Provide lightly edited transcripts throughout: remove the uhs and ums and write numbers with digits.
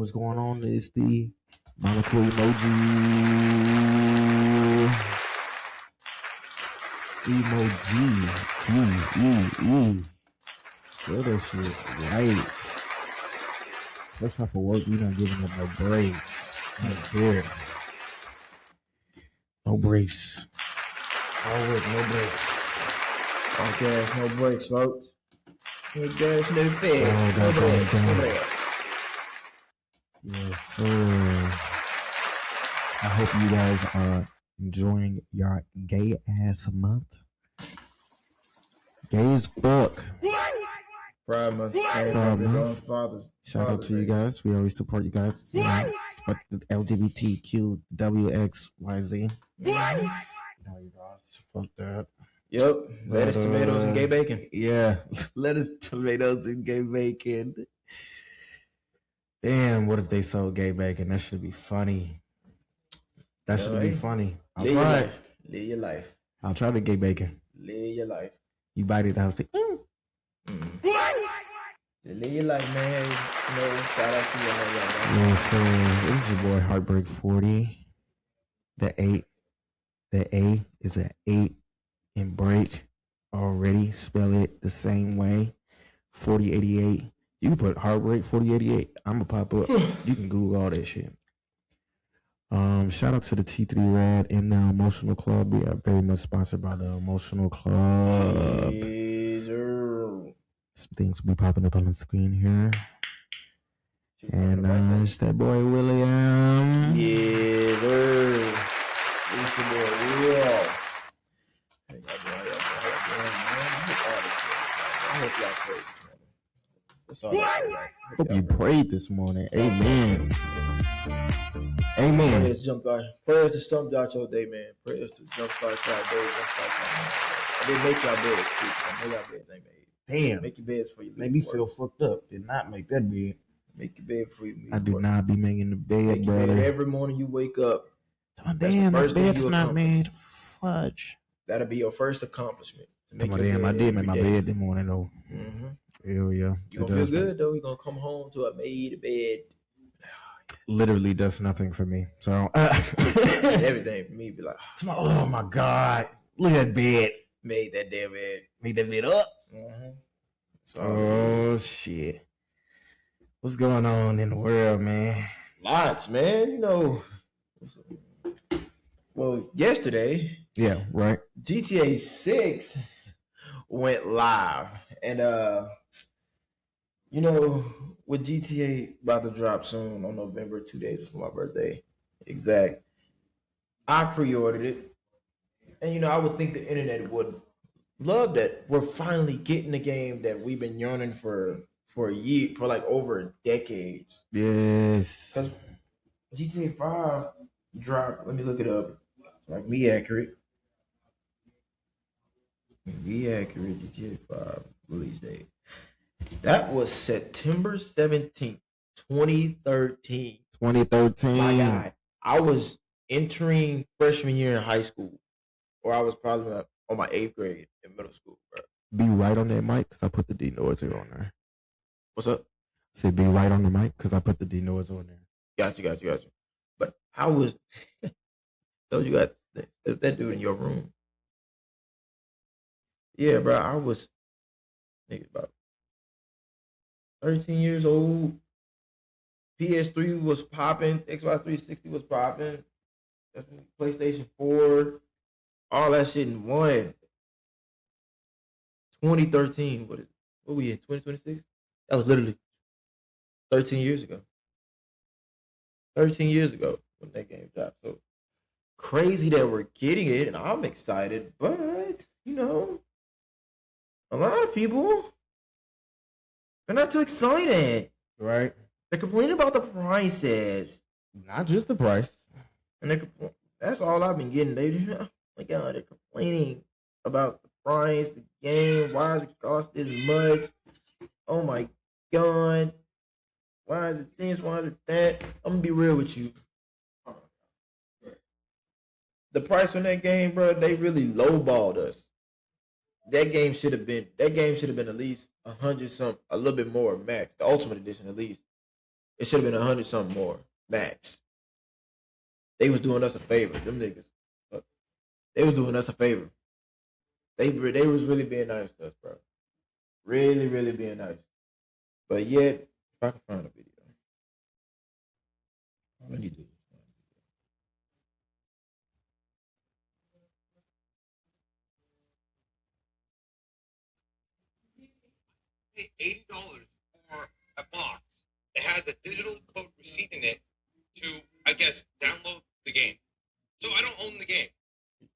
what's going on. It's the monocle emoji. Emoji. G-E-E. Spell that shit right. First off of work, we not giving up no breaks. I don't care. No breaks. All work, no breaks. No gas, no breaks, folks. No gas, no fare. Oh, No breaks, no God. breaks. Yes, sir. I hope you guys are enjoying your gay ass month. Gay as fuck. Pride Month, Pride Month. Fathers. Shout out to you guys. We always support you guys. You know, support the LGBTQ WXYZ. No, you guys. Fuck that. Yep. Lettuce, tomatoes, and gay bacon. Yeah. Lettuce, tomatoes, and gay bacon. Damn, what if they sold gay bacon? That should be funny. That should be funny. I'll try. Live your life. I'll try the gay bacon. Live your life. You bite it, I'll say, Live your life, man. You know, shout out to you, man. Yeah, so this is your boy Heartbreak 40. The A is an 8 in break already. Spell it the same way. 4088. You can put Heartbreak 4088. I'm gonna pop up. You can Google all that shit. Shout out to the T3 Rad and the Emotional Club. We are very much sponsored by the Emotional Club. Some things will be popping up on the screen here. And it's that boy William. Yeah, sir. It's your boy Will. Hey, I hope y'all prayed this morning. That's all I hope you prayed this morning. Amen. Amen. Prayers to jumpstart your day, man. Prayers to jumpstart your day. And then make y'all beds too. I know y'all beds ain't made. Damn. Make your beds for you. Made me feel fucked up. Did not make that bed. Make your bed for you. I do not be making the bed, make brother. Bed every morning you wake up. Oh, damn, the bed's not made. Fudge. That'll be your first accomplishment. Damn, I did make my bed this morning though. Mm-hmm. Hell yeah. You gonna feel good though. You're gonna come home to a made bed. Literally does nothing for me. So everything for me be like, oh my God. Look at that bed. Made that damn bed. Made that bed up. Mm-hmm. Oh shit. What's going on in the world, man? Lots, man. You know. Well, yesterday. Yeah, right. GTA 6 went live. And you know, with GTA about to drop soon on November, 2 days before my birthday. Exact. I pre-ordered it. And you know, I would think the internet would love that we're finally getting a game that we've been yearning for a year, for like over decades. Yes. Because GTA 5 dropped, let me look it up. Like me accurate. GTA 5 release date. That was September 17th, 2013. 2013. My God. I was entering freshman year in high school. Or I was probably on my 8th grade in middle school, bro. Be right on that mic because I put the denoiser on there. What's up? Say be right on the mic because I put the denoiser on there. Got you. But I was... Told you got that dude in your room. Yeah, bro, I was about 13 years old. PS3 was popping. Xbox 360 was popping. PlayStation 4. All that shit in one. 2013. What we in? 2026? That was literally 13 years ago. 13 years ago when that game dropped. So crazy that we're getting it, and I'm excited, but you know, a lot of people, they're not too excited. Right. They're complaining about the prices. Not just the price. And that's all I've been getting. Oh my God, they're complaining about the price, the game. Why does it cost this much? Oh my God. Why is it this? Why is it that? I'm going to be real with you. The price on that game, bro, they really lowballed us. That game should have been at least 100 something, a little bit more max. The Ultimate Edition at least. It should have been 100 something more max. They was doing us a favor. Them niggas. They was doing us a favor. They was really being nice to us, bro. Really, really being nice. But yet, if I can find a video, all I need to do is pay $80 for a box that has a digital code receipt in it to, I guess, download the game. So I don't own the game.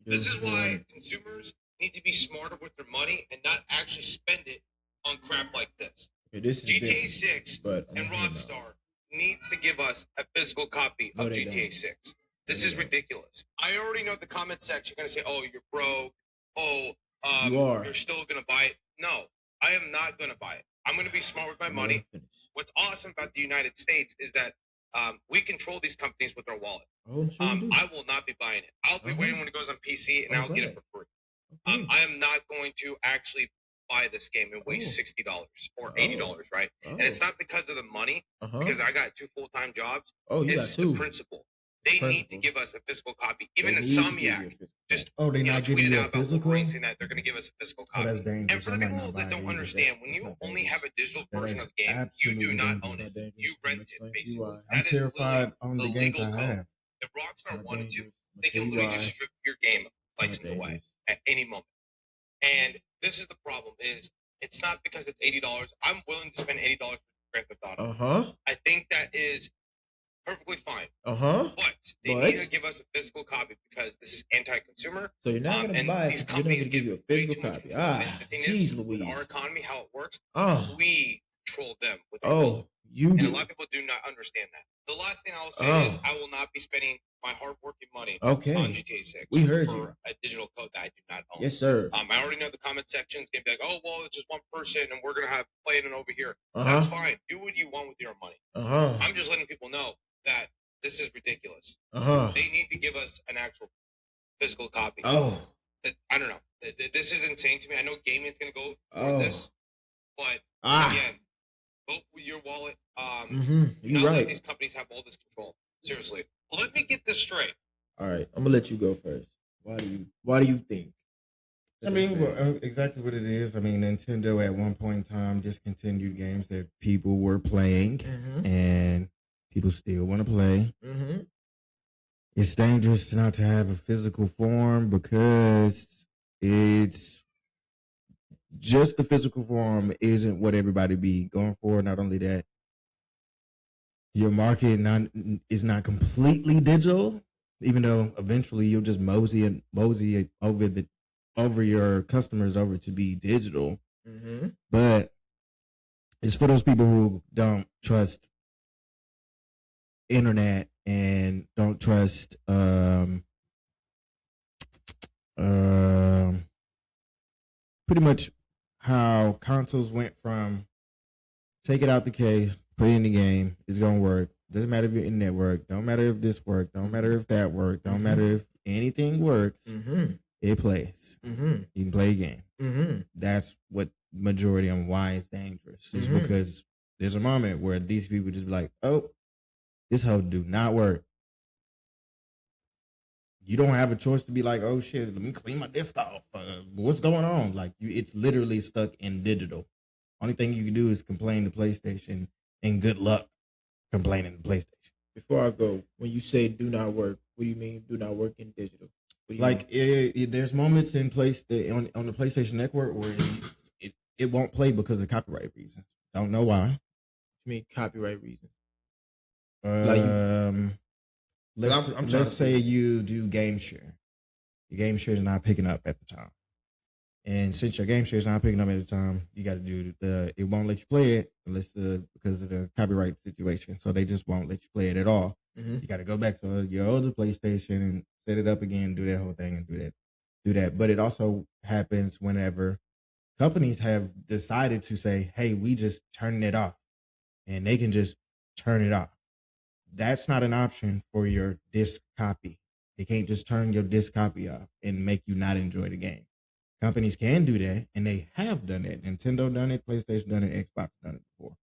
This is why consumers need to be smarter with their money and not actually spend it on crap like this. okay, this is GTA 6 but and Rockstar needs to give us a physical copy of GTA 6. This is ridiculous. I already know the comment section going to say, "Oh, you're broke. Oh, you're still going to buy it." No, I am not going to buy it. I'm going to be smart with my money. What's awesome about the United States is that we control these companies with our wallet. I will not be buying it. I'll be waiting when it goes on PC, and I'll get it for free. I am not going to actually buy this game and waste $60 or $80, right? And it's not because of the money, because I got 2 full-time jobs. It's the principle. They need to give us a physical copy. Even Insomniac just they're not giving you a physical. Saying that they're going to give us a physical copy. That's dangerous. And for the people that don't understand, when you only have a digital version of the game, you do not own it. You rent it, basically. I'm terrified on the games I have. If Rockstar wanted to, they can literally just strip your game license away at any moment. And this is the problem: is it's not because it's $80. I'm willing to spend $80 for Grand Theft Auto. I think that is perfectly fine. But they need to give us a physical copy because this is anti-consumer. So you're not going to buy it. These companies give you a physical copy. The thing is, with our economy, how it works, we control them with our wallet. And a lot of people do not understand that. The last thing I'll say is I will not be spending my hard-working money on GTA 6 for a digital code that I do not own. Yes, sir. I already know the comment section is going to be like, "Oh, well, it's just one person, and we're going to have playing it over here." That's fine. Do what you want with your money. I'm just letting people know that this is ridiculous. They need to give us an actual physical copy. I don't know. This is insane to me. I know gaming is going to go for this, but again, vote with your wallet. You're right. Let these companies have all this control. Seriously. Let me get this straight. All right, I'm gonna let you go first. Why do you think? I mean, exactly what it is. I mean, Nintendo at one point in time discontinued games that people were playing, and people still want to play. It's dangerous not to have a physical form because it's just the physical form isn't what everybody be going for. Not only that, your market is not completely digital, even though eventually you'll just mosey it over your customers over to be digital. But it's for those people who don't trust internet and don't trust pretty much how consoles went from take it out the case, put it in the game, it's gonna work. Doesn't matter if your internet work, don't matter if this work, don't matter if that work, don't matter if anything works, it plays. You can play a game. That's what majority of why it's dangerous. Is because there's a moment where these people just be like, "Oh, this hoe do not work." You don't have a choice to be like, "Oh shit, let me clean my disk off. What's going on?" Like it's literally stuck in digital. Only thing you can do is complain to PlayStation, and good luck complaining to PlayStation. Before I go, when you say "do not work," what do you mean "do not work" in digital? Like there's moments in place on the PlayStation Network where it won't play because of copyright reasons. Don't know why. You mean copyright reasons? Let's say you do game share. Your game share is not picking up at the time. And since your game share is not picking up at the time, you got to do it won't let you play it unless because of the copyright situation. So they just won't let you play it at all. You got to go back to your older PlayStation and set it up again, do that whole thing, and do that. But it also happens whenever companies have decided to say, "Hey, we just turning it off," and they can just turn it off. That's not an option for your disc copy. They can't just turn your disc copy off and make you not enjoy the game. Companies can do that, and they have done it. Nintendo done it, PlayStation done it, Xbox done it before.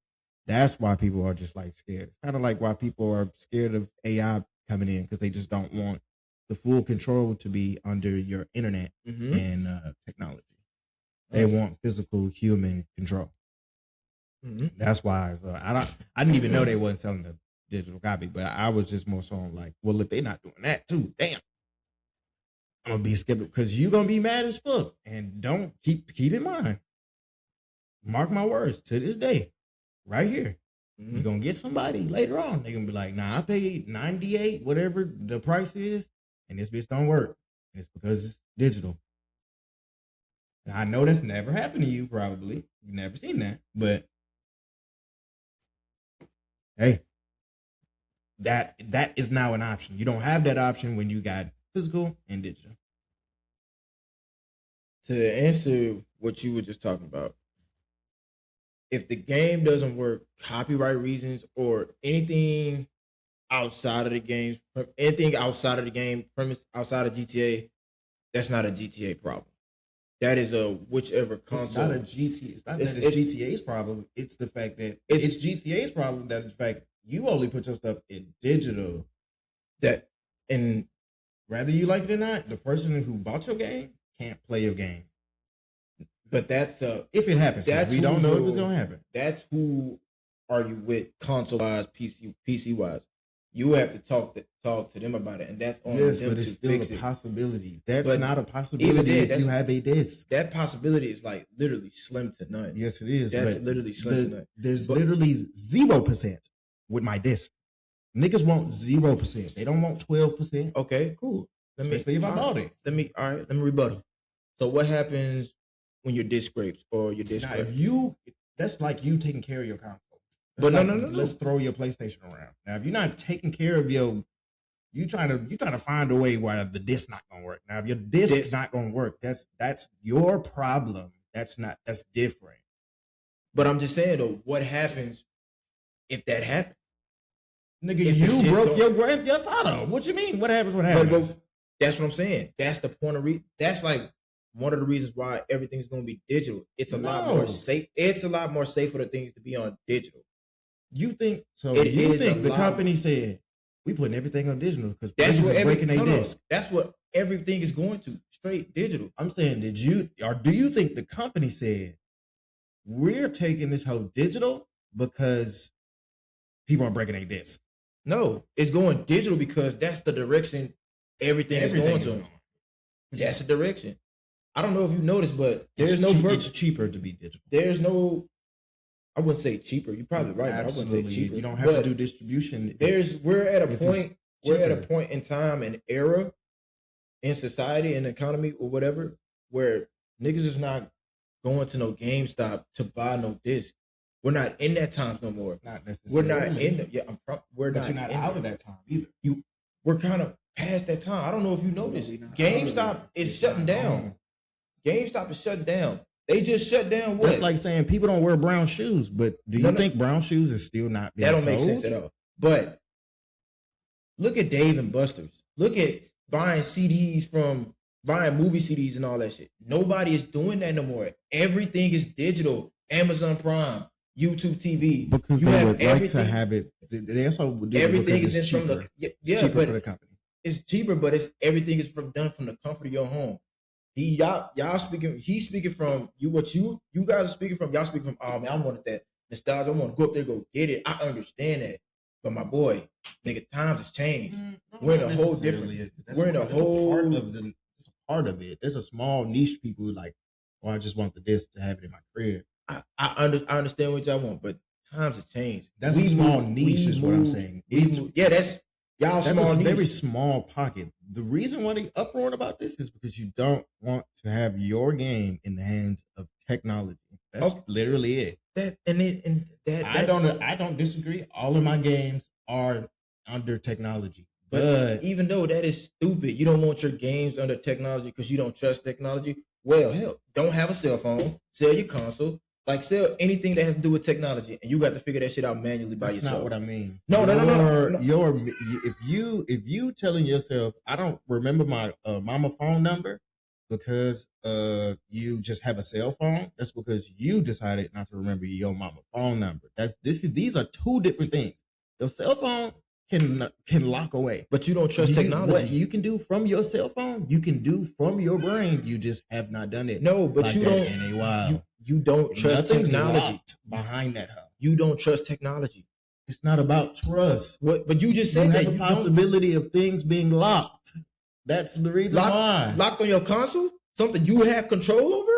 That's why people are just like scared. It's kind of like why people are scared of AI coming in because they just don't want the full control to be under your internet and technology. They want physical human control. That's why I didn't even know they wasn't selling the digital copy, but I was just more so like, well, if they're not doing that too, damn, I'm gonna be skeptical because you're gonna be mad as fuck. And don't keep in mind, mark my words, to this day, right here, you're gonna get somebody later on. They're gonna be like, nah, I paid $98, whatever the price is, and this bitch don't work. And it's because it's digital. And I know that's never happened to you, probably. You've never seen that, but hey, that is now an option. You don't have that option when you got physical and digital. To answer what you were just talking about, if the game doesn't work, copyright reasons or anything outside of the game, premise outside of GTA, that's not a GTA problem. That is a whichever console. It's not a GTA. It's not that it's GTA's problem. It's the fact that it's GTA's problem. That the fact you only put your stuff in digital. That and whether you like it or not, the person who bought your game can't play your game. But that's if it happens. We don't know if it's gonna happen. That's who are you with, console wise, PC wise. You have to talk to them about it, and that's on them but it's still a possibility. That's not a possibility if you have a disc. That possibility is like literally slim to none. Yes, it is. That's literally slim to none. There's literally 0% with my disc. Niggas want 0%. They don't want 12%. Okay, cool. Especially if I bought it. Let me rebuttal. So what happens when your disc scrapes or your disc? Now, that's like you taking care of your console. But like, no. Let's throw your PlayStation around. Now, if you're not taking care of you trying to find a way where the disc not gonna work. Now, if your disc not gonna work, that's your problem. That's different. But I'm just saying though, what happens if that happens? Nigga, if you broke your grandfather. What you mean? What happens? What happens? But that's what I'm saying. That's the point of that's like one of the reasons why everything's gonna be digital. It's a lot more safe. It's a lot more safe for the things to be on digital. You think so? You think the company said we putting everything on digital because that's what breaking their disc? That's what everything is going to straight digital. I'm saying, do you think the company said we're taking this whole digital because people are breaking their disc? No, it's going digital because that's the direction everything is going to. That's the direction. I don't know if you noticed, but it's cheaper to be digital. There's no. I wouldn't say cheaper. You're probably right. Absolutely. I wouldn't say cheaper. You don't have to do distribution. We're at a point in time and era in society and economy or whatever where niggas is not going to no GameStop to buy no disc. We're not in that time no more. Not necessarily. We're not in the, yeah. We're but not. You're not out of that time either. We're kind of past that time. I don't know if you noticed. GameStop is shutting down. GameStop is shutting down. They just shut down what? That's like saying people don't wear brown shoes, but do you think brown shoes is still not being sold? That don't make sense at all. But look at Dave and Buster's. Look at buying movie CDs and all that shit. Nobody is doing that no more. Everything is digital. Amazon Prime, YouTube TV. Because they would like to have it. They also would do it because it's cheaper. It's cheaper for the company. It's cheaper, but everything is done from the comfort of your home. Y'all speaking. He's speaking from you. What you guys are speaking from. Y'all speaking from. Oh man, I wanted that nostalgia. I want to go up there, go get it. I understand that, but my boy, nigga, times has changed. We're in a whole different. We're in a whole. It's a part of it. There's a small niche people who like. Well, I just want the disc to have it in my crib. I understand what y'all want, but times have changed. That's a small niche, is what I'm saying. That's y'all. That's a very small pocket. The reason why they uproaring about this is because you don't want to have your game in the hands of technology. That's literally it. I don't disagree. All of my games are under technology. But even though that is stupid, you don't want your games under technology because you don't trust technology. Well, hell, don't have a cell phone. Sell your console. Like sell anything that has to do with technology, and you got to figure that shit out manually by yourself. That's not what I mean. No. If you telling yourself, I don't remember my mama phone number, because you just have a cell phone. That's because you decided not to remember your mama's phone number. These are two different things. Your cell phone can lock away, but you don't trust technology. What you can do from your cell phone, you can do from your brain. You just have not done it. No, but like you that don't. In a while, you don't trust technology behind that hub. You don't trust technology. It's not about trust. What? But you just said you have a possibility of things being locked. That's the reason why. Locked on your console? Something you have control over?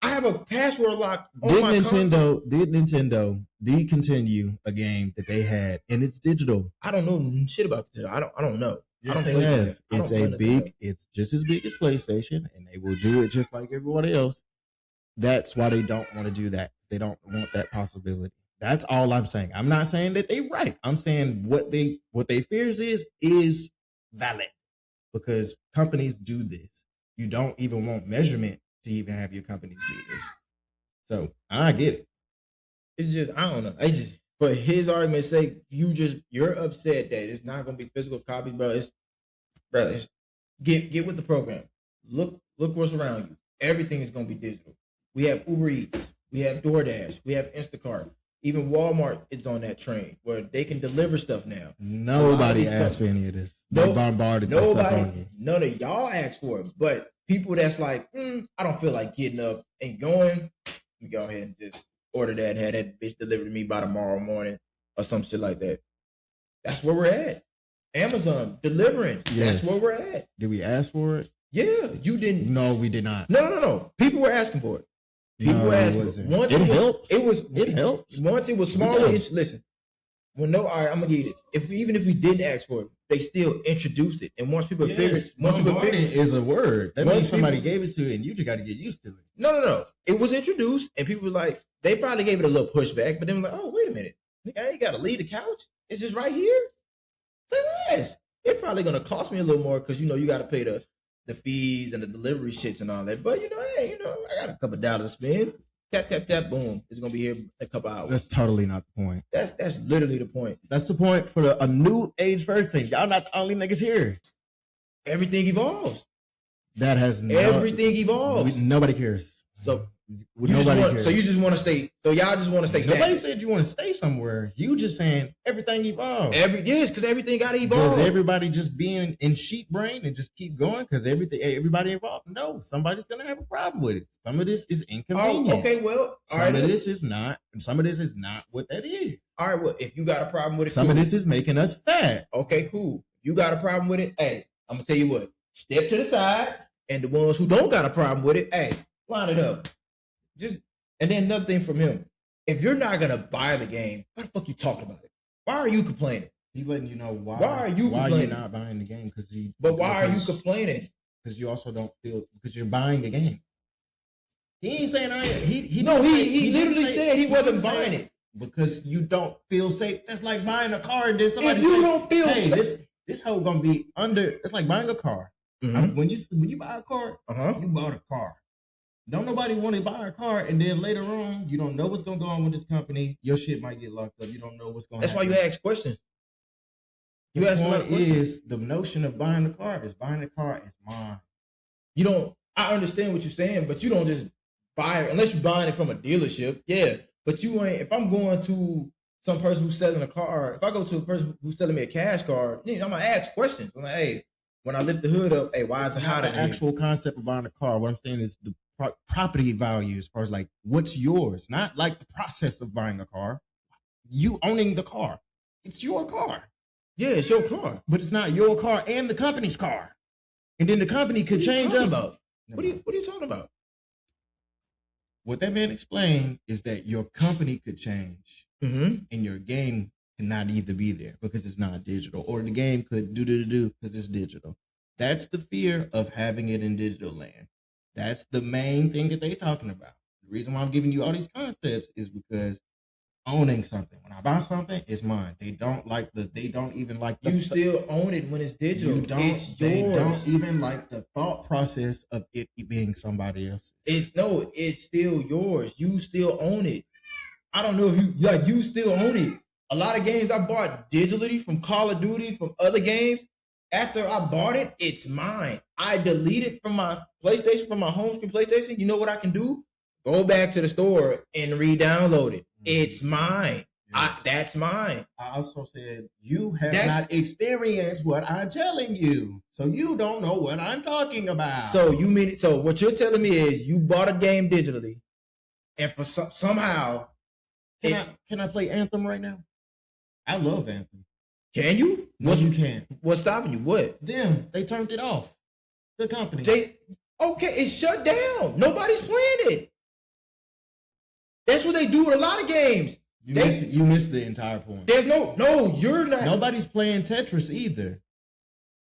I have a password lock on my console. Did Nintendo decontinue a game that they had and it's digital? I don't know shit about it. I don't know. Yes, they have. It's just as big as PlayStation, and they will do it just like everyone else. That's why they don't want to do that. They don't want that possibility. That's all I'm saying. I'm not saying that they're right. I'm saying what they fears is valid. Because companies do this. You don't even want measurement to even have your companies do this. So I get it. It's just, I don't know. It's just, for his argument's sake, you're upset that it's not gonna be physical copies, bro. It's get with the program. Look what's around you. Everything is gonna be digital. We have Uber Eats, we have DoorDash, we have Instacart. Even Walmart is on that train where they can deliver stuff now. Nobody asked for any of this. They bombarded this stuff on you. None of y'all asked for it. But people that's like, I don't feel like getting up and going, let me go ahead and just order that and have that bitch delivered to me by tomorrow morning or some shit like that. That's where we're at. Amazon delivering. Yes. That's where we're at. Did we ask for it? Yeah, you didn't. No, we did not. No. People were asking for it. People asked for it. Once it helps. Once it was smaller. Listen, all right, I'm gonna give you this. Even if we didn't ask for it, they still introduced it. And once people figured, is a word. That means somebody gave it to you, and you just got to get used to it. No. It was introduced, and people were like, they probably gave it a little pushback, but then were like, oh, wait a minute, I ain't got to leave the couch. It's just right here. Say less. It's probably gonna cost me a little more because you got to pay the fees and the delivery shits and all that. But hey, I got a couple dollars to spend. Tap, tap, tap, boom. It's gonna be here in a couple hours. That's totally not the point. That's literally the point. That's the point for a new age person. Y'all not the only niggas here. Everything evolves. That has everything evolves. Nobody cares. So nobody cares. So you just want to stay. So y'all just want to stay. Nobody said you want to stay somewhere. You just saying everything evolves. Yes, because everything got to evolve. Does everybody just be in sheep brain and just keep going because everybody involved? No, somebody's gonna have a problem with it. Some of this is inconvenience. Oh, okay, well, some of this is not. Some of this is not what that is. All right, well, if you got a problem with it, some of this is making us fat. Okay, cool. You got a problem with it? Hey, I'm gonna tell you what. Step to the side, and the ones who don't got a problem with it, hey, line it up. And then another thing from him. If you're not gonna buy the game, why the fuck you talking about it? Why are you complaining? He letting you know why. Why are you complaining? You're not buying the game? But why are you complaining? Because you also don't feel because you're buying the game. He ain't saying he literally said he wasn't buying it because you don't feel safe. That's like buying a car and then somebody if you don't feel safe. This hoe gonna be under. It's like buying a car. Mm-hmm. When you buy a car, you bought a car. Don't nobody want to buy a car, and then later on, you don't know what's going to go on with this company. Your shit might get locked up. You don't know what's going to happen. That's why you ask questions. The point is, the notion of buying a car is mine. I understand what you're saying, but you don't just buy it, unless you're buying it from a dealership. Yeah, but you ain't, if I'm going to some person who's selling a car, if I go to a person who's selling me a cash car, I'm going to ask questions. I'm like, hey, when I lift the hood up, hey, why is it hot? The actual concept of buying a car, what I'm saying is the property value as far as like what's yours, not like the process of buying a car. You owning the car, it's your car. Yeah, it's your car, but it's not your car and the company's car. And then the company could change up. About? What are you talking about? What that man explained is that your company could change, and your game cannot either be there because it's not digital, or the game could do because it's digital. That's the fear of having it in digital land. That's the main thing that they're talking about. The reason why I'm giving you all these concepts is because owning something. When I buy something, it's mine. They don't even like you still own it when it's digital. They don't even like the thought process of it being somebody else's. It's still yours. You still own it. I don't know if you still own it. A lot of games I bought digitally from Call of Duty, from other games, After I bought it, it's mine. I deleted from my PlayStation, from my home screen PlayStation. You know what I can do? Go back to the store and re-download it. It's mine. Yes. That's mine. I also said you have not experienced what I'm telling you, so you don't know what I'm talking about. So you mean so? What you're telling me is you bought a game digitally, and for somehow, can I play Anthem right now? I love Anthem. Can you? No, you can't. What's stopping you? What? They turned it off. The company. It's shut down. Nobody's playing it. That's what they do with a lot of games. You missed the entire point. There's no, you're not. Nobody's playing Tetris either.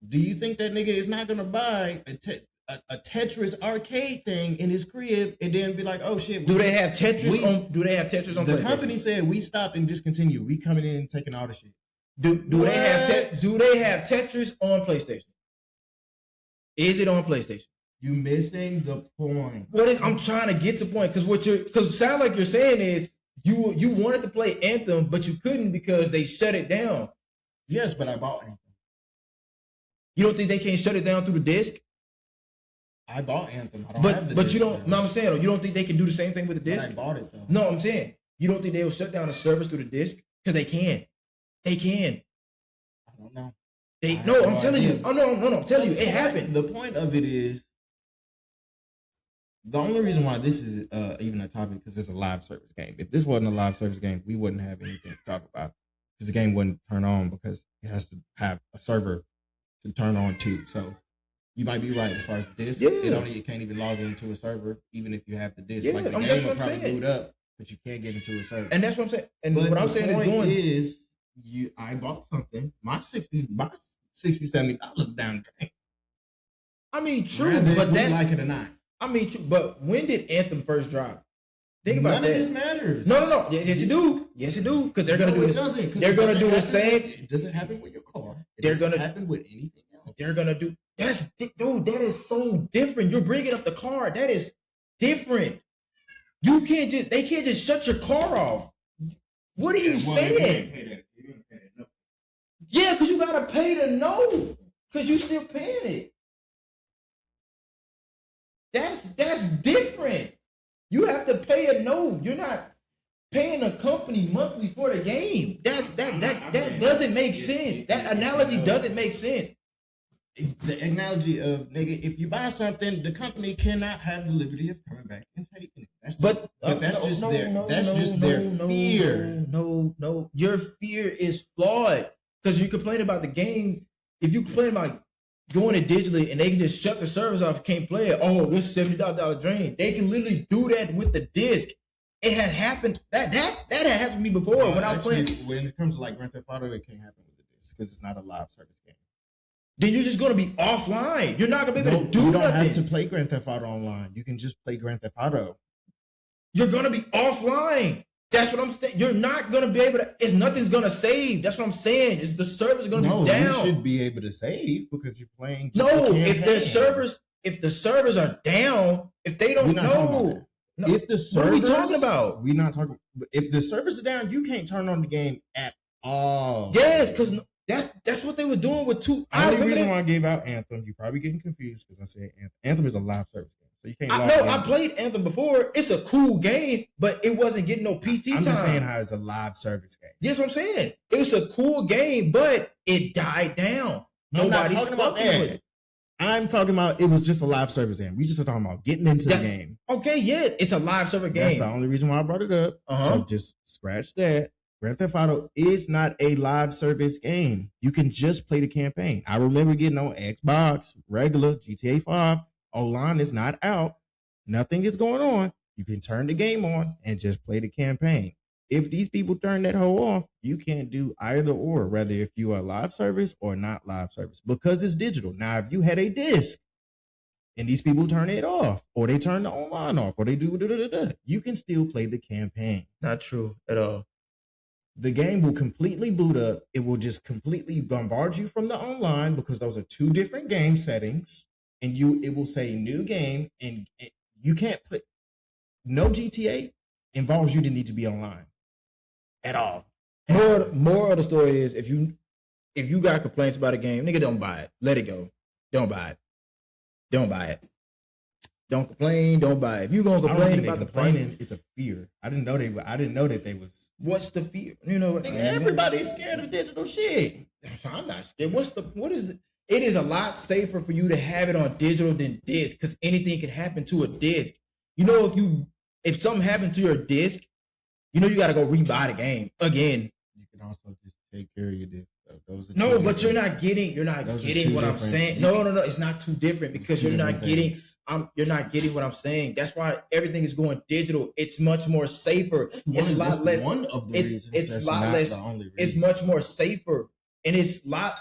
Do you think that nigga is not gonna buy a Tetris arcade thing in his crib and then be like, oh shit? Do they have Tetris on? Do they have Tetris on? The company said we stopped and discontinued. We coming in and taking all the shit. Do they have Tetris on PlayStation? Is it on PlayStation? You missing the point. I'm trying to get to point because it sounds like you're saying is you wanted to play Anthem, but you couldn't because they shut it down. Yes, but I bought Anthem. You don't think they can't shut it down through the disc? I bought Anthem. I don't have the but disc. You don't. No, I'm saying you don't think they can do the same thing with the disc? But I bought it though. No, I'm saying you don't think they will shut down the service through the disc because they can. They can. I don't know. I'm telling you. Oh no, I'm telling you, it happened. The point of it is. The only reason why this is even a topic because it's a live service game. If this wasn't a live service game, we wouldn't have anything to talk about because the game wouldn't turn on because it has to have a server to turn on to. So you might be right as far as the disc. It can't even log into a server even if you have the disc. Yeah, like the game will probably boot up, but you can't get into a server. And that's what I'm saying. And what I'm saying is I bought something. My $60, $70 down the drain. I mean, true, but that's like it or not. I mean, but when did Anthem first drop? Think about that. None of this matters. No. Yes, it do. Yes, it do. Because they're gonna do this. They're gonna do the same. It doesn't happen with your car. They're gonna happen with anything else. They're gonna do. That is so different. You're bringing up the car. That is different. They can't just shut your car off. What are you saying? Yeah, because you gotta pay to know. Because you still paying it. That's different. You have to pay a note. You're not paying a company monthly for the game. That doesn't make sense. That analogy doesn't make sense. The analogy of nigga, if you buy something, the company cannot have the liberty of coming back and taking it. That's just their fear. No. Your fear is flawed because you complain about the game. If you complain about going it digitally and they can just shut the service off, can't play it. Oh, this $70 drain. They can literally do that with the disc. It has happened. That had happened to me before when I was playing. When it comes to like Grand Theft Auto, it can't happen with the disc because it's not a live service game. Then you're just gonna be offline. You're not gonna be able to do nothing. You don't have to play Grand Theft Auto online. You can just play Grand Theft Auto. You're gonna be offline. That's what I'm saying. You're not gonna be able to. Nothing's gonna save. That's what I'm saying. The server's gonna be down. You should be able to save because you're playing. If the servers are down, if they don't know. No. If the servers, what are we talking about? We're not talking. If the servers are down, you can't turn on the game at all. Yes, because that's what they were doing with two. The only reason why I gave out Anthem, you're probably getting confused because I said Anthem. Anthem is a live service game, so you can't. I played Anthem before. It's a cool game, but it wasn't getting no PT time. I'm just saying how it's a live service game. That's what I'm saying. It was a cool game, but it died down. Nobody's talking about that. I'm talking about it was just a live service game. We just talking about getting into the game. Okay, yeah, it's a live service game. That's the only reason why I brought it up. So just scratch that. Grand Theft Auto is not a live service game. You can just play the campaign. I remember getting on Xbox, regular, GTA 5. Online is not out. Nothing is going on. You can turn the game on and just play the campaign. If these people turn that hoe off, you can't do either or, whether if you are live service or not live service, because it's digital. Now, if you had a disc and these people turn it off, or they turn the online off, or they do you can still play the campaign. Not true at all. The game will completely boot up. It will just completely bombard you from the online because those are two different game settings, and it will say new game, and you can't play. No GTA involves you to need to be online. At all. More of the story is if you if you got complaints about a game, nigga, don't buy it. Let it go. Don't buy it. Don't buy it. Don't complain. Don't buy it. If you gonna complain about the complaining, it's a fear. I didn't know that they was. What's the fear? You know, everybody's scared of digital shit. I'm not scared. What is it? It is a lot safer for you to have it on digital than disc because anything can happen to a disc. You know, if something happened to your disc, you know you got to go rebuy the game again. You can also just take care of your disc. No, but you're not getting what I'm saying. No, it's not too different because you're not getting what I'm saying. That's why everything is going digital. It's much more safer. It's a lot less. It's much more safer, and it's a lot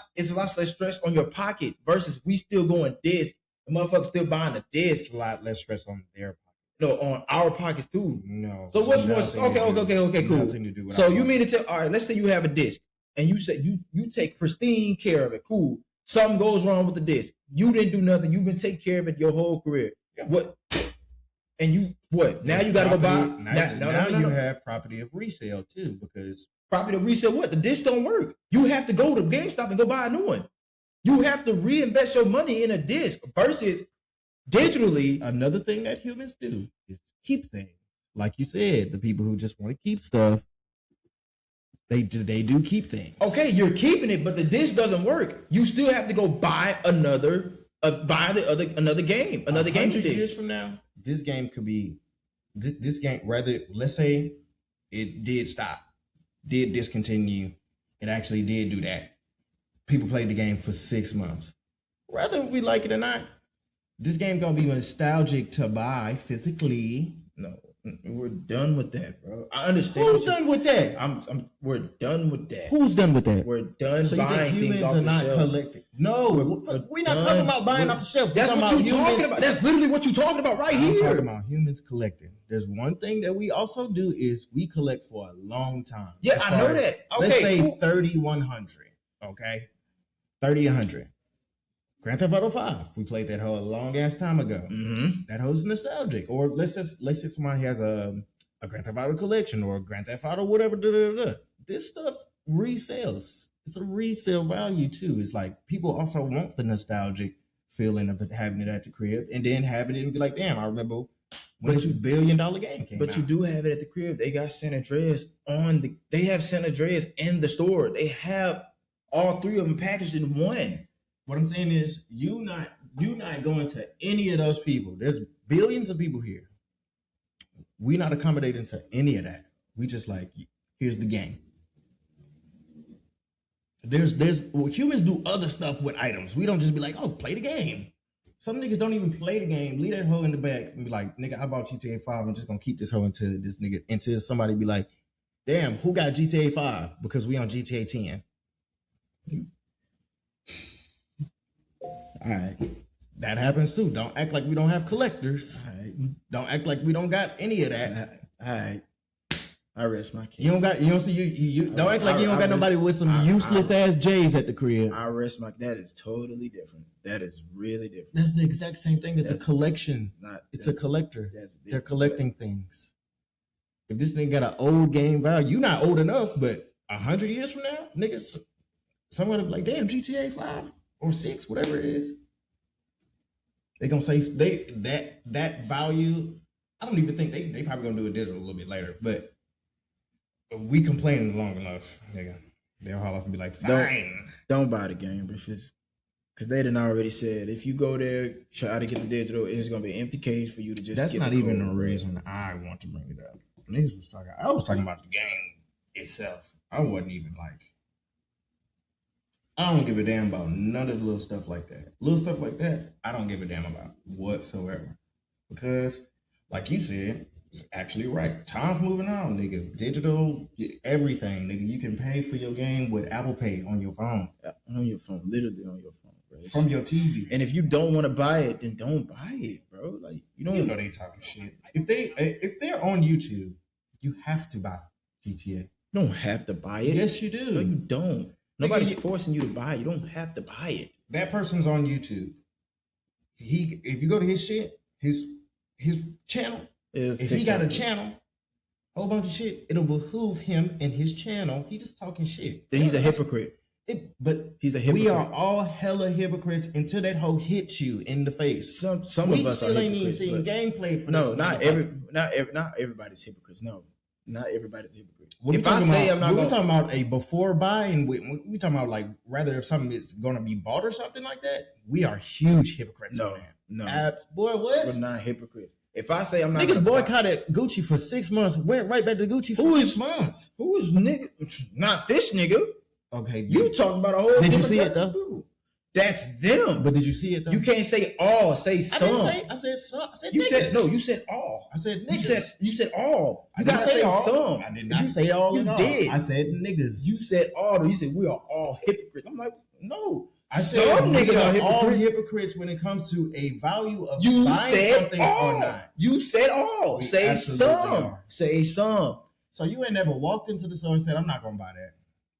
less stress on your pockets versus we still going disc. The motherfuckers still buying the disc. It's a lot less stress on their pockets. No, on our pockets too. No. So what's more? Okay, cool. Nothing to do with so you mean to tell? All right, let's say you have a disc. And you said you take pristine care of it. Cool. Something goes wrong with the disc. You didn't do nothing. You've been taking care of it your whole career. Yeah. What? And you what? Now you got to go buy. Now you have property of resale too, because property of resale. What? The disc don't work. You have to go to GameStop and go buy a new one. You have to reinvest your money in a disc versus digitally. Another thing that humans do is keep things. Like you said, the people who just want to keep stuff. They do keep things. Okay, you're keeping it, but the disc doesn't work. You still have to go buy another game, another game. 100 years from now, this game could be this game. Rather, let's say it did stop, did discontinue. It actually did do that. People played the game for 6 months. Whether if we like it or not, this game gonna be nostalgic to buy physically. No. We're done with that, bro. I understand. Who's done with that? We're done with that. Who's done with that? We're done. So you think humans are not collecting? No, we're not talking about buying off the shelf. That's what you're talking about. That's literally what you're talking about right here. I'm talking about humans collecting. There's one thing that we also do is we collect for a long time. Yeah, I know that. Okay, let's say 3100. Okay, 3100. Grand Theft Auto 5. We played that whole long ass time ago. Mm-hmm. That whole's nostalgic. Or let's say somebody has a Grand Theft Auto collection or a Grand Theft Auto whatever. This stuff resells. It's a resale value too. It's like people also want the nostalgic feeling of having it at the crib and then having it and be like, damn, I remember when this $1 billion game came out. But you do have it at the crib. They got San Andreas they have San Andreas in the store. They have all three of them packaged in one. What I'm saying is, you not going to any of those people. There's billions of people here. We not accommodating to any of that. We just like, here's the game. Humans do other stuff with items. We don't just be like, oh, play the game. Some niggas don't even play the game. Leave that hoe in the back and be like, nigga, I bought GTA 5. I'm just gonna keep this hoe until somebody be like, damn, who got GTA 5? Because we on GTA 10. All right. That happens too. Don't act like we don't have collectors. All right. Don't act like we don't got any of that. All right. I rest my case. You don't act like you don't got nobody with some useless ass J's at the crib. I rest my. That is totally different. That is really different. That's the exact same thing. It's a collection. It's a collector. They're collecting things. If this thing got an old game value, you're not old enough, but 100 years from now, niggas, someone will be like, damn, GTA 5 or 6, whatever it is. They gonna say that value. I don't even think they probably gonna do it digital a little bit later, but we complaining long enough, nigga. They'll haul off and be like, fine. Don't buy the game because they done already said if you go there try to get the digital, it's gonna be an empty cage for you to just. That's not even the reason I want to bring it up. I was talking about the game itself. I wasn't even like. I don't give a damn about none of the little stuff like that. Little stuff like that, I don't give a damn about whatsoever. Because, like you said, it's actually right. Time's moving on, nigga. Digital, everything, nigga. You can pay for your game with Apple Pay on your phone. On your phone, literally on your phone, bro. From your TV. And if you don't want to buy it, then don't buy it, bro. Like you know they talking shit. If they're on YouTube, you have to buy GTA. You don't have to buy it. Yes, you do. No, you don't. Nobody's forcing you to buy it. You don't have to buy it. That person's on YouTube. If you go to his shit, his channel, if he got a channel, a whole bunch of shit, it'll behoove him and his channel. He just talking shit. Then he's a hypocrite. But he's a hypocrite. We are all hella hypocrites until that hoe hits you in the face. Some we of us still are ain't even seen gameplay for this. Not everybody's hypocrites. No, not everybody's a hypocrite. If I say I'm not, we're talking about a before buy, and we talking about like rather if something is going to be bought or something like that. We are huge hypocrites. No, boy, what? We're not hypocrites. If I say I'm not, niggas boycotted Gucci for 6 months, went right back to Gucci for 6 months. Who is nigga? Not this nigga. Okay, you talking about a whole? Did you see it though? That's them. But did you see it though? You can't say all. Say some. I said some. I said you niggas. said no. You said all. I said niggas. You said all. You gotta say all. Some. I did not say all. You did. I said niggas. You said all. You said we are all hypocrites. I'm like, no. I said some niggas are all hypocrites when it comes to a value of buying something or not. You said all. Say some. Say some. So you ain't never walked into the store and said, I'm not gonna buy that.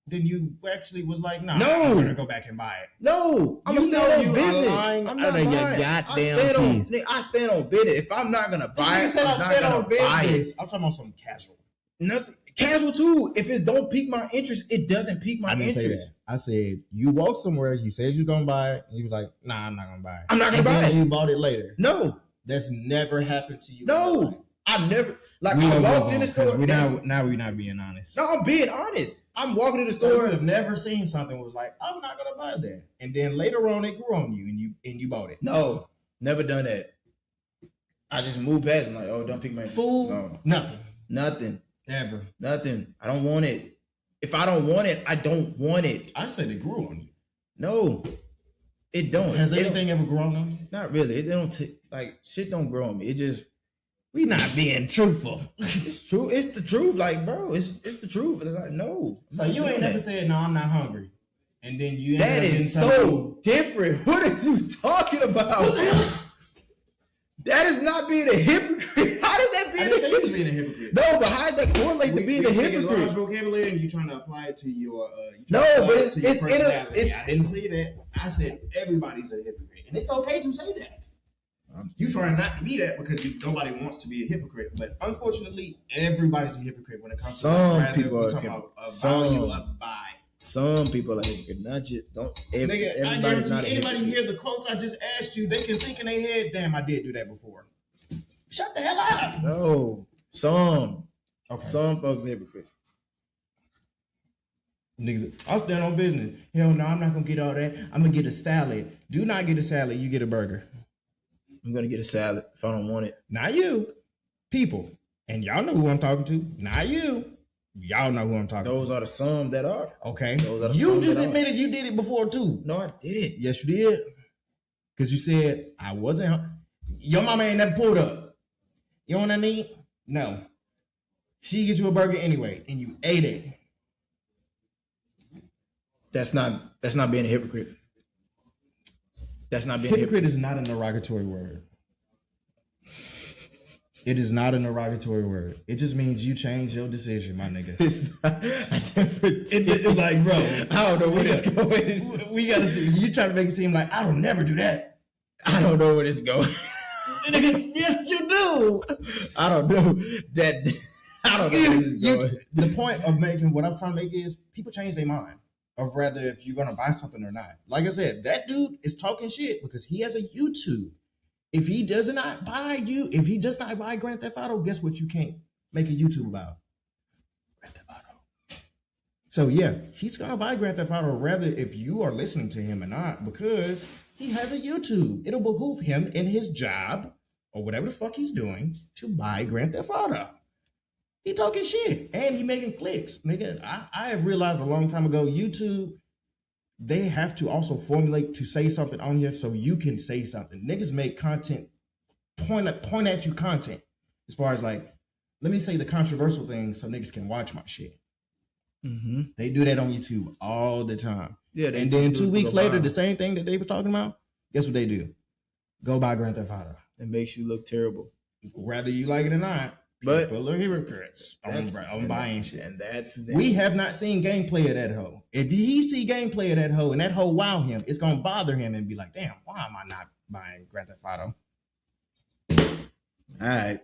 Then you actually was like, nah, no. I'm gonna go back and buy it. No, I'm gonna stand on business. I'm not lying. Your goddamn teeth. I stand on business. If I'm not gonna buy it, I'm not gonna buy it. I'm talking about something casual. Nothing casual too. If it don't pique my interest, it doesn't pique my interest. Say that. I said you walked somewhere, you said you're gonna buy it, and you was like, nah, I'm not gonna buy it. I'm not gonna buy it. You bought it later. No. That's never happened to you. No. I never I walked in the store. Now we're not being honest. No, I'm being honest. I'm walking to the store. You have never seen something was like, I'm not gonna buy that. And then later on it grew on you and you bought it. No, never done that. I just moved past and like, oh, don't pick my fool. No. Nothing. Ever. Nothing. I don't want it. If I don't want it, I don't want it. I said it grew on you. No, it don't. Has anything ever grown on you? Not really. It don't like shit don't grow on me. It just we not being truthful. It's true. It's the truth. Like, bro, it's the truth. It's like, no. So you ain't never said, no, I'm not hungry. And then you that is so different. What are you talking about? That is not being a hypocrite. How does that be a hypocrite? Being a hypocrite? No, but how does that correlate to being a hypocrite? Large vocabulary and you trying to apply it to your no, but it's I didn't say that. I said everybody's a hypocrite, and it's okay to say that. You trying not to be that because nobody wants to be a hypocrite, but unfortunately, everybody's a hypocrite when it comes to value of buy. Some people are hypocrite, not just don't. Everybody's not. Anybody hear the quotes I just asked you? They can think in their head, "Damn, I did do that before." Shut the hell up. No, some folks are hypocrite. Niggas, I'll stand on business. Hell no, I'm not gonna get all that. I'm gonna get a salad. Do not get a salad. You get a burger. I'm gonna get a salad if I don't want it. Not you. People. And y'all know who I'm talking to. Not you. Y'all know who I'm talking to. Those are the some that are. Okay. You just admitted you did it before too. No, I didn't. Yes, you did. Because you said I wasn't. Your mama ain't never pulled up. You know what I mean? No. She get you a burger anyway, and you ate it. That's not being a hypocrite. That's not being hypocrite is not a derogatory word. It is not a derogatory word. It just means you change your decision, my nigga. It's like, bro, I don't know where it's going. We gotta do. You try to make it seem like I don't never do that. I don't know where it's going. Yes, you do. I don't know that. I don't know where it's going. The point of making what I'm trying to make is people change their mind. Of rather if you're gonna buy something or not. Like I said, that dude is talking shit because he has a YouTube. If he does not buy Grand Theft Auto, guess what you can't make a YouTube about? Grand Theft Auto. So yeah, he's gonna buy Grand Theft Auto rather if you are listening to him or not, because he has a YouTube. It'll behoove him in his job or whatever the fuck he's doing to buy Grand Theft Auto. He talking shit and he making clicks. Nigga, I have realized a long time ago, YouTube, they have to also formulate to say something on here so you can say something. Niggas make content, point at you content. As far as like, let me say the controversial things so niggas can watch my shit. Mm-hmm. They do that on YouTube all the time. Yeah, and then 2 weeks later, the same thing that they were talking about, guess what they do? Go buy Grand Theft Auto. It makes you look terrible. Whether you like it or not. But people are hypocrites on buying shit. And we have not seen gameplay of that hoe. If he see gameplay of that hoe and that hoe wow him, it's gonna bother him and be like, damn, why am I not buying Grand Theft Auto? All right.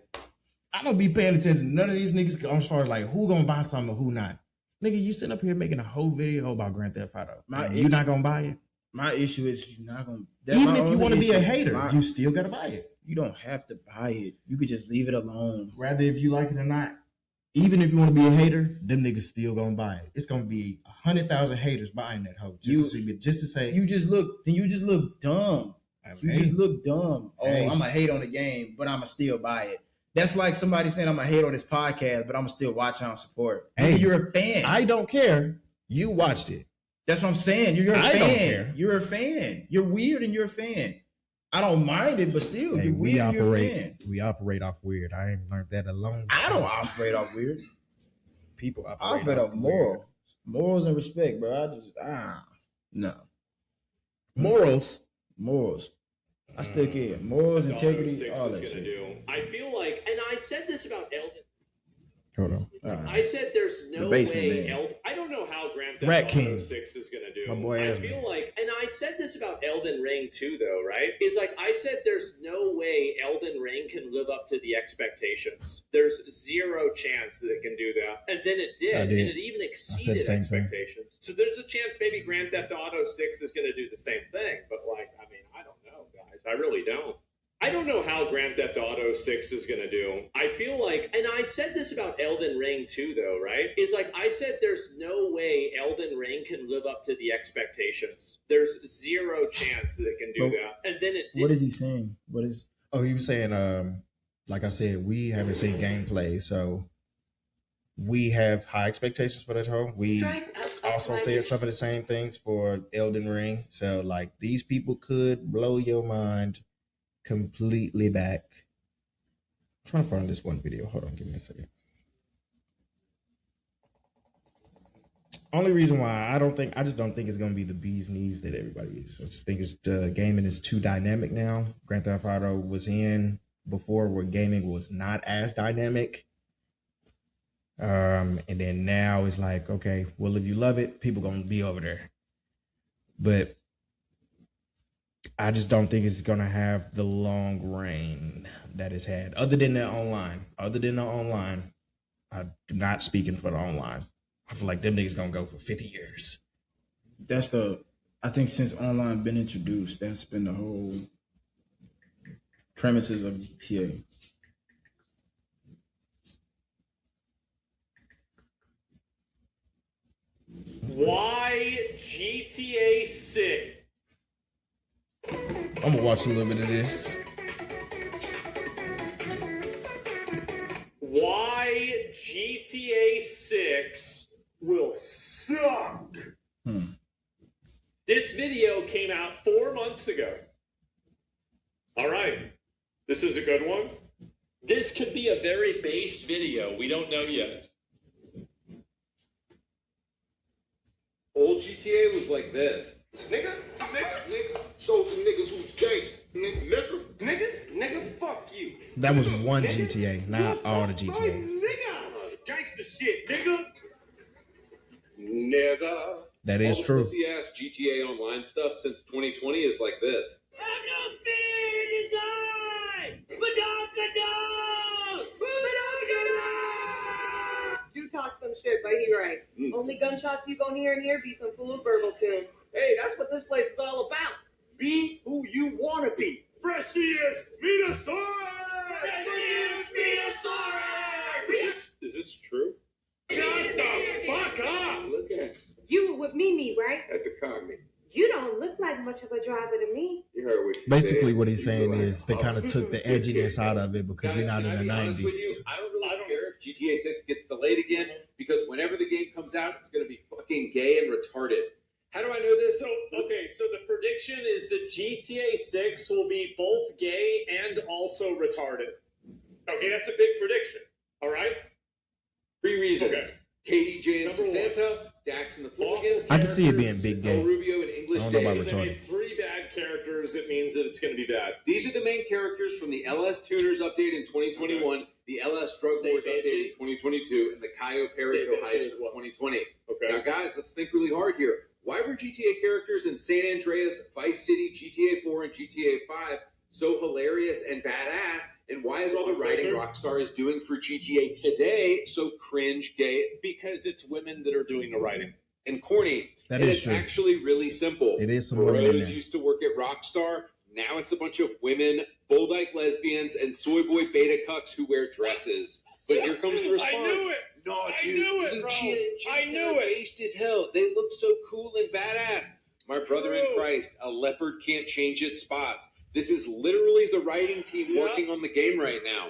I'm gonna be paying attention to none of these niggas as far as like who gonna buy something or who not. Nigga, you sitting up here making a whole video about Grand Theft Auto. You're not gonna buy it. My issue is you're not gonna. Even if you want to be a hater, you still gotta buy it. You don't have to buy it. You could just leave it alone. Rather if you like it or not. Even if you want to be a hater, them niggas still gonna buy it. It's gonna be 100,000 haters buying that hoe just to say you just look dumb. You just look dumb. Oh, I'm gonna hate on the game, but I'ma still buy it. That's like somebody saying I'm gonna hate on this podcast, but I'm gonna still watch and support. Hey, you're a fan. I don't care. You watched it. That's what I'm saying. You're a fan. I don't care. You're a fan. You're weird and you're a fan. I don't mind it, but still, you're weird and you're a fan. We operate off weird. I ain't learned that alone. I don't operate off weird. People operate off morals. Morals and respect, bro. No. Morals. I still care. Morals, integrity, all that shit. I feel like, and I said this about Elden. Hold on. I said there's no way Elden. I don't know how Grand Theft Auto 6 is gonna do. My boy I feel like, and I said this about Elden Ring too, though, right? Is like I said, there's no way Elden Ring can live up to the expectations. There's zero chance that it can do that, and then it did, and it even exceeded expectations. So there's a chance maybe Grand Theft Auto 6 is gonna do the same thing, but like, I mean, I don't know, guys. I really don't. I don't know how Grand Theft Auto 6 is going to do. I feel like, and I said this about Elden Ring too, though, right? Is like I said, there's no way Elden Ring can live up to the expectations. There's zero chance that it can do that. And then it did. What is he saying? Oh, he was saying, like I said, we haven't seen gameplay, so we have high expectations for that home. We also said some of the same things for Elden Ring. So, like, these people could blow your mind completely back. I'm trying to find this one video. Hold on, give me a second. Only reason why I just don't think it's gonna be the bee's knees that everybody is. I just think it's the gaming is too dynamic now. Grand Theft Auto was in before where gaming was not as dynamic. And then now it's like, okay, well, if you love it, people gonna be over there. But I just don't think it's gonna have the long reign that it's had. Other than the online, I'm not speaking for the online. I feel like them niggas gonna go for 50 years. I think since online been introduced, that's been the whole premises of GTA. Why GTA 6? I'm gonna watch a little bit of this. Why GTA 6 will suck. This video came out 4 months ago. All right. This is a good one. This could be a very based video. We don't know yet. Old GTA was like this. Nigga. Show some niggas who's gangsta. Nigga, fuck you. That was one GTA, not all the GTA. Nigga. Gangsta shit, nigga. That is true. Pussy ass GTA Online stuff since 2020 is like this. You talk some shit, but he right. Only gunshots you gon' hear in here be some fool's verbal tune. Hey, that's what this place is all about. Be who you wanna be. Precious Metasaurus! Is this true? Shut the fuck up! Look at You were with Mimi, right? at the Cogni. You don't look like much of a driver to me. You heard what she Basically, said. what he's saying You is they kind of took the edginess out of it because we're not in the 90s. I don't really care if GTA 6 gets delayed again because whenever the game comes out, it's going to be fucking gay and retarded. How do I know this? So the prediction is that GTA 6 will be both gay and also retarded. Okay, that's a big prediction. All right? 3 reasons. Okay. KDJ and Number Santa, Dax and the Fooligan. I can see it being big El gay. Rubio and English I don't know about Dave. If they made 3 bad characters, it means that it's going to be bad. These are the main characters from the LS Tuners update in 2021, the LS Drug Say Wars Banshee. update in 2022, and the Cayo Perico Say Banshee heist as from well. 2020. Okay. Now, guys, let's think really hard here. Why were GTA characters in San Andreas, Vice City, GTA 4, and GTA 5 so hilarious and badass? And why is all the writing Rockstar is doing for GTA today so cringe, gay? Because it's women that are doing the writing. And corny. That and is it's true. actually really simple. It is some women in Bros there. used to work at Rockstar. Now it's a bunch of women, bull-dyke lesbians, and soy boy beta cucks who wear dresses. But here comes the response. I knew it. No, I dude, knew it, bro. I knew it. Based as hell. They look so cool and badass. My brother in Christ, a leopard can't change its spots. This is literally the writing team working on the game right now.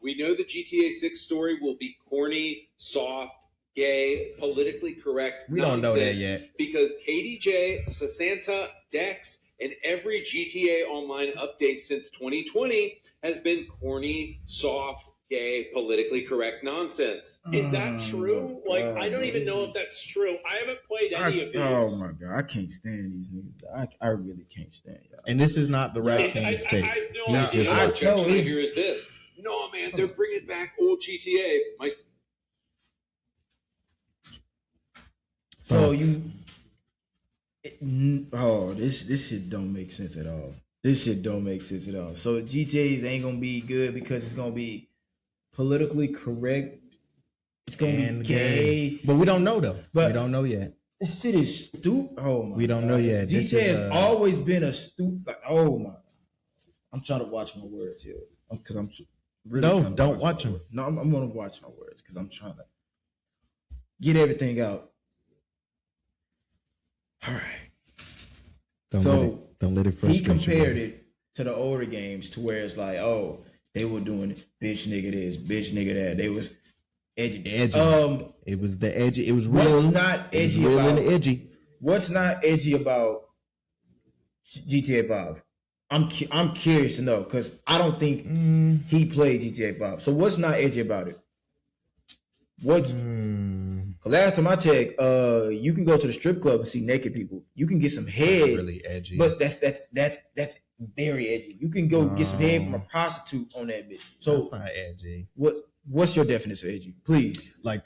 We know the GTA 6 story will be corny, soft, gay, politically correct. We don't know that nonsense yet. Because KDJ, Sasanta, Dex, and every GTA Online update since 2020 has been corny, soft, gay, politically correct nonsense. Is that true? Like, I don't even know if that's true. I haven't played any of these. Oh my god, I can't stand these niggas. I really can't stand y'all. And this is not the Rap I King's have take. no He's idea. just The other watching. objection I hear is this. No, man, they're bringing back old GTA. So this shit don't make sense at all. This shit don't make sense at all. So GTA's ain't gonna be good because it's gonna be politically correct. It's gonna be gay. But we don't know though. But- we don't know yet. This shit is stupid. Oh my! We don't know yet. This GTA is, has always been a stupid. Like, oh my! I'm trying to watch my words here because I'm really No, trying to don't watch my them. words. No, I'm gonna watch my words because I'm trying to get everything out. All right. Don't let it He frustrate you. compared it to the older games to where it's like, oh, they were doing bitch nigga this, bitch nigga that. They was edgy. It was the edgy. It was What's real. not It was edgy real about and edgy. What's not edgy about GTA 5? I'm curious to know because I don't think he played GTA 5. So what's not edgy about it? What's 'cause last time I checked, you can go to the strip club and see naked people. You can get some head, Really edgy. but that's very edgy. You can go get some head from a prostitute on that bitch. So that's not edgy. what's your definition of edgy? Please. Like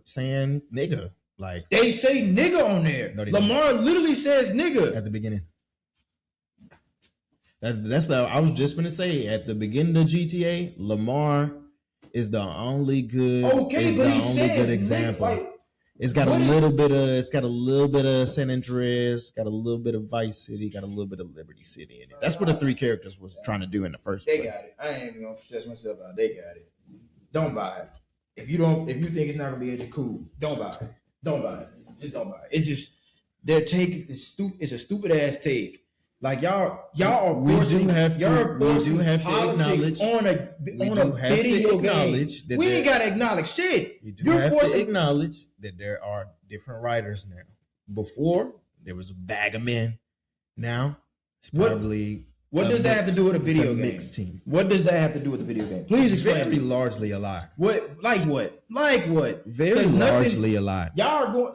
saying nigga. Like They say nigga on there. No, they Lamar literally says nigga. at the beginning. That's the I was just gonna say at the beginning of GTA, Lamar is the only good. Okay, is but the he only says good nigga, example. like, It's got a what is- little bit of. It's got a little bit of San Andreas. Got a little bit of Vice City. Got a little bit of Liberty City in it. That's what the three characters was trying to do in the first They place. got it. I ain't even gonna stress myself out. They got it. Don't buy it. If you think it's not gonna be edgy, cool. Don't buy it. Don't buy it. Just don't buy it. It's just their take is stupid. It's a stupid ass take. Like y'all are We forcing. do have to- y'all we do forcing have to politics acknowledge- on a we on do a have to video acknowledge game. that We ain't there- gotta acknowledge shit. You do You're have to forcing. acknowledge that there are different writers now. Before there was a bag of men. Now it's What- probably What a does that have to mix- do with a it's video game? mixed team. What does that have to do with the video game? Please It's explain. very to me. largely a lie. What? Like what? Like what? Very 'Cause nothing- largely a lie. Y'all are going.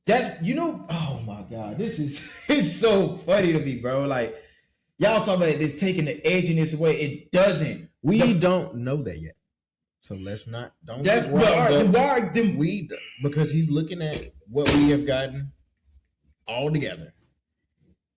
That's oh my god, this is it's so funny to me, bro. Like y'all talking about this taking the edginess away. It doesn't. We don't know that yet. So let's not don't That's get riled up. why them We because he's looking at what we have gotten all together.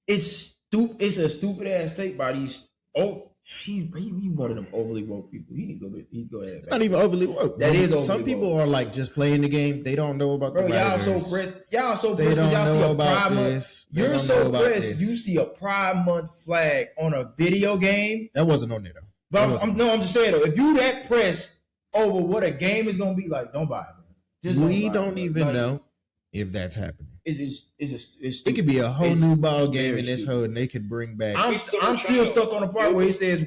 it's stupid. It's a stupid ass take by these. Oh, he one of them overly woke people. He need to go ahead. It's not even overly woke. That is overly Some people woke. are like just playing the game. They don't know about Bro, the y'all writers. so pressed. Y'all so They pressed. don't Y'all see know a about Pride Month. this. They You're don't so know about pressed. this. You see a Pride Month flag on a video game. That wasn't on there though. But That I'm wasn't. just saying though, if you that pressed over what a game is gonna be like, don't buy it. Bro. Just We buy don't it, even like, know if that's happening. It's It could be a whole It's new ball game very in this stupid. whole, and they could bring back. I'm still stuck on the part where he says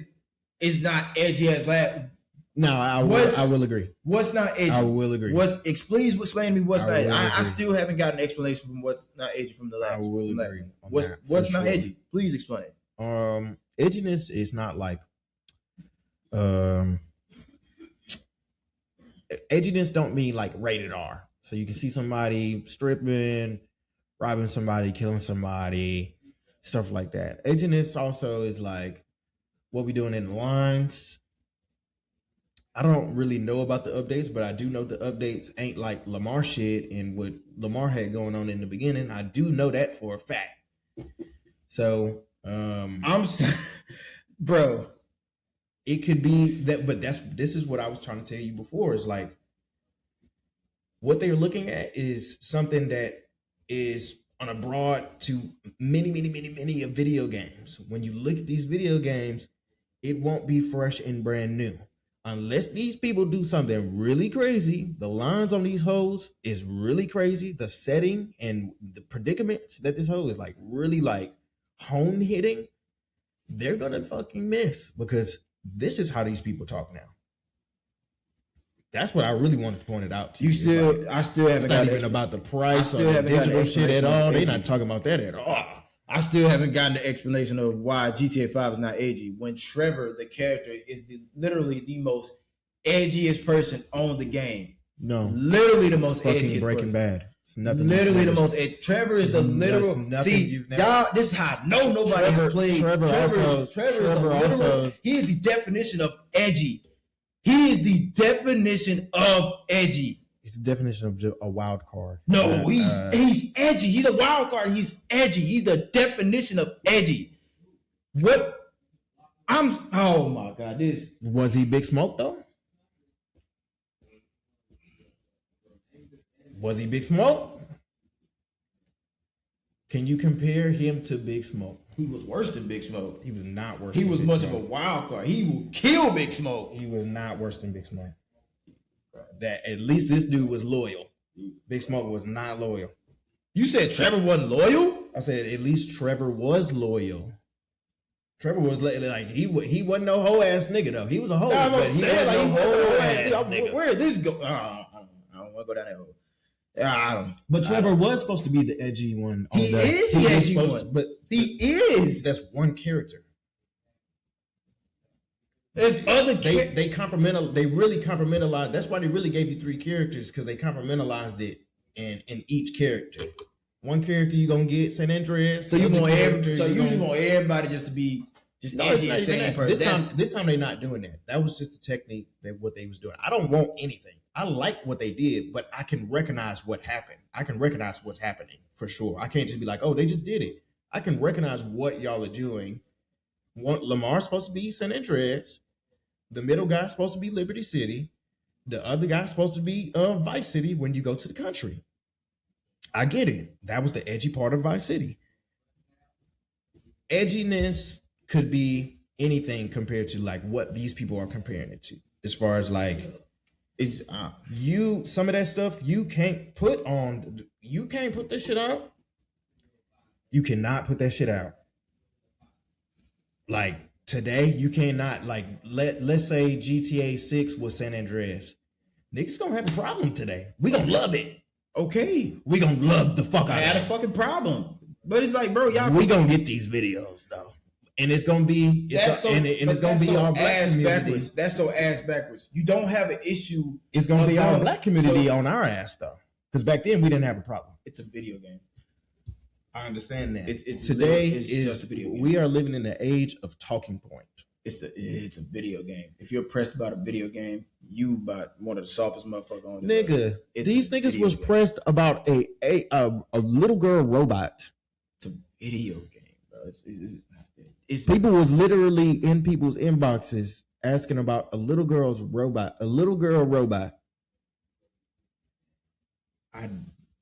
it's not edgy as that. No, I will agree. What's not edgy? I will agree. Explain to me what's I not edgy. will I agree. still haven't got an explanation from what's not edgy from the last. I will from last agree one. on What's that, what's for not sure. edgy? Please explain. Edginess is not like edginess don't mean like rated R. So you can see somebody stripping, robbing somebody, killing somebody, stuff like that. Edginess also is like what we doing in the lines. I don't really know about the updates, but I do know the updates ain't like Lamar shit and what Lamar had going on in the beginning. I do know that for a fact. So Bro. It could be that, but this is what I was trying to tell you before. Is like what they're looking at is something that is on a broad to many of video games. When you look at these video games, it won't be fresh and brand new unless these people do something really crazy. The lines on these hoes is really crazy. The setting and the predicaments that this hoe is like really like home hitting. They're gonna fucking miss because this is how these people talk now. That's what I really wanted to point it out to you. I still haven't. It's not even about the price or the digital shit at all. They're not talking about that at all. I still haven't gotten the explanation of why GTA 5 is not edgy. When Trevor, the character, is literally the most edgiest person on the game. No, literally the most fucking edgiest. Breaking Bad. It's nothing. Literally the most edgy. Trevor is the literal. See, y'all. This is how I know nobody has played. Trevor also. He is the definition of edgy. He is the definition of edgy. It's the definition of a wild card. No, he's edgy. He's a wild card. He's edgy. He's the definition of edgy. What? Oh my God! Was he Big Smoke though? Was he Big Smoke? Can you compare him to Big Smoke? He was worse than Big Smoke. He was not worse. He was much of a wild card. He will kill Big Smoke. He was not worse than Big Smoke. That at least this dude was loyal. Big Smoke was not loyal. You said Trevor wasn't loyal? I said at least Trevor was loyal. Trevor was like he wasn't no hoe ass nigga though. He was a hoe, but he wasn't no hoe ass nigga. Where did this go? I don't want to go down that hole. But Trevor was supposed to be the edgy one. He is the edgy one, but he is. That's one character. There's other they really compartmentalized. That's why they really gave you 3 characters, because they compartmentalized it in each character. One character you're gonna get San Andreas. So you want everybody just to be just edgy and same person. This time they're not doing that. That was just a technique that what they was doing. I don't want anything. I like what they did, but I can recognize what happened. I can recognize what's happening for sure. I can't just be like, oh, they just did it. I can recognize what y'all are doing. Lamar's supposed to be San Andreas. The middle guy's supposed to be Liberty City. The other guy's supposed to be Vice City when you go to the country. I get it. That was the edgy part of Vice City. Edginess could be anything compared to like what these people are comparing it to. As far as like, some of that stuff you can't put on. You can't put this shit out. You cannot put that shit out. Like today, you cannot like let's say GTA 6 was San Andreas. Niggas gonna have a problem today. We gonna love it. Okay, we gonna love the fuck out of it. I had a fucking problem, but it's like, bro, y'all. We gonna get these videos though, and it's gonna be it's gonna be our black community. That's so ass backwards. You don't have an issue. It's gonna be our black community on our ass though, because back then we didn't have a problem. It's a video game. I understand that. Today is we are living in the age of talking point. It's a video game. If you're pressed about a video game, you about one of the softest motherfuckers on the nigga. These niggas was pressed about a little girl robot. It's a video game, bro. It's people was literally in people's inboxes asking about a little girl robot.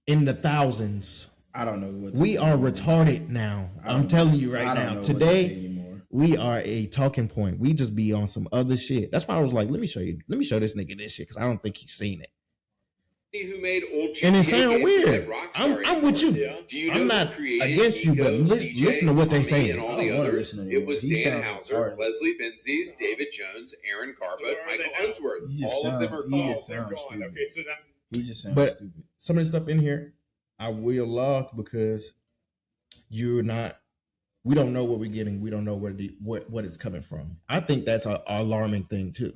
In the thousands. I don't know what we are retarded now. I'm telling you right now. Today we are a talking point. We just be on some other shit. That's why I was like, let me show this nigga this shit, because I don't think he's seen it. Who made old and it sounds weird. I'm with you. Yeah. I'm not against you, but listen to what they saying. And all the others. It was Dan Hauser, Leslie Benzies, David Jones, Aaron Carpet, Michael Unsworth. All of them are gone. Okay, so that he just sounds stupid. Some of the stuff in here, I will log because we don't know what we're getting. We don't know what it's coming from. I think that's an alarming thing too.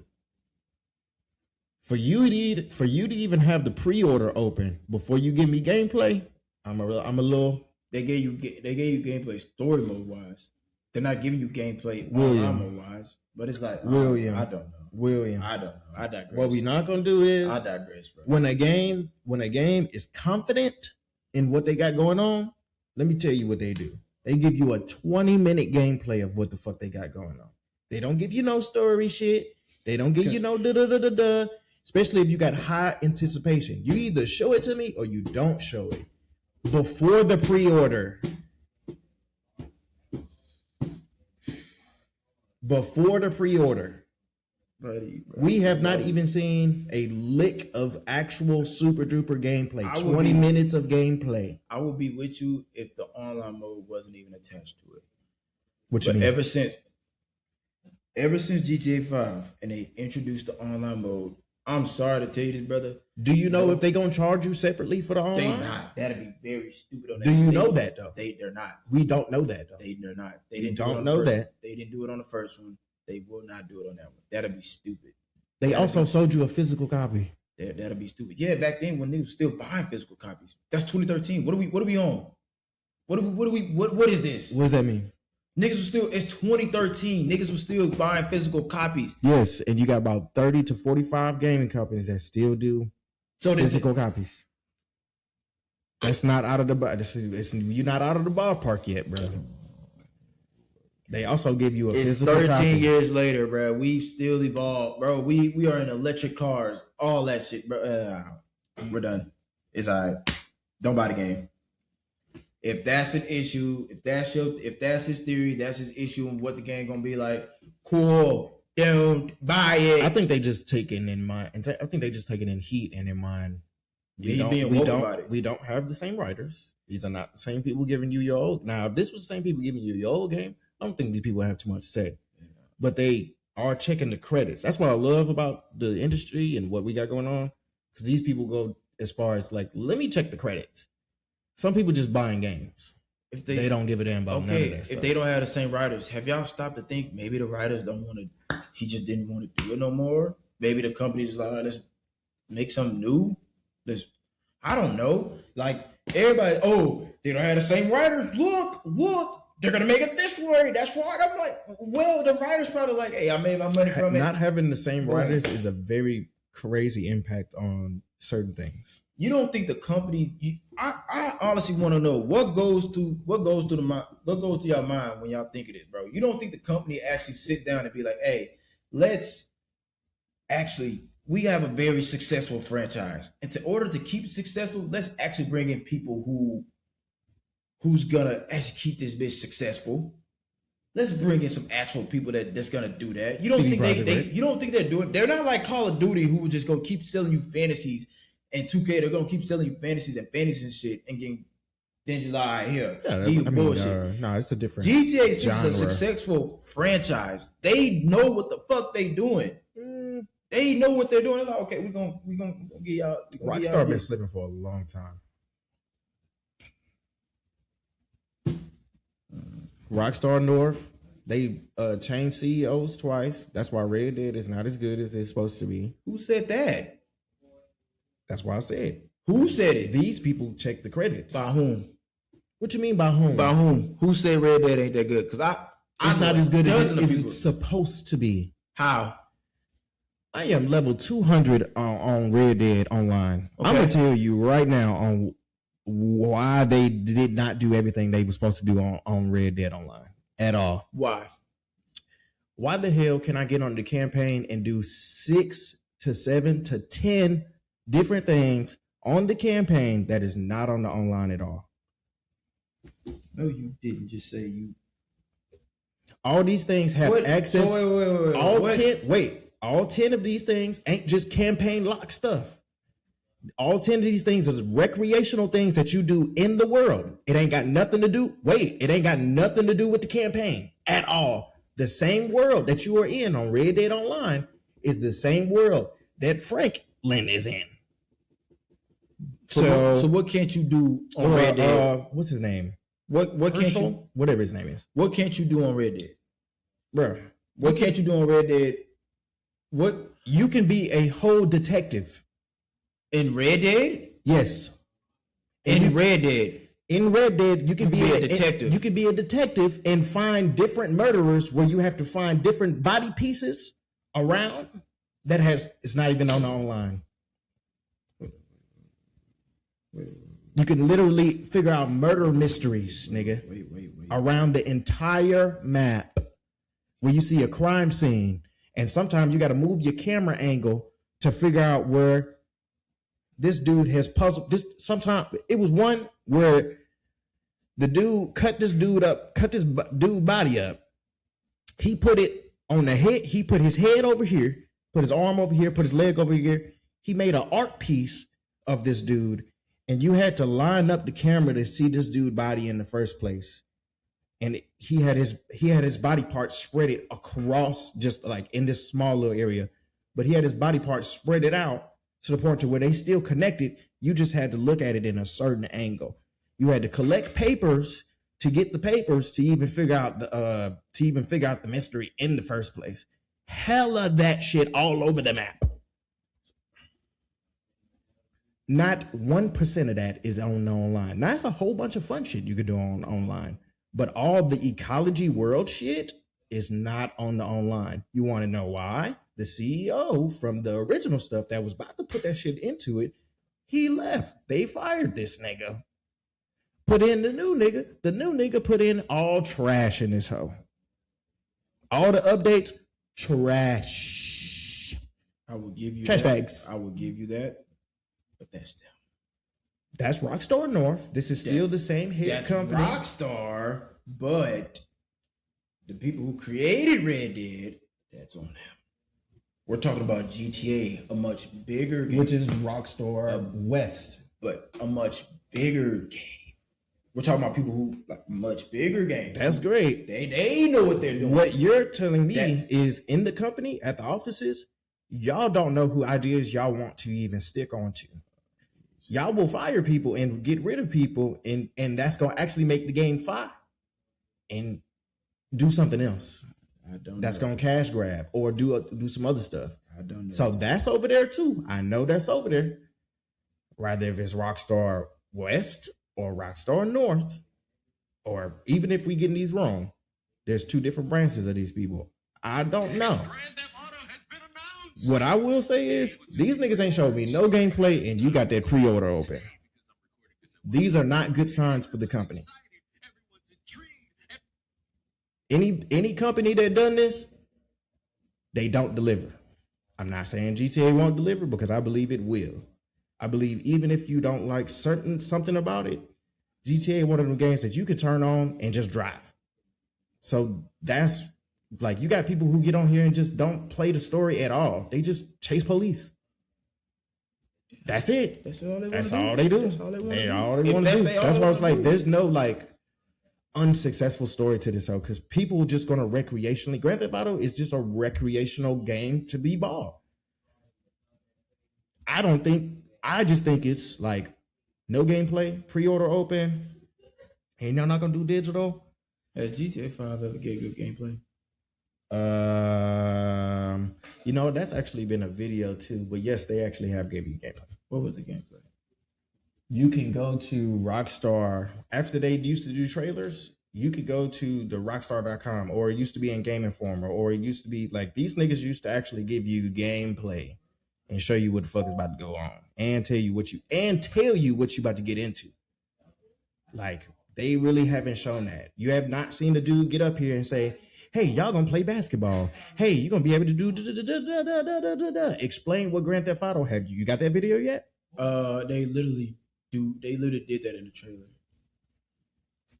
For you to even have the pre-order open before you give me gameplay, I'm a little. They gave you gameplay story mode wise. They're not giving you gameplay mode wise. But it's like William. I don't know. William. I don't know. I digress. What we're not gonna do is I digress, bro. When a game is confident in what they got going on, let me tell you what they do. They give you a 20-minute gameplay of what the fuck they got going on. They don't give you no story shit. They don't give you no da-da-da-da-da. Especially if you got high anticipation. You either show it to me or you don't show it. Before the pre-order. Buddy, we have not even seen a lick of actual super duper gameplay. 20 minutes of gameplay. I would be with you if the online mode wasn't even attached to it. What you mean? Ever since GTA 5 and they introduced the online mode, I'm sorry to tell you this, brother. Do you know if they're gonna charge you separately for the online? They not. That'd be very stupid. On that. Do you know that though? They're not. We don't know that though. They're not. They We didn't don't do it know the first, that. They didn't do it on the first one. They will not do it on that one. That'd be stupid. They also sold you a physical copy. That'd be stupid. Yeah, back then when they were still buying physical copies. That's 2013. What are we on? What is this? What does that mean? Niggas was still, it's 2013. Niggas was still buying physical copies. Yes, and you got about 30 to 45 gaming companies that still do physical copies. That's not out of the you're not out of the ballpark yet, bro. They also give you a physical 13 copy. years later, bro. We still evolved, bro. We are in electric cars, all that shit, bro. We're done. It's all right. Don't buy the game. If that's an issue, if that's his theory, that's his issue, and what the game gonna be like. Cool. Don't buy it. I think they just taking in mind. I think they just taking in heat and in mind. We don't have the same writers. These are not the same people giving you your old. Now, if this was the same people giving you your old game, I don't think these people have too much to say. But they are checking the credits. That's what I love about the industry and what we got going on. Because these people go as far as like, let me check the credits. Some people just buying games. If they don't give a damn about none of that stuff. If they don't have the same writers, have y'all stopped to think maybe the writers don't want to? He just didn't want to do it no more. Maybe the company's like, let's make something new. I don't know. Like everybody, they don't have the same writers. Look, they're gonna make it this way. That's right. I'm like, well, the writers probably like, hey, I made my money from it. Not having the same writers is a very crazy impact on certain things. You don't think the company? I honestly want to know what goes through your mind when y'all think of this, bro. You don't think the company actually sits down and be like, hey, we have a very successful franchise, and in order to keep it successful, let's actually bring in people who's gonna actually keep this bitch successful. Let's bring in some actual people that's gonna do that. You don't think you don't think they're doing? They're not like Call of Duty, who will just go keep selling you fantasies, and 2K they're gonna keep selling you fantasies and shit, and then just like here, bullshit. No, it's a different. GTA 6 is a successful franchise. They know what the fuck they doing. They know what they're doing. They're like, okay, we're gonna get y'all. Rockstar been slipping for a long time. Rockstar North, they changed CEOs twice. That's why Red Dead is not as good as it's supposed to be. Who said that? That's why I said. Who said it? These people check the credits. By whom? What you mean by whom? By whom? Who said Red Dead ain't that good? Because it's not as good as it's supposed to be. How? I am level 200 on Red Dead Online. Okay. I'm gonna tell you right now on why they did not do everything they were supposed to do on Red Dead Online at all. Why? Why the hell can I get on the campaign and do 6 to 7 to 10 different things on the campaign that is not on the online at all? No, you didn't just say you. All these things have access. Wait. All 10 of these things ain't just campaign lock stuff. All 10 of these things is recreational things that you do in the world. It ain't got nothing to do. It ain't got nothing to do with the campaign at all. The same world that you are in on Red Dead Online is the same world that Franklin is in. So what can't you do on Red Dead? What's his name? What can't you? Whatever his name is. What can't you do on Red Dead, bro? What can't you do on Red Dead? What you can be a whole detective in Red Dead? Yes. In Red Dead, you can be a detective. You can be a detective and find different murderers where you have to find different body pieces around. It's not even on the online. You can literally figure out murder mysteries, nigga. Wait. Around the entire map where you see a crime scene. And sometimes you got to move your camera angle to figure out where this dude has puzzled. Sometimes it was one where the dude cut this dude body up. He put it on the head. He put his head over here, put his arm over here, put his leg over here. He made an art piece of this dude, and you had to line up the camera to see this dude body in the first place. And he had his body parts spread it across, just like in this small little area, but he had his body parts spread it out to the point to where they still connected. You just had to look at it in a certain angle. You had to collect papers to get the papers to even figure out the mystery in the first place. Hella that shit all over the map. Not 1% of that is on the online. Now, that's a whole bunch of fun shit you can do online. But all the ecology world shit is not on the online. You want to know why? The CEO from the original stuff that was about to put that shit into it, he left. They fired this nigga. Put in the new nigga. The new nigga put in all trash in this hoe. All the updates, trash. I will give you trash that. bags. I will give you that. But that's them. That's Rockstar North. This is still the same head company. Rockstar, but the people who created Red Dead, that's on them. We're talking about GTA, a much bigger game. Which is Rockstar West. But a much bigger game. We're talking about people who like much bigger games. That's great. They know what they're doing. What you're telling me is in the company, at the offices, y'all don't know who ideas y'all want to even stick on to. Y'all will fire people and get rid of people, and that's gonna actually make the game fire and do something else. I don't. That's gonna cash grab or do some other stuff. I don't know. So that's over there too. I know that's over there. Rather if it's Rockstar West or Rockstar North, or even if we getting these wrong, there's two different branches of these people. I don't know. What I will say is these niggas ain't showed me no gameplay, and you got that pre-order open. These are not good signs for the company. Any company that done this, they don't deliver. I'm not saying GTA won't deliver because I believe it will. I believe even if you don't like something about it, GTA one of them games that you can turn on and just drive. So that's like, you got people who get on here and just don't play the story at all. They just chase police. That's it. That's all they do. That's all they want to do. That's why it's like there's no like unsuccessful story to this, because people are just gonna recreationally. Grand Theft Auto is just a recreational game to be bought. I just think it's like no gameplay, pre-order open, and y'all not gonna do digital. Has GTA 5 ever gave good gameplay? That's actually been a video too, but yes, they actually have given you gameplay. What was the gameplay? You can go to Rockstar after they used to do trailers. You could go to the rockstar.com, or it used to be in Game Informer, or it used to be like these niggas used to actually give you gameplay and show you what the fuck is about to go on and tell you what you about to get into. Like, they really haven't shown that. You have not seen the dude get up here and say, hey, y'all gonna play basketball. Hey, you're gonna be able to do explain what Grand Theft Auto had. You got that video yet? They literally did that in the trailer.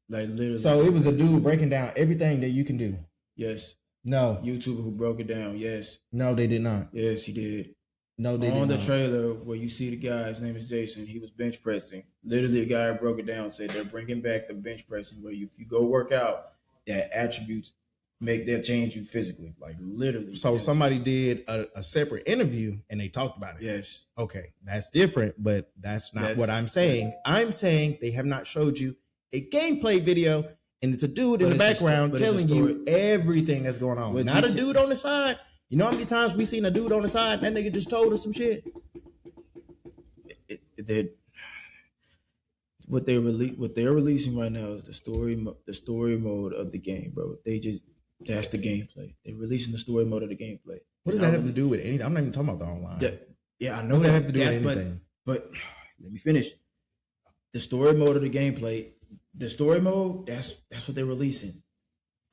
Like literally. So it was a dude breaking down everything that you can do. Yes. No. YouTuber who broke it down. Yes. No, they did not. Yes, he did. No, they did not. On the trailer where you see the guy, his name is Jason. He was bench pressing. Literally, a guy broke it down. Said they're bringing back the bench pressing where if you go work out, that attributes make that change you physically, like literally. So somebody did a separate interview and they talked about it. Yes. Okay, that's different, but that's not what I'm saying. I'm saying they have not showed you a gameplay video, and it's a dude in the background telling you everything that's going on. Not a dude on the side. You know how many times we seen a dude on the side and that nigga just told us some shit? What they're releasing right now is the story mode of the game, bro. That's the gameplay. They're releasing the story mode of the gameplay. What does that have to do with anything? I'm not even talking about the online. Yeah, I know. What does that have to do with anything? But let me finish. the story mode of the gameplay. The story mode, that's what they're releasing.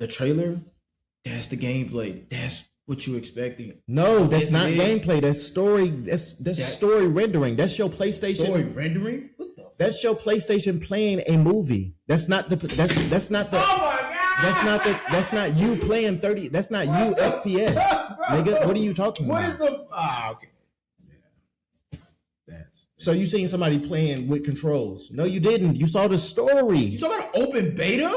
The trailer, that's the gameplay. That's what you're expecting. No, that's not gameplay. That's story. That's story rendering. That's your PlayStation. Story rendering? What the? That's your PlayStation playing a movie. That's not the. That's not the. Oh my god! That's not the. That's not you playing 30. That's not you FPS, nigga. What are you talking about? What is the? Okay. So you seen somebody playing with controls? No, you didn't. You saw the story. You talking about open beta?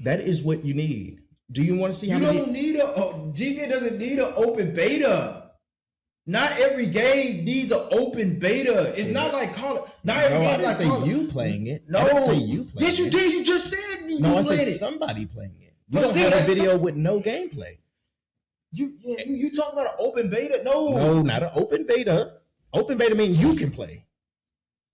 That is what you need. Do you want to see how you many? Don't need GTA doesn't need an open beta. Not every game needs an open beta. It's not like Call of. Not every game I didn't like say Call of. you playing it. No, I didn't say you playing yes, you it. did. You just said you. No, I played said it. somebody playing it. You But don't still, have a that's video with no gameplay. You talking about an open beta? No, No, not an open beta. Open beta means you can play.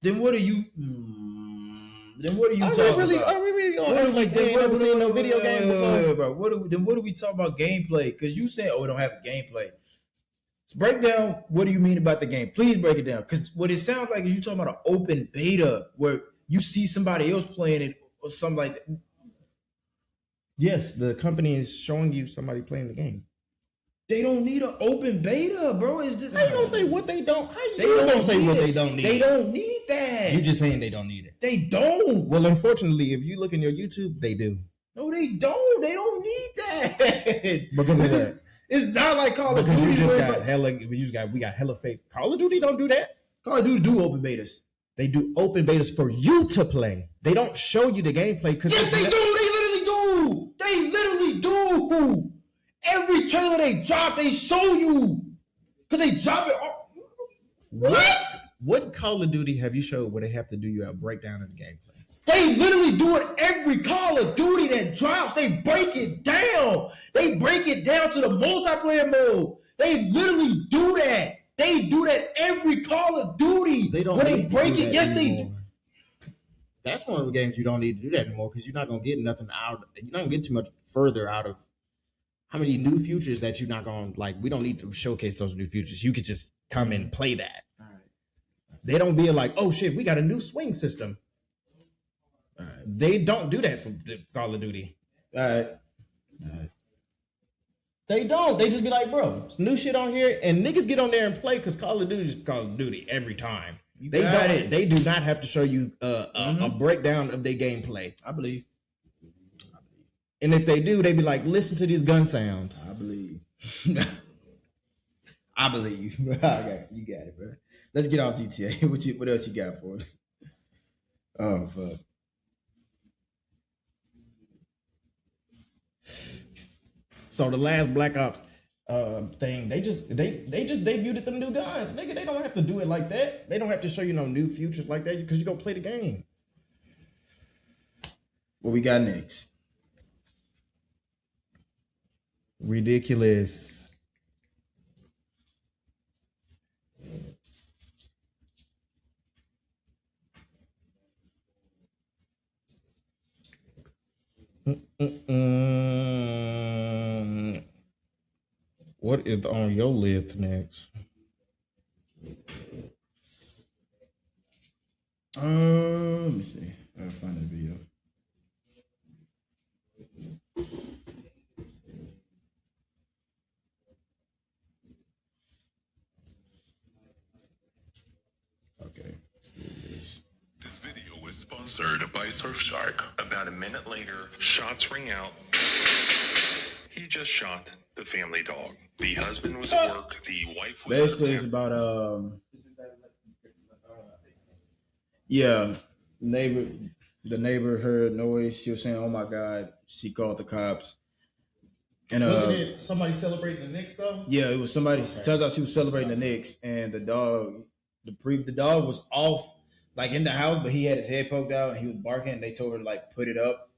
Then what are you? Then what are you talking about? Are we really going to act like we ain't never seen no video game before? Bro, what are we talking about gameplay? Because you said, we don't have a gameplay. So break down, what do you mean about the game? Please break it down. Because what it sounds like is you talking about an open beta where you see somebody else playing it or something like that. Yes, the company is showing you somebody playing the game. They don't need an open beta, bro. Is this? How you gonna say what they don't? How you don't gonna say need what it. they don't need? They don't need that. You're just saying they don't need it. They don't. Well, unfortunately, if you look in your YouTube, they do. No, they don't. They don't need that. Because of that. It's not like Call of Because Duty. you just where it's got like- hella. We got hella fake. Call of Duty don't do that. Call of Duty do open betas. They do open betas for you to play. They don't show you the gameplay because Yes, they do. They literally do. They literally do. Every trailer they drop, they show you. Because they drop it. What? What Call of Duty have you showed where they have to do you a breakdown of the gameplay? They literally do it every Call of Duty that drops. They break it down. They break it down to the multiplayer mode. They literally do that. They do that every Call of Duty. They don't. When need they to break do it, that yes, anymore. That's one of the games you don't need to do that anymore because you're not gonna get nothing out. You're not gonna get too much further out of how many new features that you're not gonna like. We don't need to showcase those new features. You could just come and play that. All right. They don't be like, oh shit, we got a new swing system. All right. They don't do that for Call of Duty. All right. They don't. They just be like, bro, it's new shit on here, and niggas get on there and play because Call of Duty is Call of Duty every time. They got don't. it. They do not have to show you a breakdown of their gameplay. I believe. And if they do, they be like, listen to these gun sounds. I believe. I believe. You got it, bro. Let's get off GTA. What else you got for us? Oh fuck. So the last Black Ops thing, they just debuted them new guns. Nigga, they don't have to do it like that. They don't have to show you no new futures like that because you go play the game. What we got next? Ridiculous. What is on your list next? Let me see. I'll find the video. Okay. This video was sponsored by Surfshark. About a minute later, shots ring out. He just shot the family dog. The husband was at work. The wife was Basically, it's about yeah, the neighbor heard noise. She was saying, "Oh my god!" She called the cops. And Wasn't it somebody celebrating the Knicks though? Yeah, it was somebody. Okay. Turns out she was celebrating the Knicks, and the dog was off, like in the house, but he had his head poked out and he was barking. And they told her to like put it up,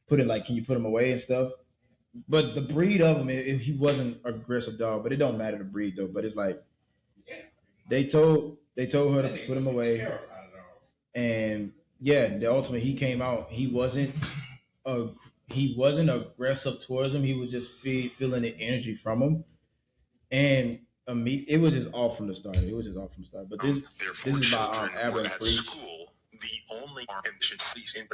can you put him away and stuff. But the breed of him, he wasn't an aggressive dog, but it don't matter the breed though. But it's like they told her to put him away, and yeah, ultimately he came out. He wasn't aggressive towards him. He was just feeling the energy from him, and It was just off from the start. But this is by Aberrant Priest. School, the only police in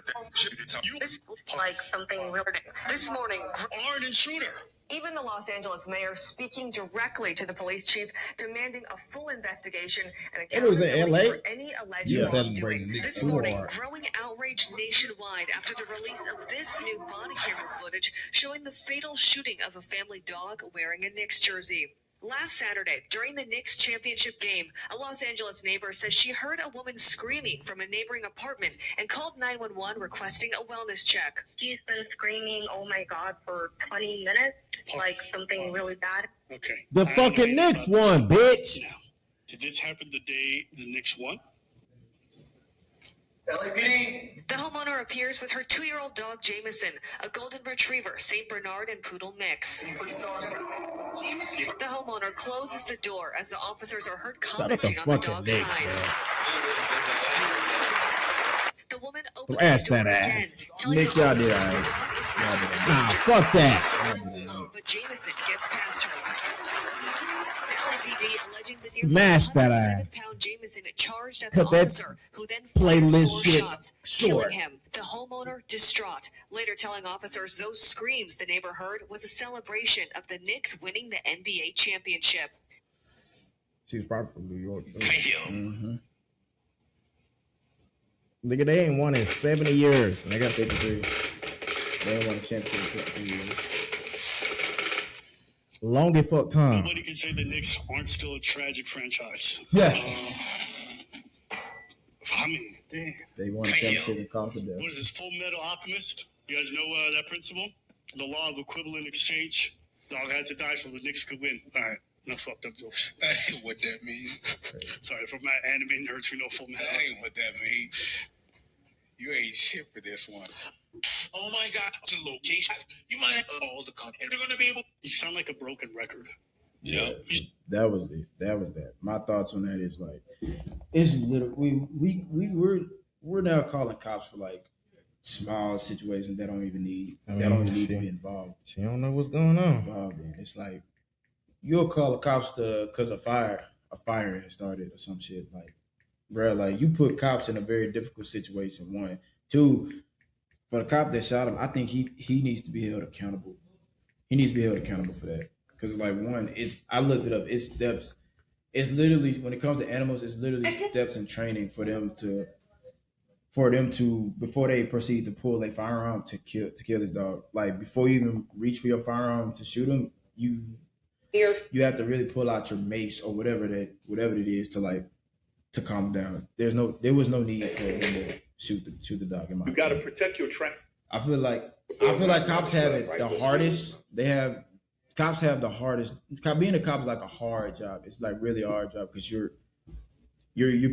Like something real. This morning, armed intruder. even the Los Angeles mayor speaking directly to the police chief, demanding a full investigation and It was in accountability LA? for any alleged Yeah. wrongdoing. This morning, growing outrage nationwide after the release of this new body camera footage showing the fatal shooting of a family dog wearing a Knicks jersey. Last Saturday, during the Knicks championship game, a Los Angeles neighbor says she heard a woman screaming from a neighboring apartment and called 911 requesting a wellness check. He's been screaming, "Oh my God," for 20 minutes, like something really bad. Okay. The fucking Knicks won, bitch. Now, did this happen the day the Knicks won? The homeowner appears with her 2-year-old dog Jameson, a golden retriever, St. Bernard and poodle mix. The homeowner closes the door as the officers are heard commenting on the dog's size. The woman opens Ass the door that again, ass. telling Nick, the y'all did officers the alright. dog is not Nah, addicted. fuck that. But Jameson gets past her. The LAPD alleging the nearly Smash that ass. 107-pound Jameson charged at Cut the that officer, who then fired playlist 4 shit shots, short. killing him. The homeowner distraught, later telling officers those screams the neighbor heard was a celebration of the Knicks winning the NBA championship. She was probably from New York. Too. Damn. Nigga, they ain't won in 70 years. And they got 53. They ain't won a championship in 53 years. Longest fuck time. Nobody can say the Knicks aren't still a tragic franchise. Yeah. I mean, damn. They won a championship and conquered them. What is this, Full Metal Alchemist? You guys know that principle? The law of equivalent exchange. Dog had to die so the Knicks could win. All right. No fucked up jokes. That ain't what that means. Sorry, for my anime nerds who know Full Metal. That ain't what that means. You ain't shit for this one. Oh my God, it's a location. You might have all the content. They're gonna be able. You sound like a broken record. Yeah. That was it. That was that. My thoughts on that is like, it's literally we're now calling cops for like small situations that don't even need to be involved. She don't know what's going on. Man. It's like you'll call the cops because a fire has started or some shit. Like, bro, like you put cops in a very difficult situation. 1, 2, for the cop that shot him, I think he needs to be held accountable. He needs to be held accountable for that. Because like 1, I looked it up. It's steps. It's literally, when it comes to animals, it's literally steps in training for them to before they proceed to pull their firearm to kill this dog. Like before you even reach for your firearm to shoot him, you have to really pull out your mace or whatever it is to calm him down. There was no need for them to shoot the dog. In my You got to opinion. protect your track. I feel like cops have it the hardest. Cops have the hardest. Being a cop is like a hard job. It's like really a hard job because you're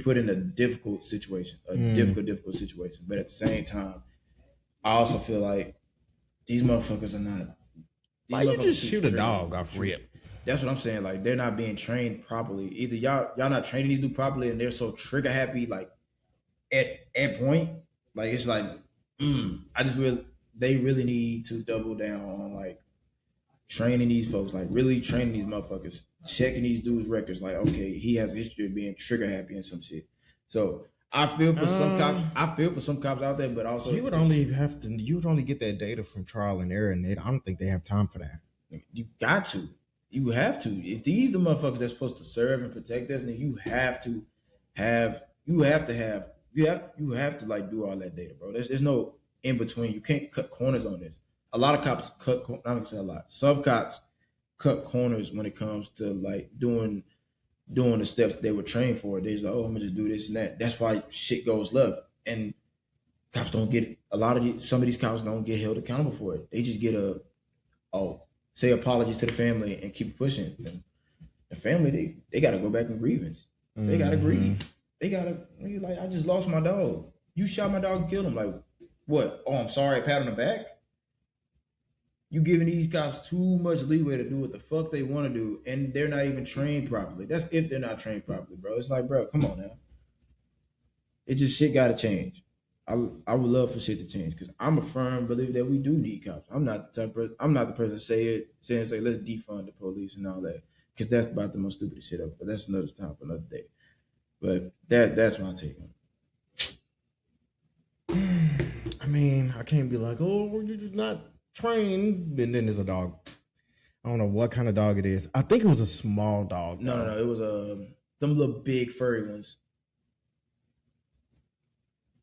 put in a difficult situation, difficult situation. But at the same time, I also feel like these motherfuckers are not. Why you just shoot a dog off rip? That's what I'm saying. Like they're not being trained properly. Either y'all not training these dudes properly, and they're so trigger happy. Like at point, like it's like they really need to double down on like training these folks, like really training these motherfuckers, checking these dudes' records. Like, okay, he has a history of being trigger happy and some shit. So I feel for some cops. I feel for some cops out there, but also You would only get that data from trial and error, and I don't think they have time for that. you got to. You have to. If these the motherfuckers that's supposed to serve and protect us, then you have to like do all that data, bro. There's no in between. You can't cut corners on this. A lot of cops I'm gonna say a lot. Some cops cut corners when it comes to like doing the steps they were trained for. They're like, oh, I'm gonna just do this and that. That's why shit goes left. And cops don't get some of these cops don't get held accountable for it. They just get say apologies to the family and keep pushing. And the family, they gotta go back and grievance. They gotta grieve. They gotta like, I just lost my dog. You shot my dog and killed him. Like, what? Oh, I'm sorry, pat on the back. You giving these cops too much leeway to do what the fuck they want to do, and they're not even trained properly. That's if they're not trained properly, bro. It's like, bro, come on now. It just shit gotta change. I would love for shit to change because I'm a firm believer that we do need cops. I'm not the person to say let's defund the police and all that. because that's about the most stupidest shit ever. But that's another time for another day. But that's my take on it. I mean, I can't be like, oh, you're just not trained. And then there's a dog. I don't know what kind of dog it is. I think it was a small dog. No. It was them little big furry ones.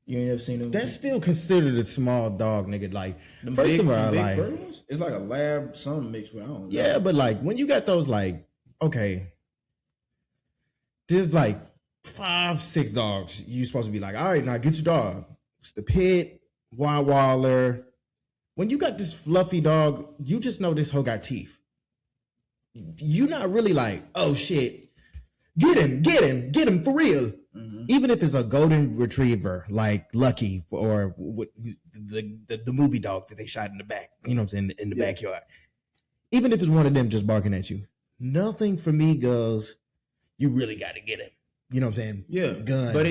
You ain't ever seen them? That's still considered a small dog, nigga. Like, them first big, of all, big like, furry ones? It's like a lab, something mixed with, I don't know. Yeah, but like when you got those, like, okay, there's like 5-6 dogs. You supposed to be like, all right, now get your dog. It's the pit, Waller. When you got this fluffy dog, you just know this hoe got teeth. You're not really like, oh shit, get him for real. Mm-hmm. Even if it's a golden retriever like Lucky or the movie dog that they shot in the back, you know what I'm saying, in the backyard. Even if it's one of them just barking at you, nothing for me goes, you really got to get him. You know what I'm saying? Yeah, gun. But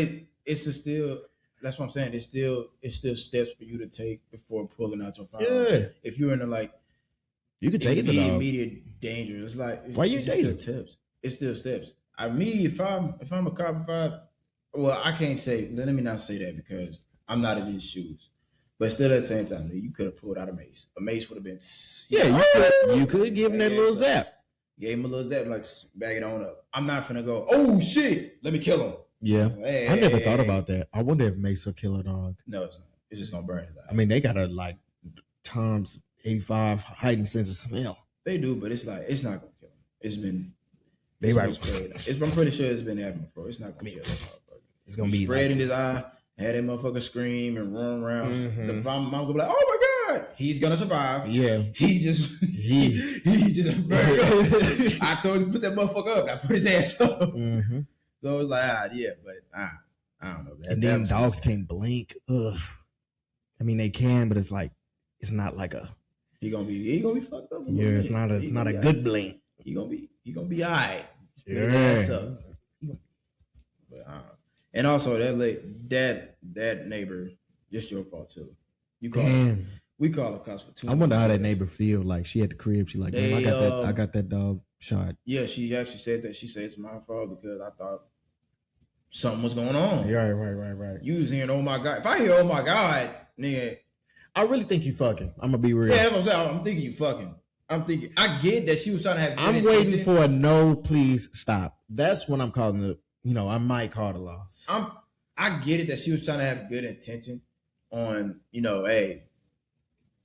it's still. That's what I'm saying. It's still steps for you to take before pulling out your firearm. Yeah. If you're in like, you could take it to dog. Immediate danger. It's like why you still tips. It's still steps. If I'm a cop, I can't say. Let me not say that because I'm not in his shoes. But still, at the same time, you could have pulled out a mace. A mace would have been. Yeah, you could give him that little zap. Gave him a little zap, like bag it on up. I'm not finna go. Oh shit! Let me kill him. Yeah, I never thought about that. I wonder if mace will kill a dog. No, it's not. It's just gonna burn his eyes. I mean, they got a like times 85 heightened sense of smell. They do, but it's like it's not gonna kill him. It's been. They right. I'm pretty sure it's been happening before. It's not gonna kill him. It's gonna be spread in his eye. Had that motherfucker scream and run around. Mm-hmm. The mom gonna be like, "Oh my god, he's gonna survive." Yeah, he just. I told you to put that motherfucker up. I put his ass up. Mm-hmm. So it's like, but I don't know. And then dogs can't blink. Ugh. I mean, they can, but it's like it's not like a. He gonna be fucked up. Yeah, it's not a good blink. He gonna be all right. Yeah. Ass up. But and also that neighbor, just your fault too. You call. Damn. We call the cops for 2. I wonder how that neighbor feel. Like she at the crib, she like, damn, I got that dog shot. Yeah, she actually said that. She said it's my fault because I thought something was going on. Yeah, right. You was hearing, oh my god. If I hear, oh my god, nigga, I really think you fucking. I'm gonna be real. Yeah, that's what I'm saying. I'm thinking you fucking. I'm thinking. I get that she was trying to have. I'm waiting for a no, please stop. That's when I'm calling it. You know, I might call the loss. I get it that she was trying to have good intentions on. Hey,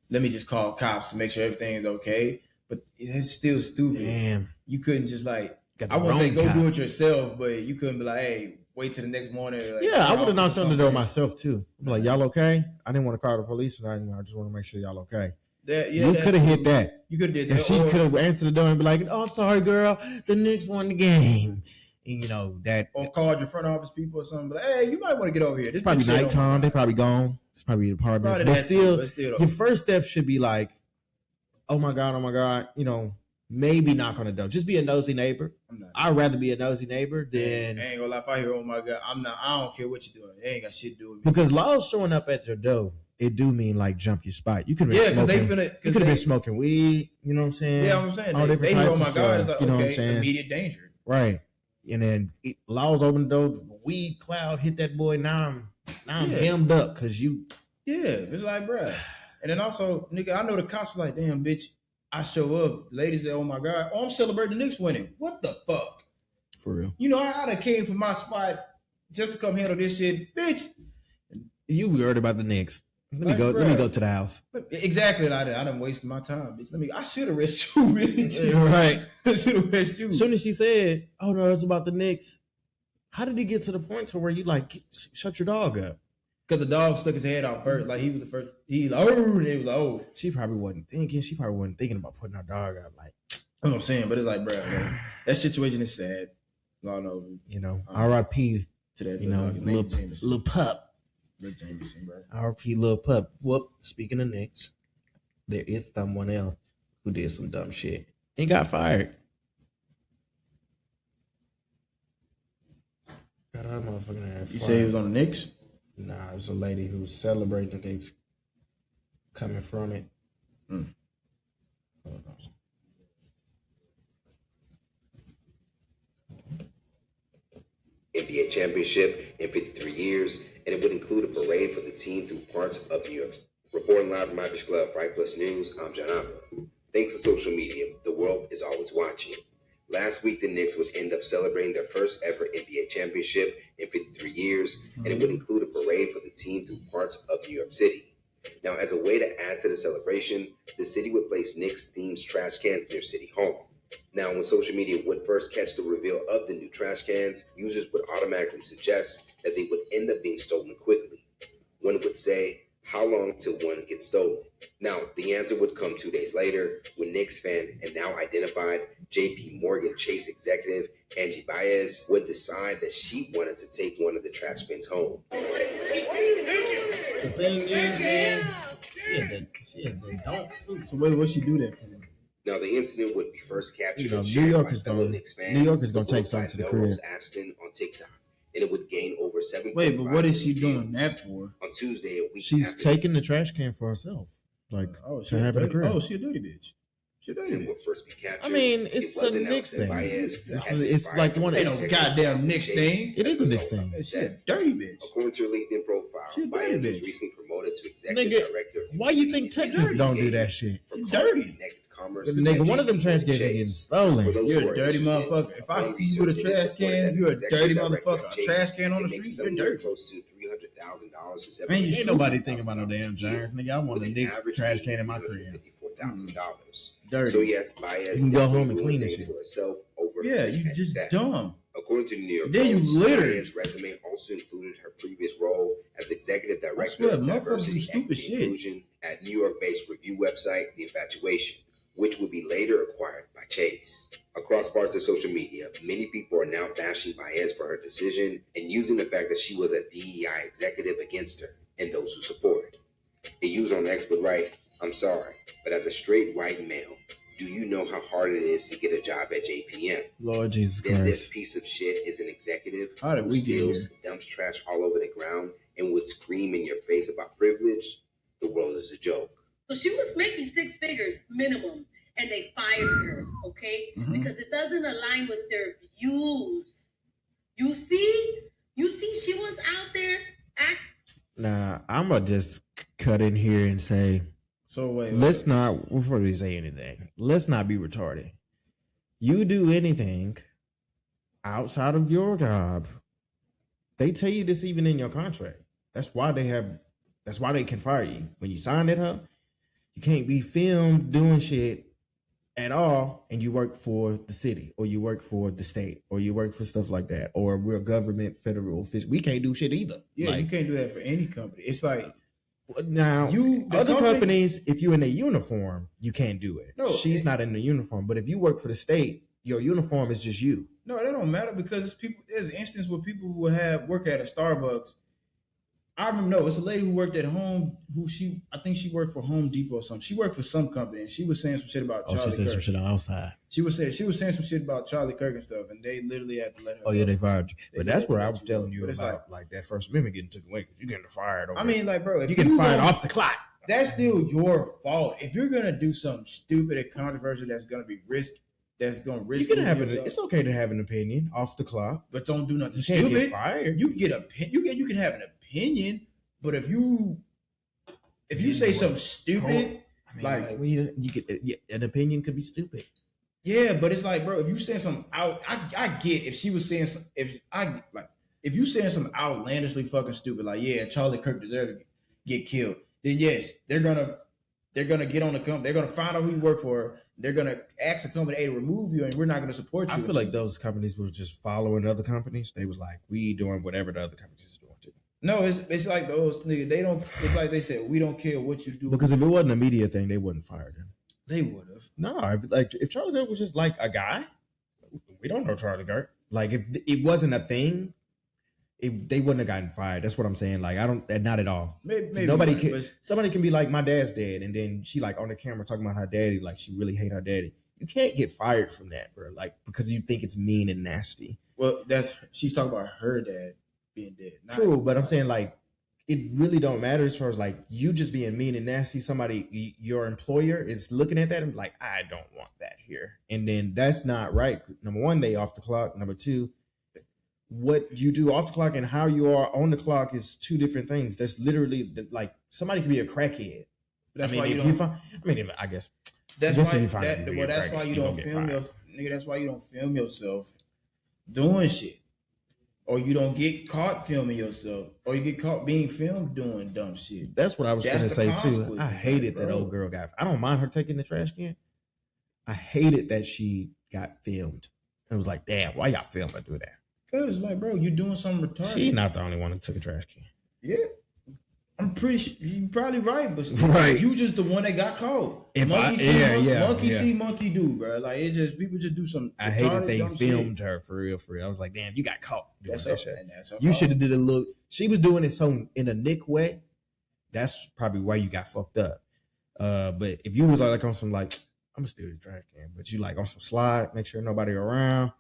let me just call cops to make sure everything's okay. But it's still stupid. Damn. You couldn't just like. I won't say go do it yourself, but you couldn't be like, hey, wait till the next morning. Like, yeah, I would have knocked on the door myself too. I'm like, y'all okay? I didn't want to call the police or anything. I just want to make sure y'all okay. You could have hit that. You could have did that. And she could have answered the door and be like, oh, I'm sorry, girl. The Knicks won the game. And that. Or called your front office people or something. Like, hey, you might want to get over here. It's probably nighttime. They probably gone. It's probably the apartments. But still, your first step should be like, oh my God. Maybe knock on the door. Just be a nosy neighbor. I'd rather be a nosy neighbor than. I ain't gonna lie. If I hear, oh my God, I don't care what you're doing. It ain't got shit to do with me. Because laws showing up at your door, it do mean like jump your spot. You could have been smoking weed. You know what I'm saying? Yeah, I'm saying. All different types of stuff. It's like, you know what I'm saying? Immediate danger. Right. And then laws open the door. Weed cloud hit that boy. Now I'm hemmed up because you. Yeah, it's like, bruh. And then also, nigga, I know the cops were like, damn, bitch. I show up, ladies say, oh my God, I'm celebrating the Knicks winning. What the fuck? For real. I done came from my spot just to come handle this shit, bitch. You worried about the Knicks. Let me go to the house. Exactly like that. I done wasted my time, bitch. I should have arrested you, bitch. Right. I should have arrested you. As soon as she said, oh no, it's about the Knicks. How did it get to the point to where you like shut your dog up? Because the dog stuck his head out first. Like he was the first. He like, oh, and it was like, oh. She probably wasn't thinking. She probably wasn't thinking about putting her dog out. Like, that's what I'm saying. But it's like, bro, that situation is sad. Long over. R.I.P. to that. Little pup. Rick Jameson, bro. R.I.P. little pup. Whoop. Speaking of Knicks, there is someone else who did some dumb shit and got fired. Got her motherfucking ass. You say he was on the Knicks? Nah, it was a lady who was celebrating the Knicks coming from it. Hold on. championship in 53 years, and it would include a parade for the team through parts of New York. Reporting live from Irish Club, Fight Plus News, I'm John Apple. Thanks to social media, the world is always watching. Last week, the Knicks would end up celebrating their first ever NBA championship in 53 years, and it would include a parade for the team through parts of New York City. Now, as a way to add to the celebration, the city would place Knicks-themed trash cans near City Hall. Now, when social media would first catch the reveal of the new trash cans, users would automatically suggest that they would end up being stolen quickly. One would say, how long till one gets stolen? Now, the answer would come 2 days later when Knicks fan and now identified JP Morgan Chase executive Angie Baez would decide that she wanted to take one of the trash bins home. The thing is, man, she had the dunk too. So what'd she do that for? Now, the incident would be first captured. New York is going to take something to the crib. Ashton on TikTok, and it would gain over 7. Wait, but what is she doing that for? On Tuesday, a week she's taking the trash can for herself, like to have in the crib. Oh, she a dirty bitch. Would first be captured. I mean, it's a Knicks thing. It's like one. It's no goddamn Knicks thing. It is a Knicks thing. She a dirty bitch. According to her LinkedIn profile, Baez was recently promoted to executive director. Why you think Texas don't do that shit? Dirty. Nigga, one of them trash cans are getting stolen. You're a dirty motherfucker. If I see you with a trash can, you're a dirty motherfucker. A trash can on the street, you're dirty. Close to $300,000. Man, ain't nobody thinking about no damn Giants, nigga. I want a Knicks trash can in my crib. $54,000. Dirty. So yes, Baez you can go home and clean this shit. For herself over you just dumb. According to the New York Post, you litter. Baez's resume also included her previous role as executive director of diversity and inclusion at New York-based review website The Infatuation, which would be later acquired by Chase. Across parts of social media, many people are now bashing Baez for her decision and using the fact that she was a DEI executive against her and those who support it. The user on X would write, I'm sorry, but as a straight white male, do you know how hard it is to get a job at JPM? Lord Jesus Then Christ. This piece of shit is an executive who steals, dumps trash all over the ground, and would scream in your face about privilege. The world is a joke. So she was making 6 figures minimum, and they fired her, okay? Because it doesn't align with their views. You see, she was out there Nah, I'm gonna just cut in here and say, so wait, let's not, before we say anything, let's not be retarded. You do anything outside of your job, they tell you this even in your contract. That's why they can fire you. When you sign it up, you can't be filmed doing shit at all, and you work for the city, or you work for the state, or you work for stuff like that, or we're government, federal official. We can't do shit either. Yeah, you can't do that for any company. It's like, now, companies, if you're in a uniform, you can't do it. No, she's not in the uniform. But if you work for the state, your uniform is just you. No, that don't matter because it's people. There's an instance where people who work at a Starbucks. I remember, it's a lady who worked at home. I think she worked for Home Depot or something. She worked for some company, and she was saying some shit about Charlie Kirk. She said some shit outside. She was saying some shit about Charlie Kirk and stuff, and they literally had to let her. Oh yeah, they fired you. But that's where I was telling you about like that First Amendment getting taken away because you're getting fired. I mean, like, bro, if you're getting fired off the clock. That's still your fault. If you're gonna do something stupid and controversial that's gonna be risk. That's gonna risk. You can have it's okay to have an opinion off the clock, but don't do nothing stupid. You can't get fired. You can have an opinion, but if you say something stupid, you get an opinion could be stupid. Yeah, but it's like, bro, if you saying something out, I get if she was saying some, if you saying something outlandishly fucking stupid, like Charlie Kirk deserved to get killed, then yes, they're gonna get on the company, they're gonna find out who you work for. They're going to ask the company to remove you, and we're not going to support you. I feel like those companies were just following other companies. They was like, we doing whatever the other companies is doing too. No, it's like those niggas. They don't. It's like they said, we don't care what you do. Because if it wasn't a media thing, they wouldn't fire them. They would have. No, if Charlie Kirk was just like a guy, we don't know Charlie Kirk. Like if it wasn't a thing, they wouldn't have gotten fired. That's what I'm saying. Like not at all. Maybe somebody can be like, my dad's dead, and then she like on the camera talking about her daddy, like she really hate her daddy. You can't get fired from that, bro. Like because you think it's mean and nasty. Well, she's talking about her dad being dead. True, but I'm saying like it really don't matter as far as like you just being mean and nasty. Somebody, your employer is looking at that and like, I don't want that here, and then that's not right. Number one, they off the clock. Number two, what you do off the clock and how you are on the clock is two different things. That's literally like somebody could be a crackhead. That's I mean, why if you find, I mean, I guess that's why you find that's why you don't film your nigga. That's why you don't film yourself doing shit, or you don't get caught filming yourself, or you get caught being filmed doing dumb shit. That's what I was gonna say too. I hated that old girl got. I don't mind her taking the trash can. I hated that she got filmed. It was like, damn, why y'all film her do that? Cause like, bro, you doing something retarded. She not the only one who took a trash can. Yeah, I'm pretty sure you're probably right, but still, right, you just the one that got caught. Monkey see, monkey do, bro. Like it's just people just do some. I hated they filmed her for real. I was like, damn, you got caught doing that shit. You should have did a little. She was doing it so in a Nick way. That's probably why you got fucked up. But if you was like on some like, I'm gonna steal the trash can, but you like on some slide, make sure nobody around.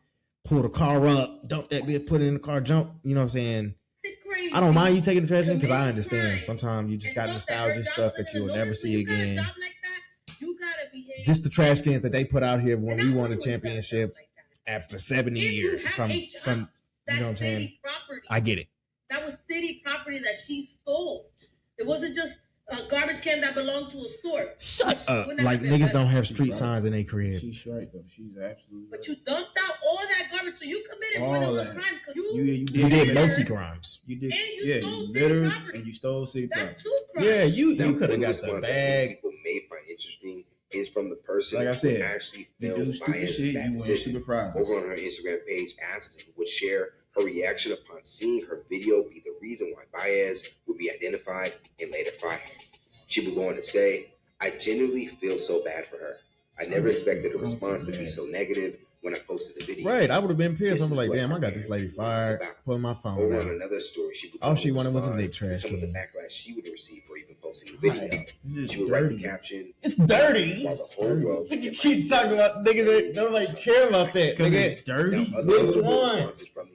Pull the car up, dump that bit, put it in the car, jump. You know what I'm saying? I don't mind you taking the trash in because I understand. Sometimes you just got nostalgia stuff that you'll never see again. Just the trash cans that they put out here when we won a championship after 70 years. Some, you know what I'm saying? I get it. That was city property that she stole. It wasn't just a garbage can that belonged to a store. Shut up. Like niggas don't have street signs in their crib. She's right though. She's absolutely. But you dumped out all that garbage, so you committed more than one crime. You did multi-crimes. You did. And you stole littered property. And you stole city property. That's 2 crimes. Yeah, you could have got the bag. People may find interesting is from the person like I said, who actually you filmed do stupid shit. You win stupid prizes. Over on her Instagram page, Aston would share her reaction upon seeing her video be the reason why Baez would be identified and later fired. She would go on to say, I genuinely feel so bad for her. I never expected a response to be so negative when I posted the video. Right, I would have been pissed. I'm like, damn, I got this lady fired. Pulling my phone Over down. on another story, she would all she wanted was a Nick trash some of the can. backlash she would receive for even posting the video. Right. She would write the caption, It's dirty. while the whole world You keep talking about niggas that don't like care about that. Nigga, dirty. Which one?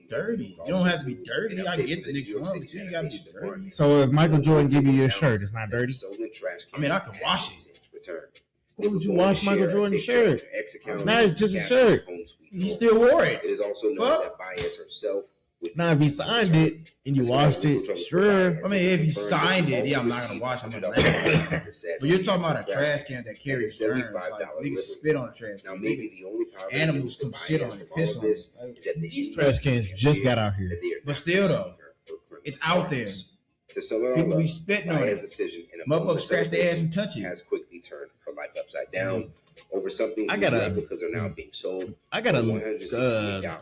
Dirty. You don't have to be dirty. I get the next one, but you gotta be dirty. So if Michael Jordan give you your shirt, it's not dirty? I mean, I can wash it. Why would you wash Michael Jordan's shirt? Now it's just a shirt. He still wore it. It is also known that Baez herself. Now if he signed it and you washed it, sure. I mean, if you signed it, yeah, I'm not gonna wash it. But you're talking about a trash can that carries germs. Like niggas spit on a trash can. Now maybe the only animals come shit on it, piss on it. These trash cans just got out here. But still though, it's out there. People be spitting on it. Motherfuckers scratch their ass and touch it. Has quickly turned her life upside down over something because are now being sold. I got a $168,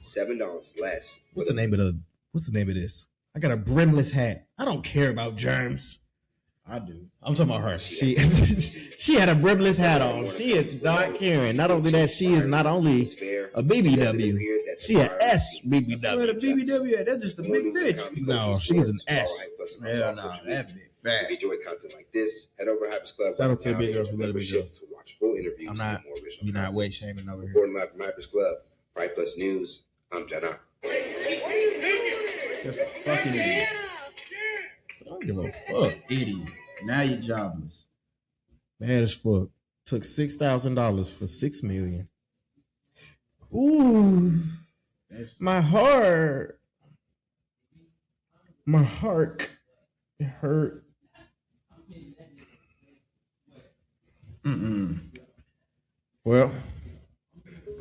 $7 less. What's the name of this? I got a brimless hat. I don't care about germs. I do. I'm talking about her. She she had a brimless hat on. She is not caring. Not only that, she is not only a BBW. She an S BBW. Well, the BBW, that's just a big bitch. No, she's an S. Hell no, that big fat. If you enjoy content like this, head over to Hypers Club. Shout out to the big girls. We love the big girls. To watch full interviews. I'm not. You're not weight shaming over here. Reporting live from Hypers Club, Pride Plus News. I'm Jana. Just a fucking idiot. I don't give a fuck. Idiot. Now you're jobless. Mad as fuck. Took $6,000 for $6 million. Ooh, my heart. It hurt. Well,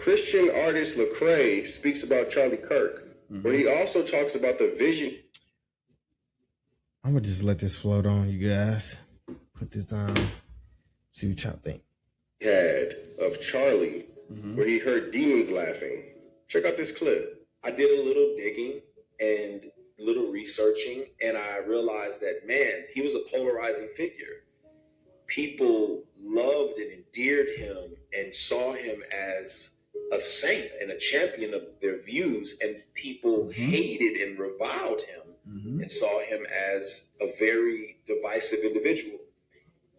Christian artist Lecrae speaks about Charlie Kirk, where he also talks about the vision. I'm gonna just let this float on, you guys. Put this on. See what y'all think. He had of Charlie, where he heard demons laughing. Check out this clip. I did a little digging and little researching, and I realized that, man, he was a polarizing figure. People loved and endeared him and saw him as a saint and a champion of their views, and people hated and reviled him and saw him as a very divisive individual.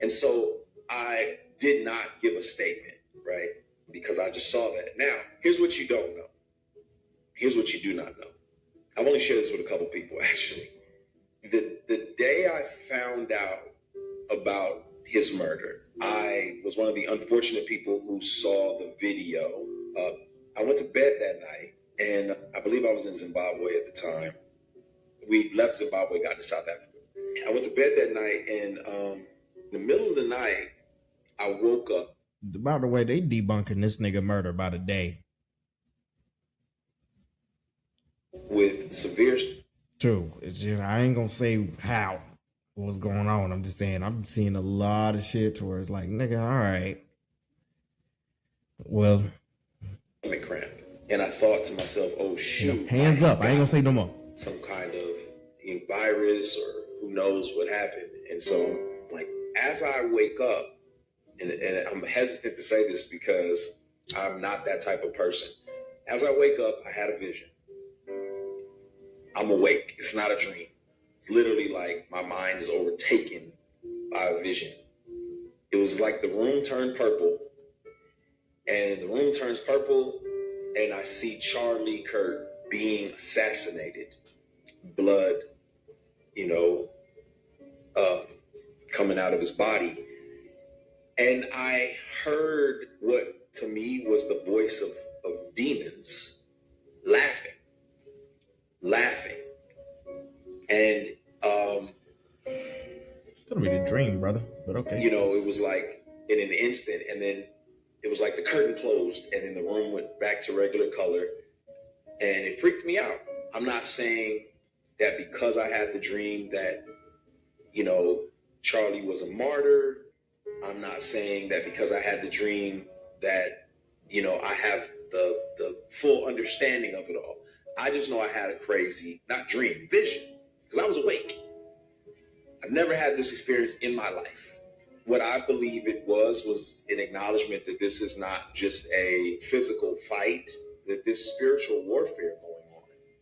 And so I did not give a statement, right? Because I just saw that. Now, here's what you don't know. Here's what you do not know. I've only shared this with a couple people, actually. The day I found out about his murder, I was one of the unfortunate people who saw the video. I went to bed that night And I believe I was in Zimbabwe at the time. We left Zimbabwe, got to South Africa. I went to bed that night, and in the middle of the night, I woke up. By the way, they debunking this nigga murder by the day. With severe... True. It's just, I ain't gonna say how, what's going on. I'm just saying, I'm seeing a lot of shit to where it's like, nigga, all right. Well... cramp. And I thought to myself, oh, shoot. Hands up. I ain't gonna say no more. Some kind of virus or who knows what happened. And so, like, as I wake up, and I'm hesitant to say this because I'm not that type of person. As I wake up, I had a vision. I'm awake. It's not a dream. It's literally like my mind is overtaken by a vision. It was like the room turned purple, and the room turns purple, and I see Charlie Kirk being assassinated. Blood, coming out of his body. And I heard what to me was the voice of demons laughing. And it's gonna be the dream, brother. But okay. It was like in an instant, and then it was like the curtain closed, and then the room went back to regular color, and it freaked me out. I'm not saying that because I had the dream that, Charlie was a martyr. I'm not saying that because I had the dream that, I have the full understanding of it all. I just know I had a crazy, not dream, vision, because I was awake. I've never had this experience in my life. What I believe it was an acknowledgement that this is not just a physical fight, that this spiritual warfare going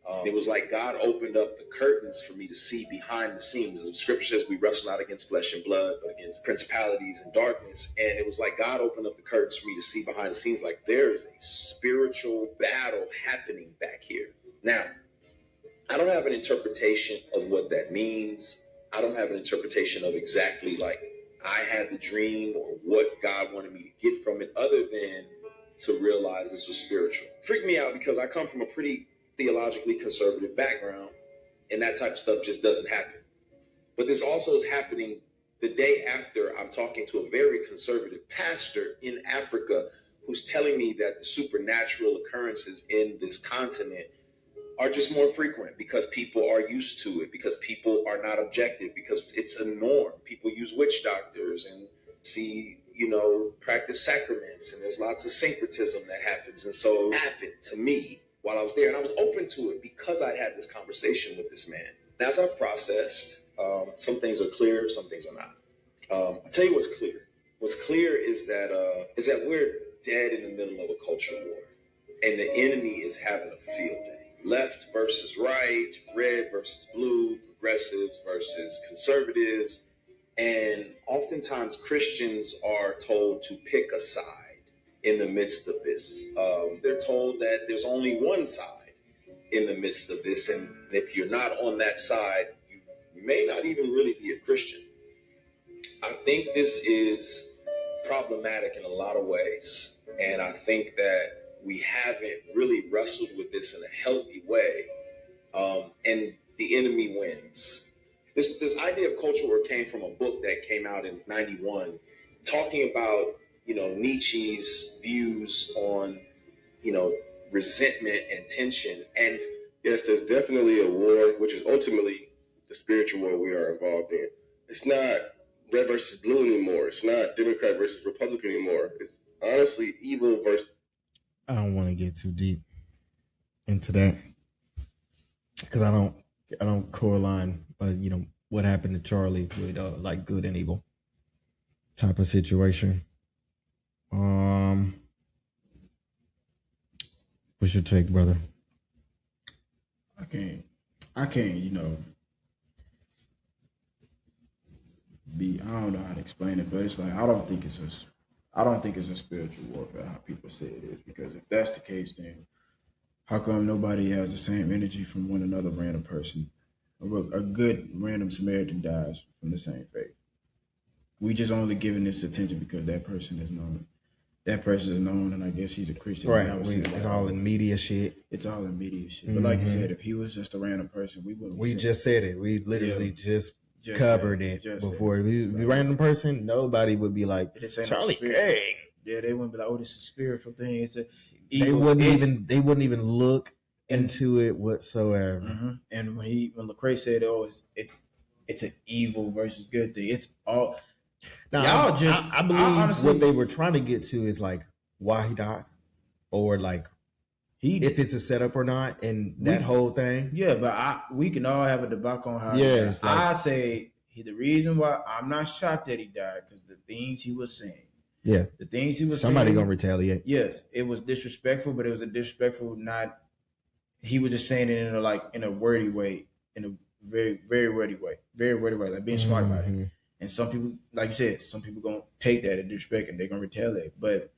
on. It was like God opened up the curtains for me to see behind the scenes. The scripture says we wrestle not against flesh and blood, but against principalities and darkness. And it was like God opened up the curtains for me to see behind the scenes, like there is a spiritual battle happening back here. Now, I don't have an interpretation of what that means. I don't have an interpretation of exactly like I had the dream or what God wanted me to get from it, other than to realize this was spiritual. Freaked me out because I come from a pretty theologically conservative background, and that type of stuff just doesn't happen. But this also is happening the day after I'm talking to a very conservative pastor in Africa who's telling me that the supernatural occurrences in this continent are just more frequent because people are used to it, because people are not objective, because it's a norm. People use witch doctors and practice sacraments, and there's lots of syncretism that happens. And so it happened to me while I was there, and I was open to it because I had this conversation with this man. And as I've processed, some things are clear, some things are not. I'll tell you what's clear. What's clear is that we're dead in the middle of a culture war, and the enemy is having a field day. Left versus right, red versus blue, progressives versus conservatives. And oftentimes Christians are told to pick a side in the midst of this. They're told that there's only one side in the midst of this. And if you're not on that side, you may not even really be a Christian. I think this is problematic in a lot of ways. And I think that we haven't really wrestled with this in a healthy way, and the enemy wins. This idea of culture war came from a book that came out in '91, talking about Nietzsche's views on resentment and tension. And yes, there's definitely a war, which is ultimately the spiritual war we are involved in. It's not red versus blue anymore. It's not Democrat versus Republican anymore. It's honestly evil versus. I don't want to get too deep into that because I don't core-line, what happened to Charlie with like good and evil type of situation. What's your take, brother? I can't, I don't know how to explain it, but it's like I don't think it's a spiritual warfare how people say it is, because if that's the case, then how come nobody has the same energy from one another random person? A good random Samaritan dies from the same faith. We just only giving this attention because that person is known. that person is known, and I guess he's a Christian. Right. It's all in media shit. It's all in media shit. But like you said, if he was just a random person, we wouldn't. We just said it. We literally just covered it before. If he was a random person, nobody would be like Charlie King. Yeah, they wouldn't be like, oh, this is a spiritual thing. It's a evil. They wouldn't even look into it whatsoever. Mm-hmm. And when Lecrae said, "Oh, it's an evil versus good thing," it's all. Now, I believe honestly, what they were trying to get to is like why he died, or like if it's a setup or not, and that whole thing. Yeah, but we can all have a debacle on how. Yeah, like, I say the reason why I'm not shocked that he died because the things he was saying. Yeah, the things he was somebody saying, gonna retaliate. Yes, it was disrespectful, but it was a disrespectful not. He was just saying it in a wordy way, in a very very wordy way, like being smart about it. And some people, like you said, some people gonna take that and disrespect and they're gonna retaliate. But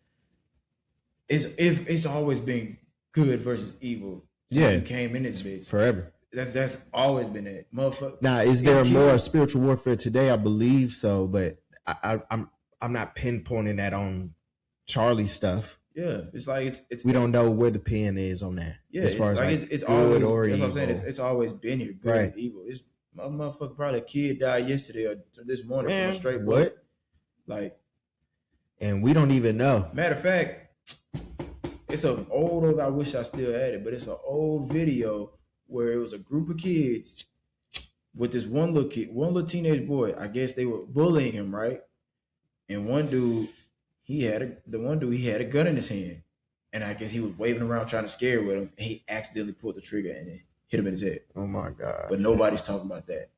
it's always been good versus evil. Since he came in this bitch forever. That's always been it, motherfucker. Now, is there more spiritual warfare today? I believe so, but I'm not pinpointing that on Charlie stuff. Yeah, it's like it's. We don't know where the pen is on that. Yeah, as far as like it's good always, or that's evil. what I'm saying. It's always been here, good and evil. It's my motherfucker. Probably a kid died yesterday or this morning from a straight bullet. Like, and we don't even know. Matter of fact, it's an old. I wish I still had it, but it's an old video where it was a group of kids with this one little teenage boy. I guess they were bullying him, right? And one dude, he had a gun in his hand, and I guess he was waving around trying to scare with him, and he accidentally pulled the trigger and it hit him in his head. Oh my god! But nobody's talking about that.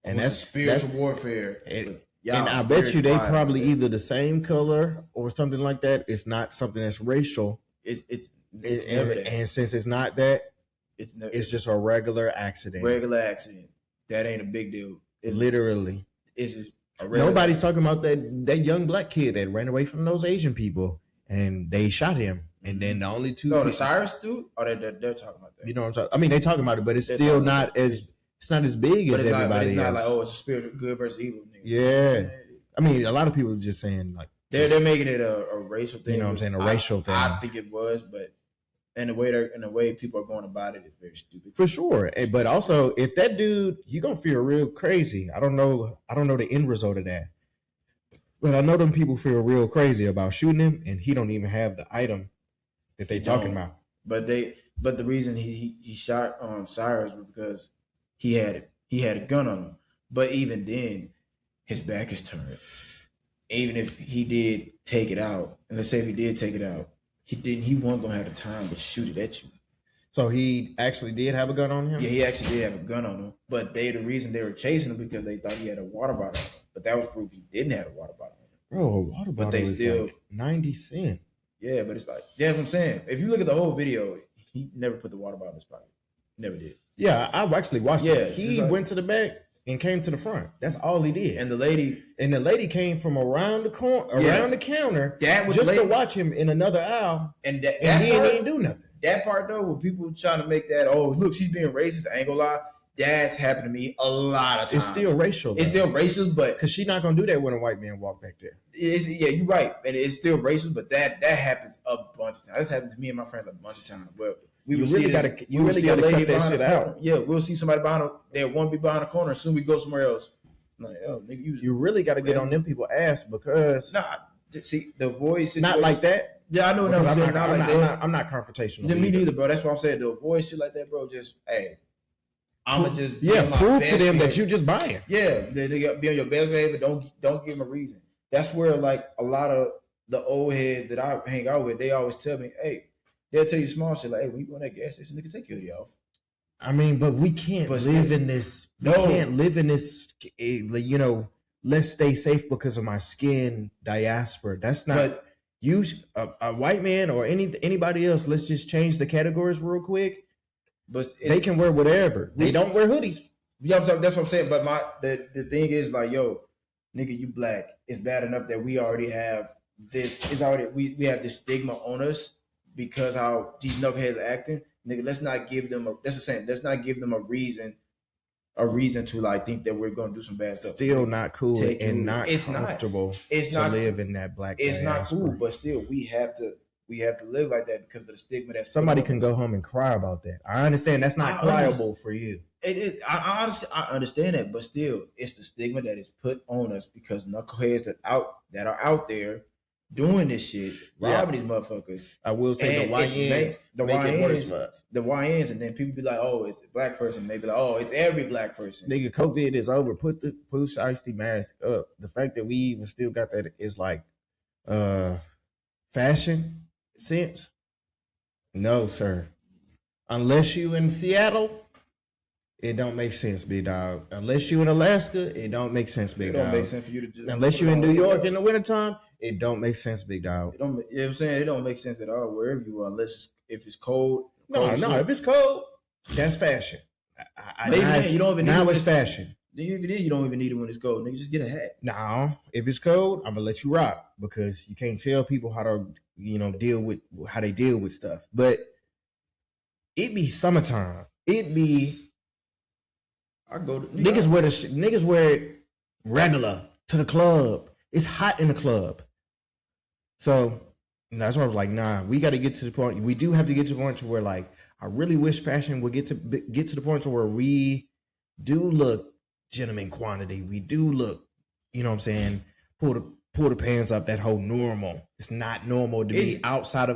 And that's spiritual warfare. And I bet you they probably either the same color or something like that. It's not something that's racial. It's never that. And since it's not that, it's just a regular accident. That ain't a big deal. Literally, it's just nobody's talking about that young black kid that ran away from those Asian people and they shot him. And then the only two. No, the Cyrus dude. Oh, they're talking about that. You know what I'm talking? I mean, they talking about it, but it's still not as. It's not as big as everybody else. It's not like, oh, it's a spiritual good versus evil. Yeah, I mean, a lot of people are just saying like they're making it a racial thing. You know what I'm saying? A racial thing. I think it was, but in the way people are going about it, it's very stupid. For sure, but also if that dude, you're gonna feel real crazy. I don't know the end result of that, but I know them people feel real crazy about shooting him, and he don't even have the item that they talking about. But the reason he shot Cyrus was because he had a gun on him. But even then, his back is turned. Even if he did take it out, and let's say if he did take it out, he wasn't gonna have the time to shoot it at you. So he actually did have a gun on him? Yeah, he actually did have a gun on him. But the reason they were chasing him because they thought he had a water bottle on him. But that was proof he didn't have a water bottle on him. Bro, a water bottle is like 90 cents. Yeah, but it's like, that's what I'm saying. If you look at the whole video, he never put the water bottle in his pocket. Never did. Yeah, I actually watched it. He went to the back and came to the front. That's all he did. And the lady came from around the the counter to watch him in another aisle. And he didn't even do nothing. That part though, when people trying to make that, oh look, she's being racist, I ain't gonna lie. That's happened to me a lot of times. It's still racial. It's still racist, but because she's not gonna do that when a white man walk back there. Yeah, you're right, and it's still racist, but that happens a bunch of times. That's happened to me and my friends a bunch of times. Well, you really gotta cut that shit out. Yeah, we'll see somebody they won't be behind the corner, and soon we go somewhere else. I'm like, oh, nigga, you really gotta get on them people's ass because see the voice not like that. Yeah, I know what I'm saying. I'm not confrontational. Me neither, bro. That's what I'm saying. To avoid shit like that, bro, just I'ma just prove to them that you just buying. Yeah, they got be on your best behavior. Don't give them a reason. That's where like a lot of the old heads that I hang out with, they always tell me, hey, they'll tell you small shit like, hey, when you go to that gas station, nigga, take your hoodie off. I mean, but we can't live in this. We can't live in this. You know, let's stay safe because of my skin diaspora. That's not. Use a white man or anybody else. Let's just change the categories real quick. But they can wear whatever. They don't wear hoodies. Yeah, that's what I'm saying. But the thing is like, yo, nigga, you black. It's bad enough that we already have this. It's already we have this stigma on us because how these knuckleheads are acting. Nigga, let's not give them a reason a reason to like think that we're gonna do some bad stuff. Still not cool and not comfortable to live in that black It's not diaspora. cool, but still we have to live like that because of the stigma that somebody can go home and cry about that. I understand that's not cryable for you. It is. I honestly understand that, but still, it's the stigma that is put on us because knuckleheads that are out there doing this shit, robbing these motherfuckers. I will say the YNs make it worse for us. The YNs, and then people be like, "Oh, it's a black person." They be like, "Oh, it's every black person." Nigga, COVID is over. Put the shiesty mask up. The fact that we even still got that is like fashion sense. No, sir. Unless you in Seattle, it don't make sense, big dog. Unless you in Alaska, it don't make sense, big dog. It don't make sense for you to just. Unless you in New York in the wintertime, it don't make sense, big dog. It don't. You know what I'm saying? It don't make sense at all wherever you are, unless if it's cold. No, if it's cold, that's fashion. You don't even now it's fashion. You don't even need it when it's cold. Nigga, just get a hat. No, if it's cold, I'm gonna let you rock because you can't tell people how to, deal with how they deal with stuff. But it be summertime. It be. I go to niggas wear it regular to the club. It's hot in the club. So that's why I was like, nah, we got to get to the point. We do have to get to the point to where like I really wish fashion would get to the point to where we do look gentleman quantity. We do look, you know what I'm saying, pull the pants up, that whole normal. It's not normal to be outside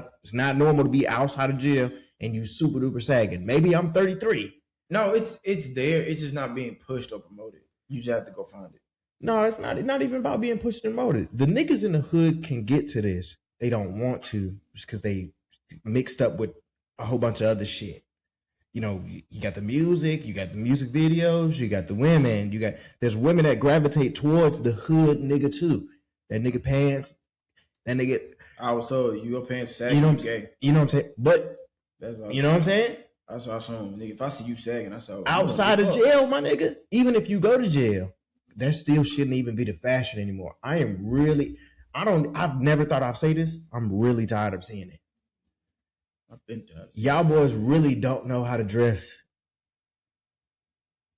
of jail and you super duper sagging. Maybe I'm 33. No, it's there. It's just not being pushed or promoted. You just have to go find it. No, it's not. It's not even about being pushed and promoted. The niggas in the hood can get to this. They don't want to just because they mixed up with a whole bunch of other shit. You got the music, you got the music videos, you got the women, there's women that gravitate towards the hood nigga too. That nigga pants, that nigga. I was told your pants sagging. Gay. You know what I'm saying? But you know what I'm saying? That's what I saw. Nigga, if I see you sagging, I saw outside of jail, my nigga. Even if you go to jail, that still shouldn't even be the fashion anymore. I've never thought I'd say this. I'm really tired of seeing it. I've been tired. Y'all boys really don't know how to dress.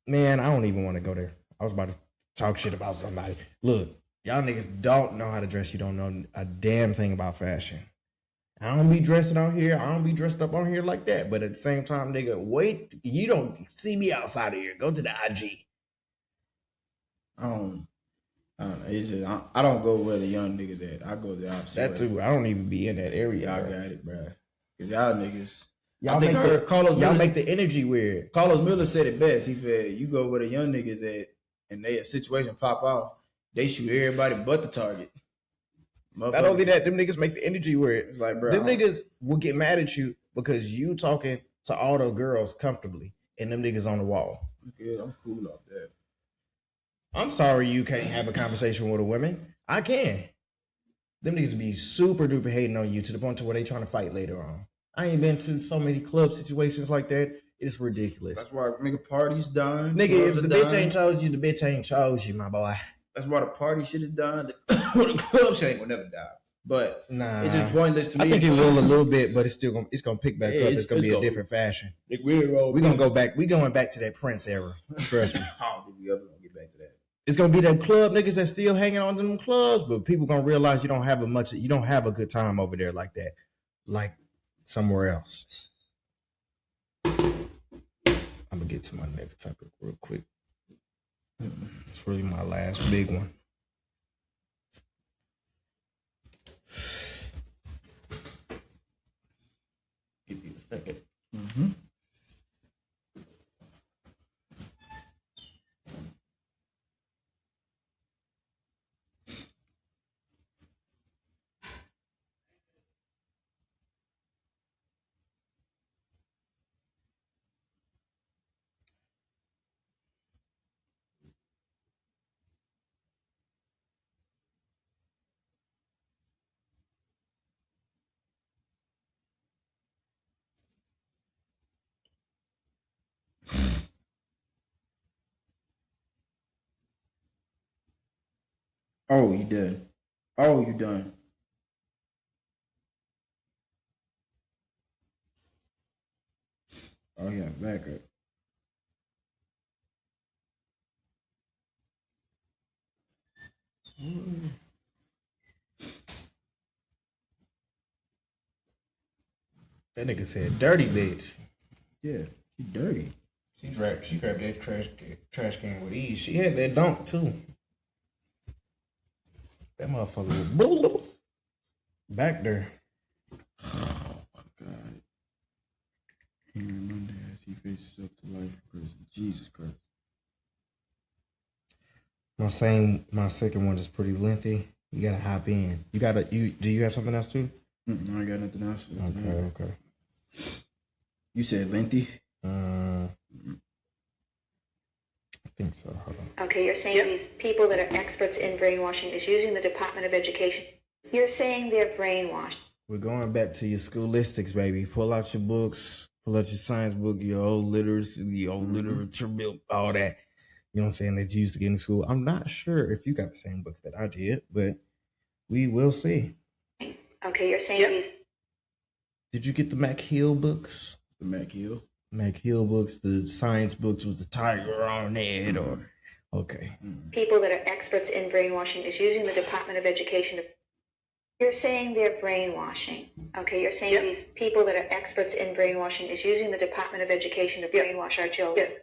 Man, I don't even want to go there. I was about to talk shit about somebody. Look, y'all niggas don't know how to dress. You don't know a damn thing about fashion. I don't be dressing out here. I don't be dressed up on here like that. But at the same time, nigga, wait. You don't see me outside of here. Go to the IG. I don't know. It's just I don't go where the young niggas at. I go the opposite. That too. I don't even be in that area. I got it, bro. Cause y'all niggas. Y'all make the energy weird. Carlos Miller said it best. He said, "You go where the young niggas at, and they a situation pop off. They shoot everybody but the target." Not only that, them niggas make the energy weird. It's like, bro, them niggas will get mad at you because you talking to all the girls comfortably, and them niggas on the wall. Okay, I'm cool off that. I'm sorry you can't have a conversation with a woman. I can. Them niggas be super duper hating on you to the point to where they trying to fight later on. I ain't been to so many club situations like that. It's ridiculous. That's why nigga parties done. Nigga, if the bitch ain't chose you, the bitch ain't chose you, my boy. That's why the party shit is done. The club shit ain't gonna never die. But nah, it's just pointless to me. I think it will a little bit, but it's gonna pick back up. It's gonna be a different fashion. We're gonna go back. We going back to that Prince era. Trust me. I don't think we ever gonna get back to that. It's gonna be that club niggas that still hanging on to them clubs, but people gonna realize you don't have a good time over there like that, like somewhere else. I'm gonna get to my next topic real quick. It's really my last big one. Give me a second. Mm-hmm. Oh, you done. Oh, you done. Oh, yeah, back up. That nigga said dirty bitch. Yeah, she dirty. She grabbed that trash can with ease. She had that dunk too. That motherfucker was back there. Oh my God. Henry Monday as he faces up to life in prison. Jesus Christ. My second one is pretty lengthy. You gotta hop in. Do you have something else too? I ain't got nothing else. Okay. You said lengthy? I think so. Hold on. Okay, you're saying these people that are experts in brainwashing is using the Department of Education. You're saying they're brainwashed. We're going back to your scholistics, baby. Pull out your books. Pull out your science book, your old literacy, your old literature book, all that. You know what I'm saying? That you used to get in school. I'm not sure if you got the same books that I did, but we will see. Okay, you're saying these... Did you get the McHill books? The McHill? McHill books, the science books with the tiger on it, or... Okay. People that are experts in brainwashing is using the Department of Education. You're saying they're brainwashing. Okay, you're saying these people that are experts in brainwashing is using the Department of Education to brainwash our children. Yes.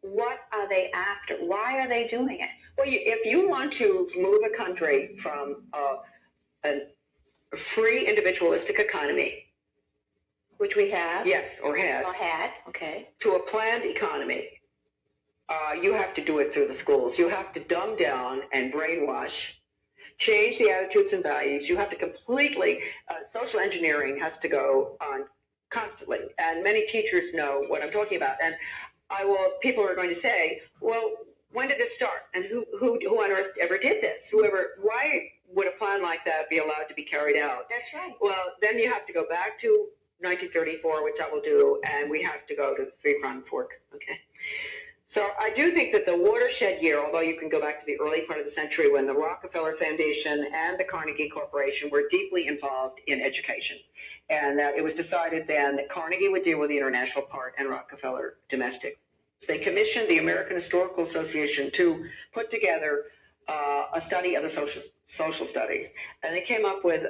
What are they after? Why are they doing it? Well, if you want to move a country from a free individualistic economy, which we have. Yes, or had. Or had, okay. To a planned economy, you have to do it through the schools. You have to dumb down and brainwash, change the attitudes and values. You have to completely, social engineering has to go on constantly. And many teachers know what I'm talking about. And people are going to say, well, when did this start? And who on earth ever did this? Why would a plan like that be allowed to be carried out? That's right. Well, then you have to go back to 1934, which I will do, and we have to go to the three-pronged fork, okay? So I do think that the watershed year, although you can go back to the early part of the century when the Rockefeller Foundation and the Carnegie Corporation were deeply involved in education. And that it was decided then that Carnegie would deal with the international part and Rockefeller domestic. So they commissioned the American Historical Association to put together a study of the social studies. And they came up with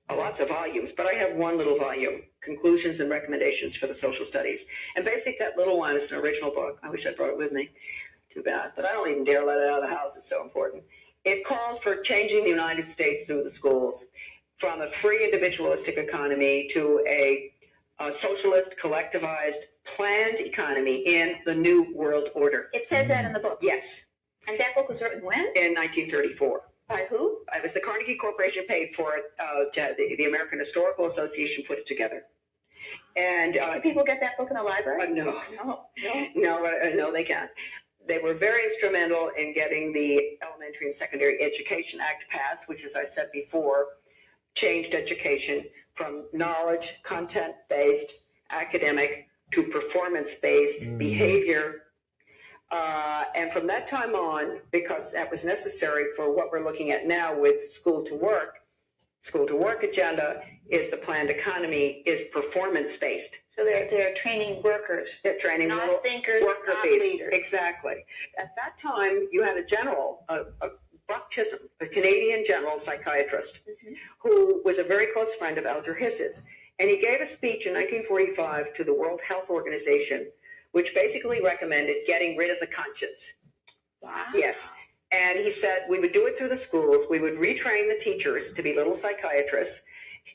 lots of volumes, but I have one little volume, Conclusions and Recommendations for the Social Studies. And basically that little one is an original book. I wish I brought it with me. Too bad. But I don't even dare let it out of the house. It's so important. It called for changing the United States through the schools from a free individualistic economy to a socialist, collectivized, planned economy in the New World Order. It says that in the book? Yes. And that book was written when? In 1934. By who? It was the Carnegie Corporation paid for it. The American Historical Association put it together. And can people get that book in the library? No, they can't. They were very instrumental in getting the Elementary and Secondary Education Act passed, which, as I said before, changed education from knowledge, content-based, academic, to performance-based behavior. And from that time on, because that was necessary for what we're looking at now with school to work agenda is the planned economy is performance-based. So they're training workers. They're training not thinkers, not leaders. Exactly. At that time, you had a general, Buck Chisholm, a Canadian general psychiatrist, who was a very close friend of Alger Hiss's. And he gave a speech in 1945 to the World Health Organization, which basically recommended getting rid of the conscience. Wow. Yes. And he said we would do it through the schools. We would retrain the teachers to be little psychiatrists.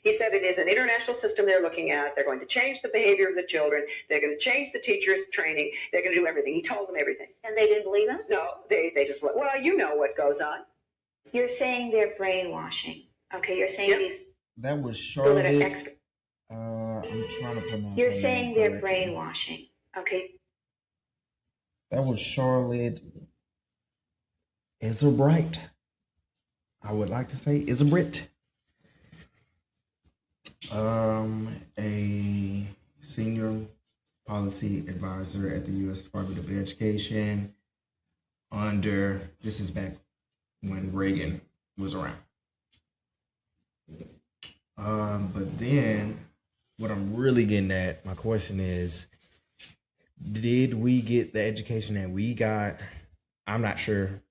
He said it is an international system they're looking at. They're going to change the behavior of the children. They're going to change the teachers' training. They're going to do everything. He told them everything. And they didn't believe him? No, they just let, well, you know what goes on. You're saying they're brainwashing. Okay, you're saying these... That was Charlotte. I'm trying to pronounce. You're saying they're brainwashing. Okay. That was Charlotte Isabrit. I would like to say Isabrit. A senior policy advisor at the U.S. Department of Education this is back when Reagan was around. But then what I'm really getting at, my question is, did we get the education that we got? I'm not sure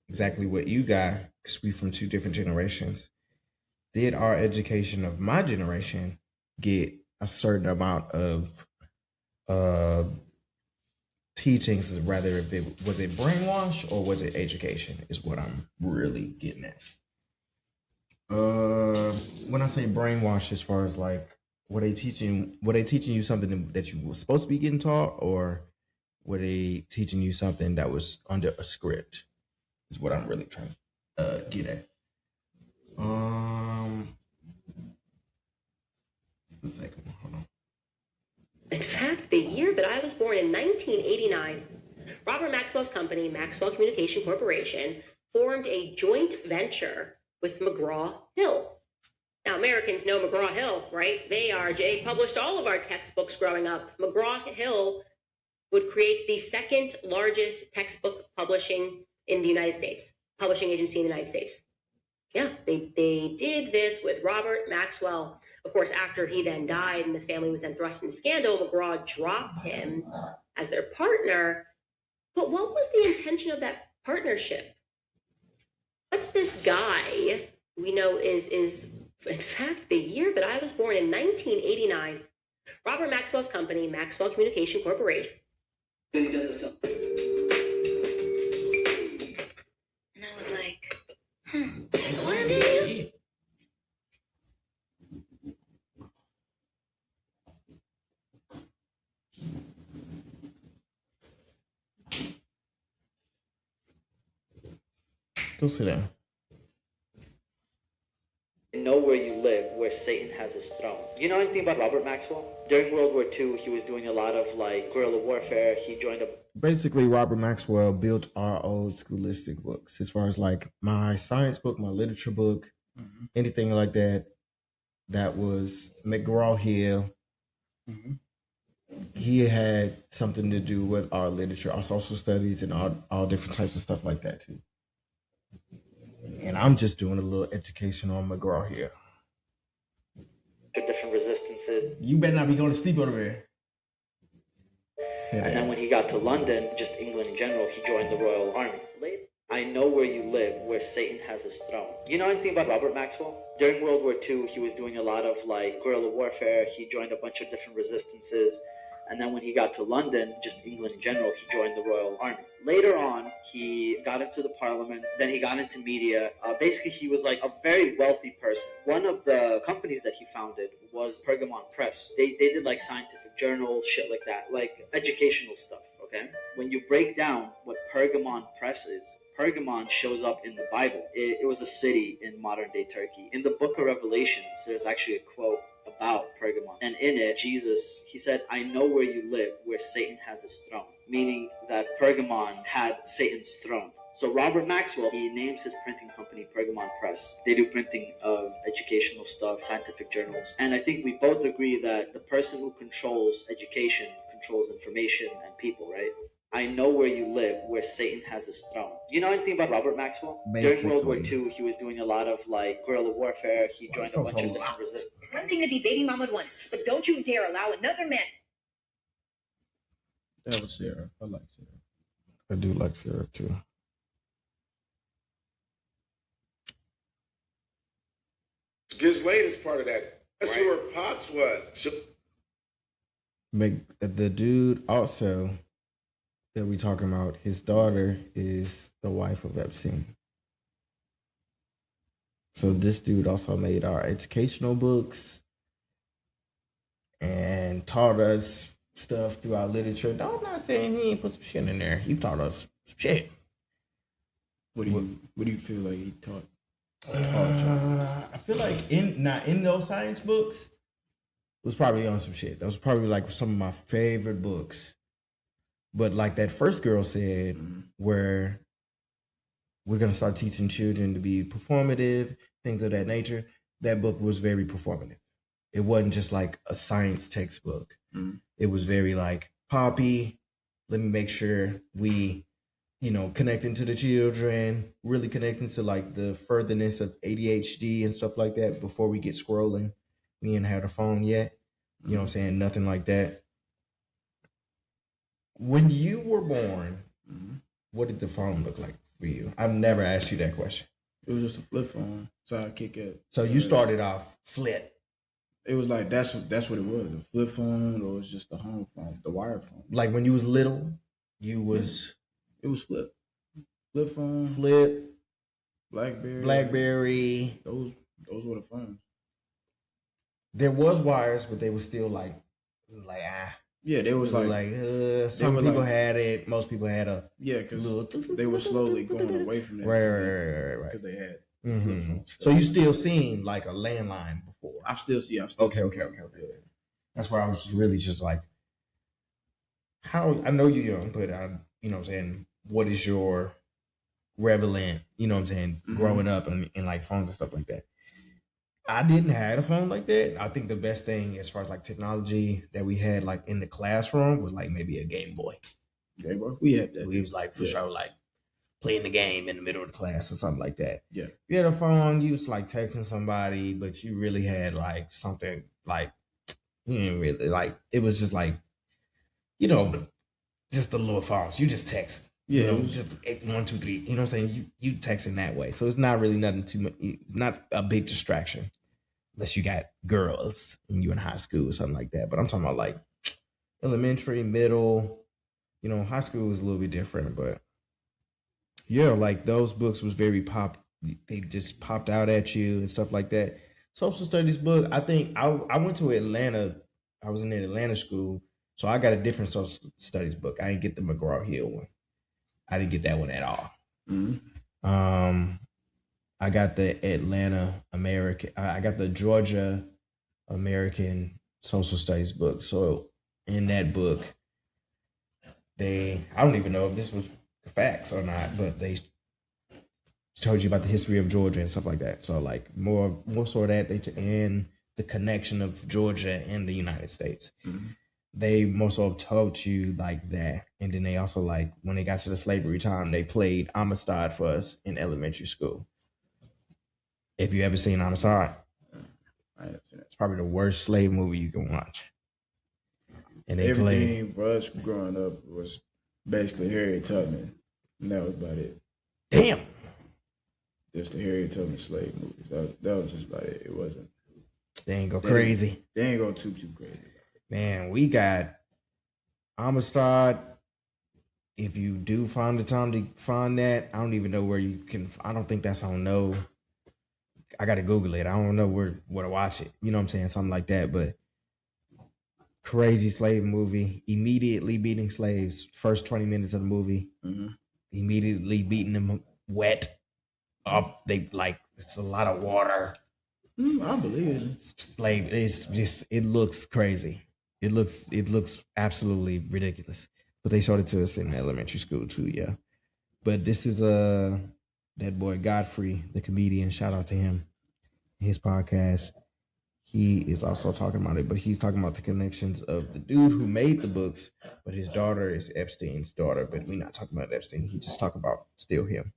exactly what you got, because we from two different generations, did our education of my generation get a certain amount of teachings, rather if it was it brainwash or was it education, is what I'm really getting at. When I say brainwash, as far as like were they teaching you something that you were supposed to be getting taught, or were they teaching you something that was under a script, is what I'm really trying to get at. Just a second, hold on. In fact, the year that I was born, in 1989, Robert Maxwell's company, Maxwell Communication Corporation, formed a joint venture with McGraw-Hill. Now, Americans know McGraw-Hill, right? They published all of our textbooks growing up. McGraw-Hill would create the second largest textbook publishing in the United States, publishing agency in the United States. Yeah, they did this with Robert Maxwell. Of course, after he then died and the family was then thrust into scandal, McGraw dropped him as their partner. But what was the intention of that partnership? What's this guy we know is in fact, the year that I was born, in 1989, Robert Maxwell's company, Maxwell Communication Corporation. And I was like, what are you? Go sit down. Know where you live, where Satan has his throne. You know anything about Robert Maxwell? During World War II, he was doing a lot of like guerrilla warfare. He joined a... Basically, Robert Maxwell built our old schoolistic books, as far as like my science book, my literature book, anything like that. That was McGraw-Hill. He had something to do with our literature, our social studies, and all different types of stuff like that too. And I'm just doing a little education on McGraw-Hill. different resistances. You better not be going to sleep over there. And then when he got to London, just England in general, he joined the Royal Army. I know where you live, where Satan has his throne. You know anything about Robert Maxwell? During World War II, he was doing a lot of like guerrilla warfare. He joined a bunch of different resistances. And then when he got to London, just England in general, he joined the Royal Army. Later on, he got into the parliament, then he got into media. Basically, he was like a very wealthy person. One of the companies that he founded was Pergamon Press. They did like scientific journals, shit like that, like educational stuff, okay? When you break down what Pergamon Press is, Pergamon shows up in the Bible. It was a city in modern-day Turkey. In the book of Revelations, there's actually a quote about Pergamon. And in it, Jesus, he said, I know where you live, where Satan has his throne. Meaning that Pergamon had Satan's throne. So Robert Maxwell, he names his printing company Pergamon Press. They do printing of educational stuff, scientific journals. And I think we both agree that the person who controls education controls information and people, right? I know where you live, where Satan has his throne. You know anything about Robert Maxwell? Basically. During World War II, he was doing a lot of like guerrilla warfare. He joined a bunch of different resistance. It's one thing to be baby mamaed once, but don't you dare allow another man. That was Sarah. I like Sarah. I do like Sarah too. Ghislaine is part of that. That's who her pops was. The dude also that we talking about, his daughter is the wife of Epstein. So this dude also made our educational books and taught us stuff through our literature. No, I'm not saying he ain't put some shit in there. He taught us some shit. What do you feel like he taught? I feel like in those science books, it was probably on some shit. That was probably like some of my favorite books. But like that first girl said, where we're going to start teaching children to be performative, things of that nature, that book was very performative. It wasn't just like a science textbook. It was very like, Poppy, let me make sure we, connecting to the children, really connecting to like the furtherness of ADHD and stuff like that before we get scrolling. We ain't had a phone yet. You know what I'm saying? Nothing like that. When you were born, what did the phone look like for you? I've never asked you that question. It was just a flip phone. Sidekick it. So you started off flip. It was like that's what it was. A flip phone, or it was just a home phone, the wire phone. Like when you was little, you was it was flip phone, flip, BlackBerry. Those were the phones. There was wires, but they were still like Yeah, they was like some people had it. Most people had a because they were slowly going away from that. Right. Because they had. So you still seen like a landline before? I've still Okay. That's why I was really just like, how I know you're young, but you know what I'm saying, what is your relevant, you know what I'm saying, growing up and like phones and stuff like that. I didn't have a phone like that. I think the best thing as far as like technology that we had like in the classroom was like maybe a Game Boy. Game Boy? We had that. We was like for sure like playing the game in the middle of the class or something like that. Yeah. You had a phone, you was like texting somebody, but you really had like something like, you didn't really like, it was just like, you know, just the little phones. You just text. Yeah. You know, just 1, 2, 3. You know what I'm saying? You texting that way. So it's not really nothing too much. It's not a big distraction unless you got girls and you in high school or something like that. But I'm talking about like elementary, middle, you know, high school was a little bit different, but yeah, like those books was very they just popped out at you and stuff like that. Social studies book, I think I went to Atlanta. I was in an Atlanta school, so I got a different social studies book. I didn't get the McGraw-Hill one. I didn't get that one at all. I got the I got the Georgia American social studies book. So in that book, I don't even know if this was facts or not, but they told you about the history of Georgia and stuff like that. So like more so that and the connection of Georgia and the United States. They most of taught you like that. And then they also like when they got to the slavery time, they played Amistad for us in elementary school. If you ever seen Amistad, it's probably the worst slave movie you can watch. And they everything for us growing up was basically Harriet Tubman. And that was about it. Damn. Just the Harriet Tubman slave movies. That was just about it. It wasn't. They ain't go crazy. They ain't go too crazy. Man, we got Amistad. If you do find the time to find that, I don't even know where you can. I don't think that's on no. I got to Google it. I don't know where to watch it. You know what I'm saying? Something like that. But crazy slave movie. Immediately beating slaves. First 20 minutes of the movie. Immediately beating them wet. They like it's a lot of water. I believe it. Slave. It's just it looks crazy. It looks absolutely ridiculous. But they showed it to us in elementary school too, yeah. But this is that boy Godfrey, the comedian. Shout out to him. His podcast. He is also talking about it, but he's talking about the connections of the dude who made the books, but his daughter is Epstein's daughter. But we're not talking about Epstein. He just talking about still him.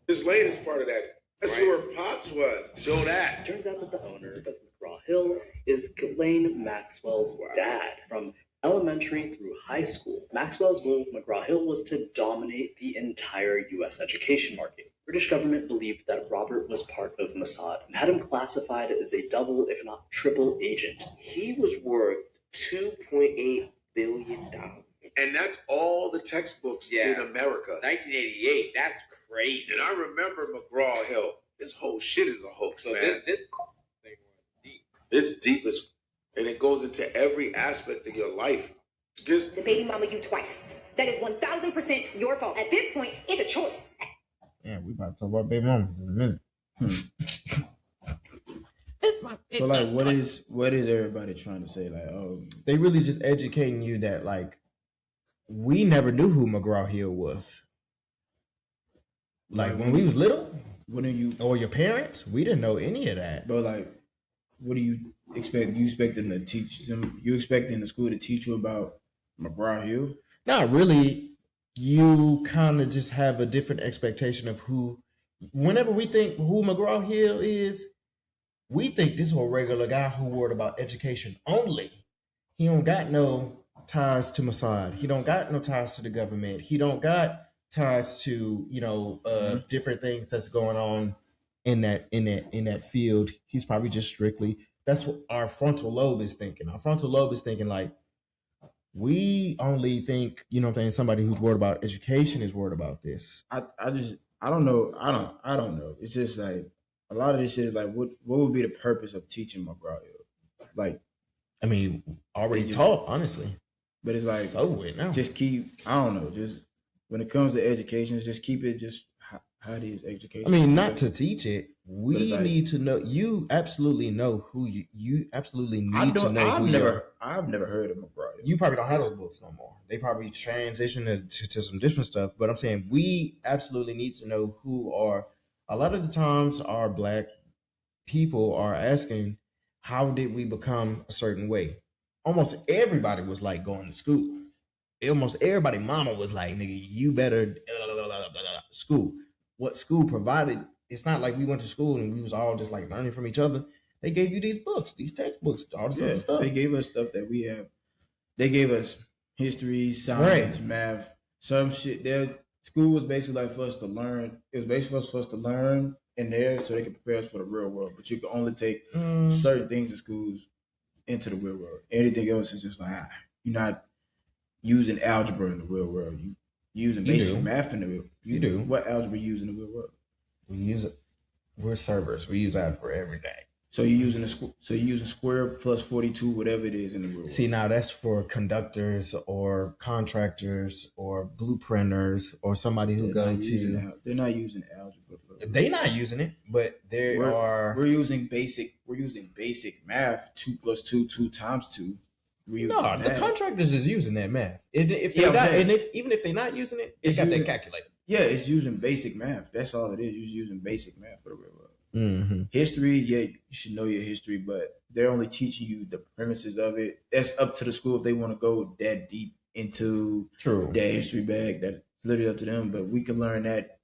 This latest part of that. That's where Pops was. Show that. Turns out that the owner of McGraw-Hill is Ghislaine Maxwell's dad. From elementary through high school, Maxwell's goal with McGraw-Hill was to dominate the entire U.S. education market. British government believed that Robert was part of Mossad and had him classified as a double, if not triple agent. He was worth $2.8 billion. And that's all the textbooks in America. 1988, that's crazy. And I remember McGraw-Hill. This whole shit is a hoax, so man. This thing was deep. It's deep and it goes into every aspect of your life. The baby mama you twice. That is 1,000% your fault. At this point, it's a choice. Yeah, we about to talk about baby mamas in a minute. So like, what is everybody trying to say? Like, oh, they really just educating you that like we never knew who McGraw-Hill was. Like when we was little, or your parents, we didn't know any of that. But like, what do you expect? You expect them to teach them? You expecting the school to teach you about McGraw-Hill? Not really. You kind of just have a different expectation of who. Whenever we think who McGraw-Hill is, we think this whole regular guy who worried about education only. He don't got no ties to Mossad. He don't got no ties to the government. He don't got ties to different things that's going on in that field. He's probably just strictly, that's what our frontal lobe is thinking. Our frontal lobe is thinking like, we only think, what I'm saying, somebody who's worried about education is worried about this. I don't know. I don't know. It's just like a lot of this shit is like, what would be the purpose of teaching McGraw-Hill? Like, I mean, already taught, honestly. But it's like, it's over with now. Just keep, I don't know, just when it comes to education, just keep it just how it is education. I mean, not to teach it. We need to know. You absolutely know who you absolutely need to know. I've never heard of McGraw-Hill. You probably don't have those books no more. They probably transitioned to some different stuff. But I'm saying we absolutely need to know who are. A lot of the times, our Black people are asking, "How did we become a certain way?" Almost everybody was like going to school. Almost everybody, mama was like, "Nigga, you better school." What school provided, it's not like we went to school and we was all just like learning from each other. They gave you these books, these textbooks, all this other stuff. They gave us stuff that we have. They gave us history, science, math, some shit. Their school was basically like for us to learn. It was basically for us to learn in there so they could prepare us for the real world. But you can only take certain things in schools into the real world. Anything else is just like, you're not using algebra in the real world. You using basic math in the real. You do. What algebra you use in the real world? We use it. We're servers. We use algebra every day. So you're using square plus 42, whatever it is in the real world. See, now that's for conductors or contractors or blueprinters or somebody who they're not using algebra. They're not using it, but we're using basic math. 2 + 2, 2 × 2. No, the contractors is using that math. Even if they're not using it, they got that calculator. Yeah, it's using basic math. That's all it is. You're using basic math for the real world. Mm-hmm. History, you should know your history, but they're only teaching you the premises of it. That's up to the school if they want to go that deep into that history bag. That's literally up to them. But we can learn that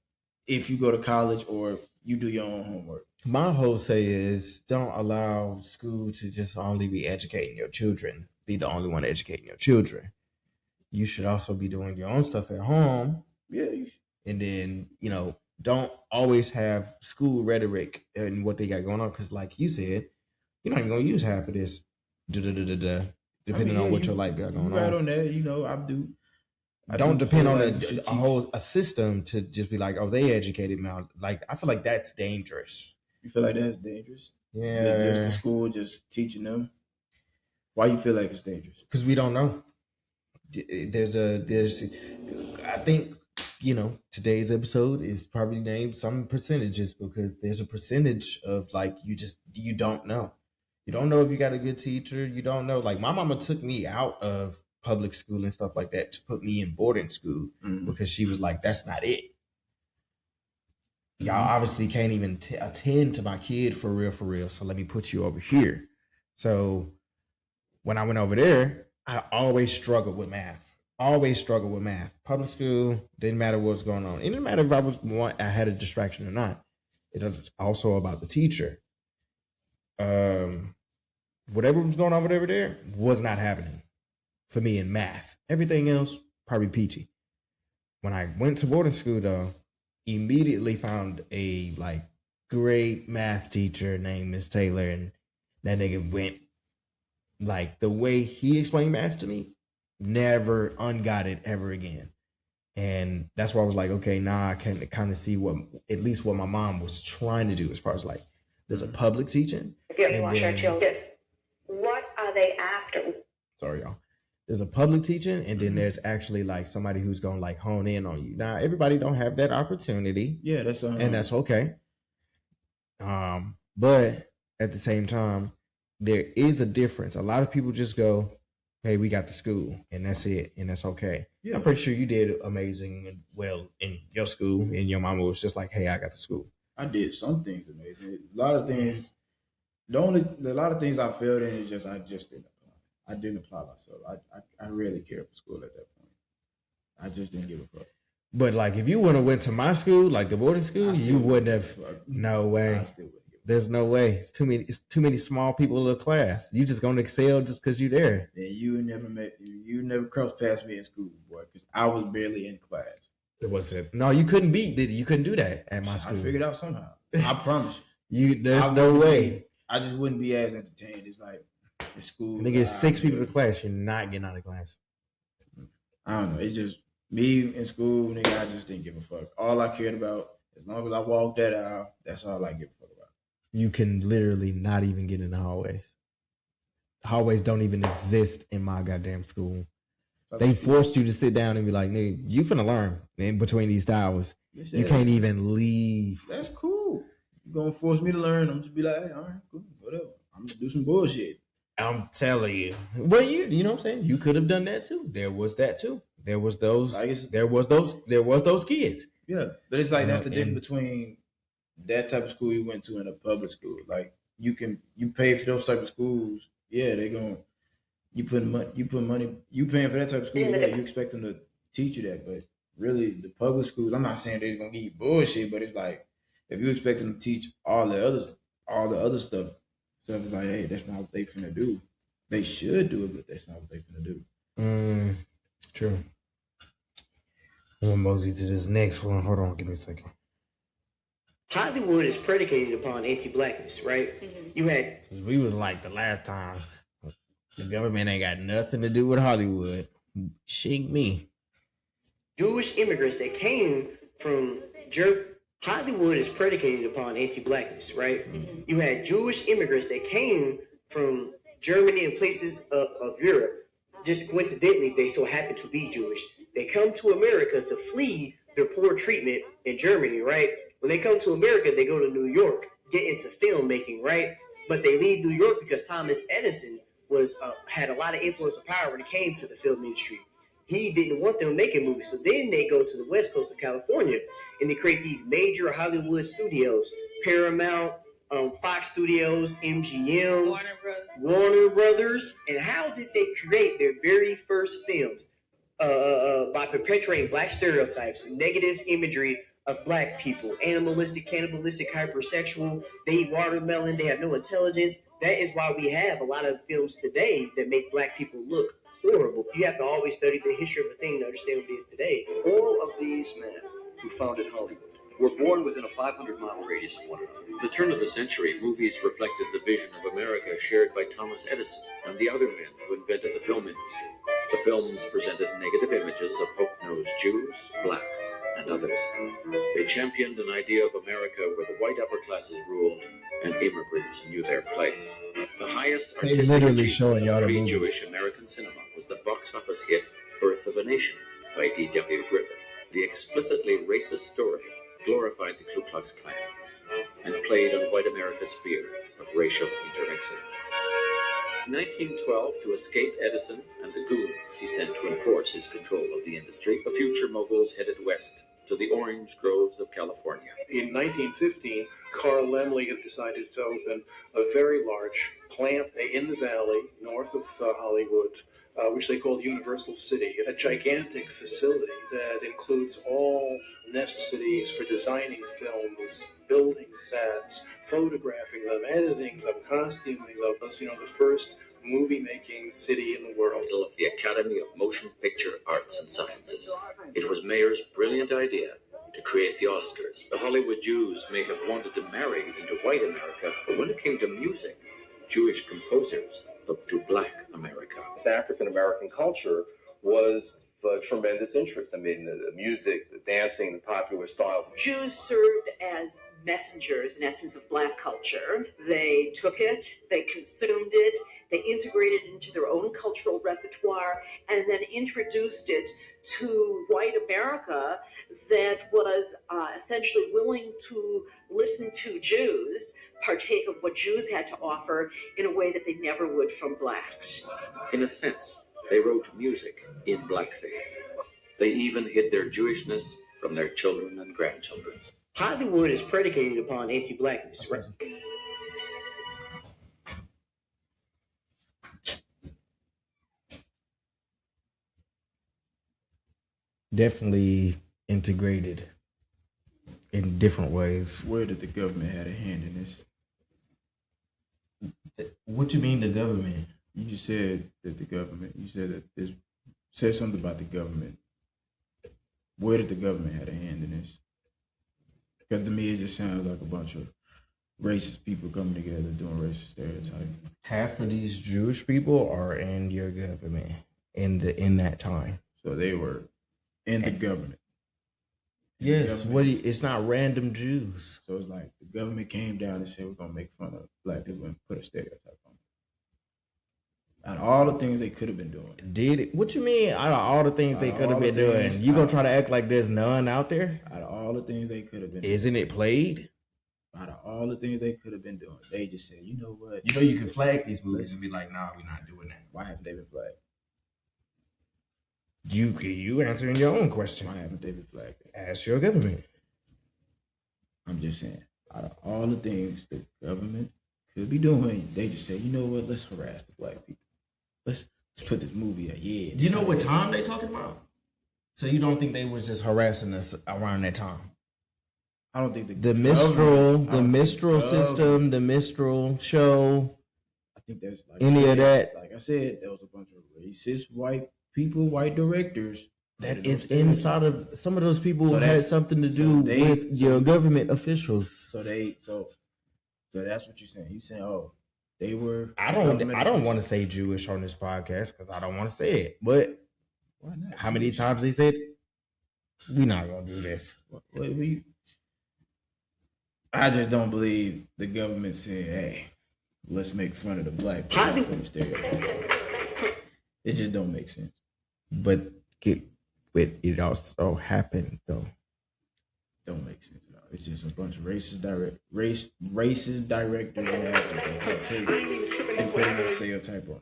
if you go to college or you do your own homework. My whole say is don't allow school to just only be educating your children, be the only one educating your children. You should also be doing your own stuff at home. Yeah, you should. And then, don't always have school rhetoric and what they got going on. Because like you said, you're not even going to use half of this, depending on what your life got going on. Right on that, I do. Don't depend on a system to just be like, oh, they educated me. Like, I feel like that's dangerous. You feel like that's dangerous? Yeah. Just the school just teaching them? Why you feel like it's dangerous? Because we don't know. I think, today's episode is probably named some percentages because there's a percentage of like, you don't know. You don't know if you got a good teacher. You don't know. Like my mama took me out of public school and stuff like that to put me in boarding school because she was like, that's not it. Y'all obviously can't even attend to my kid for real. So let me put you over here. So when I went over there, I always struggled with math. Public school, didn't matter what was going on. It didn't matter if I had a distraction or not. It was also about the teacher. Whatever was going on over there was not happening for me in math. Everything else, probably peachy. When I went to boarding school, though, immediately found a great math teacher named Miss Taylor, and that nigga went the way he explained math to me, never ungot it ever again. And that's why I was like, okay, now I can kind of see at least what my mom was trying to do as far as there's a public teaching. Wash our children. What are they after? Sorry, y'all. There's a public teaching, and then there's actually somebody who's going to hone in on you. Now, everybody don't have that opportunity. Yeah, that's and that's okay. But at the same time, there is a difference. A lot of people just go, hey, we got the school, and that's it, and that's okay. Yeah. I'm pretty sure you did amazing and well in your school, and your mama was just like, hey, I got the school. I did some things amazing. A lot of things, a lot of things I failed in is just I just didn't apply. I didn't apply myself. I really cared for school at that point. I just didn't give a fuck. But if you wouldn't have went to my school, the boarding school, you wouldn't have. No way. There's no way. It's too many small people in a class. You just gonna excel just because you're there. And you never crossed past me in school, boy, because I was barely in class. It wasn't. No, you couldn't you couldn't do that at my school. I figured it out somehow. I promise you. There's no way. I just wouldn't be as entertained. It's like the school. Nigga, it's 6 people in class. You're not getting out of class. I don't know. It's just me in school, nigga. I just didn't give a fuck. All I cared about, as long as I walked that aisle, that's all I give a fuck about. You can literally not even get in the hallways. Hallways don't even exist in my goddamn school. They forced you to sit down and be like, nigga, you finna learn in between these towers. Yes, you can't even leave. That's cool. You gonna force me to learn? I'm just be like, hey, all right, cool, whatever. I'm gonna do some bullshit. I'm telling you. Well, you know what I'm saying? You could have done that too. There was that too. There was those kids. Yeah. But it's like that's the difference between that type of school you went to and a public school. Like you pay for those type of schools, yeah, they gonna you pay money, you paying for that type of school, yeah, you expect them to teach you that. But really the public schools, I'm not saying they're gonna give you bullshit, but it's like if you expect them to teach all the other stuff, so it's like, hey, that's not what they finna do. They should do it, but that's not what they finna do. True. I'm gonna mosey to this next one. Hold on, give me a second. Hollywood is predicated upon anti-blackness, right? Mm-hmm. You had we was like the last time. The government ain't got nothing to do with Hollywood. Shake me. Jewish immigrants that came from Hollywood is predicated upon anti-blackness, right? Mm-hmm. You had Jewish immigrants that came from Germany and places of Europe. Just coincidentally, they so happen to be Jewish. They come to America to flee their poor treatment in Germany, right? When they come to America, they go to New York, get into filmmaking, right? But they leave New York because Thomas Edison had a lot of influence and power when it came to the film industry. He didn't want them making movies. So then they go to the west coast of California and they create these major Hollywood studios, Paramount, Fox Studios, MGM, Warner Brothers. And how did they create their very first films? By perpetuating black stereotypes, negative imagery of black people, animalistic, cannibalistic, hypersexual. They eat watermelon. They have no intelligence. That is why we have a lot of films today that make black people look horrible. You have to always study the history of the thing to understand what it is today. All of these men who founded Hollywood were born within a 500-mile radius of one another. At the turn of the century, movies reflected the vision of America shared by Thomas Edison and the other men who invented the film industry. The films presented negative images of hook-nosed Jews, blacks, and others. They championed an idea of America where the white upper classes ruled and immigrants knew their place. The highest artistic achievement of pre-Jewish American cinema was the box office hit Birth of a Nation by D.W. Griffith. The explicitly racist story glorified the Ku Klux Klan and played on white America's fear of racial intermixing. In 1912, to escape Edison and the goons he sent to enforce his control of the industry, the future moguls headed west to the orange groves of California. In 1915, Carl Laemmle had decided to open a very large plant in the valley north of Hollywood, which they called Universal City, a gigantic facility that includes all necessities for designing films, building sets, photographing them, editing them, costuming them. It's, the first movie-making city in the world. Of the Academy of Motion Picture Arts and Sciences. It was Mayer's brilliant idea to create the Oscars. The Hollywood Jews may have wanted to marry into white America, but when it came to music, Jewish composers looked to black America. African American culture was of tremendous interest. I mean, the music, the dancing, the popular styles. Jews served as messengers, in essence, of black culture. They took it, they consumed it, they integrated it into their own cultural repertoire, and then introduced it to white America that was essentially willing to listen to Jews, partake of what Jews had to offer in a way that they never would from blacks. In a sense, they wrote music in blackface. They even hid their Jewishness from their children and grandchildren. Hollywood is predicated upon anti-blackness, right? Definitely integrated in different ways. Where did the government have a hand in this? What you mean the government? You just said that the government. You said that said something about the government. where did the government have a hand in this? Because to me, it just sounds like a bunch of racist people coming together doing racist stereotypes. Half of these Jewish people are in your government in that time. So they were in the government. Yes, it's not random Jews. So it's like the government came down and said we're gonna make fun of black people and put a stereotype on them. Out of all the things they could have been doing. Did it? What you mean? Out of all the things they could have been doing, you gonna try to act like there's none out there? Out of all the things they could have been Isn't doing. it played? Out of all the things they could have been doing, they just said, you know what? You know you can flag these movies and be like, nah, we're not doing that. Why haven't they been flagged? You answering your own question. Why haven't they been flagged? Ask your government. I'm just saying, out of all the things the government could be doing, they just said, you know what? Let's harass the black people. Let's put this movie out. Yeah. You know what time they talking about? So you don't think they was just harassing us around that time? I don't think the Mistral system, the Mistral show. I think that's like any of that. Like I said, there was a bunch of racist white people, white directors. That it's inside of some of those people had something to do with your government officials. So that's what you're saying. You saying, oh, they were. I don't want to say Jewish on this podcast because I don't want to say it. But why not? How many times they said we're not gonna do this? I just don't believe the government said, hey, let's make fun of the black people. It just don't make sense. But it also happened though. Don't make sense at all. It's just a bunch of racist directors and actors that kept taking and putting a stereotype on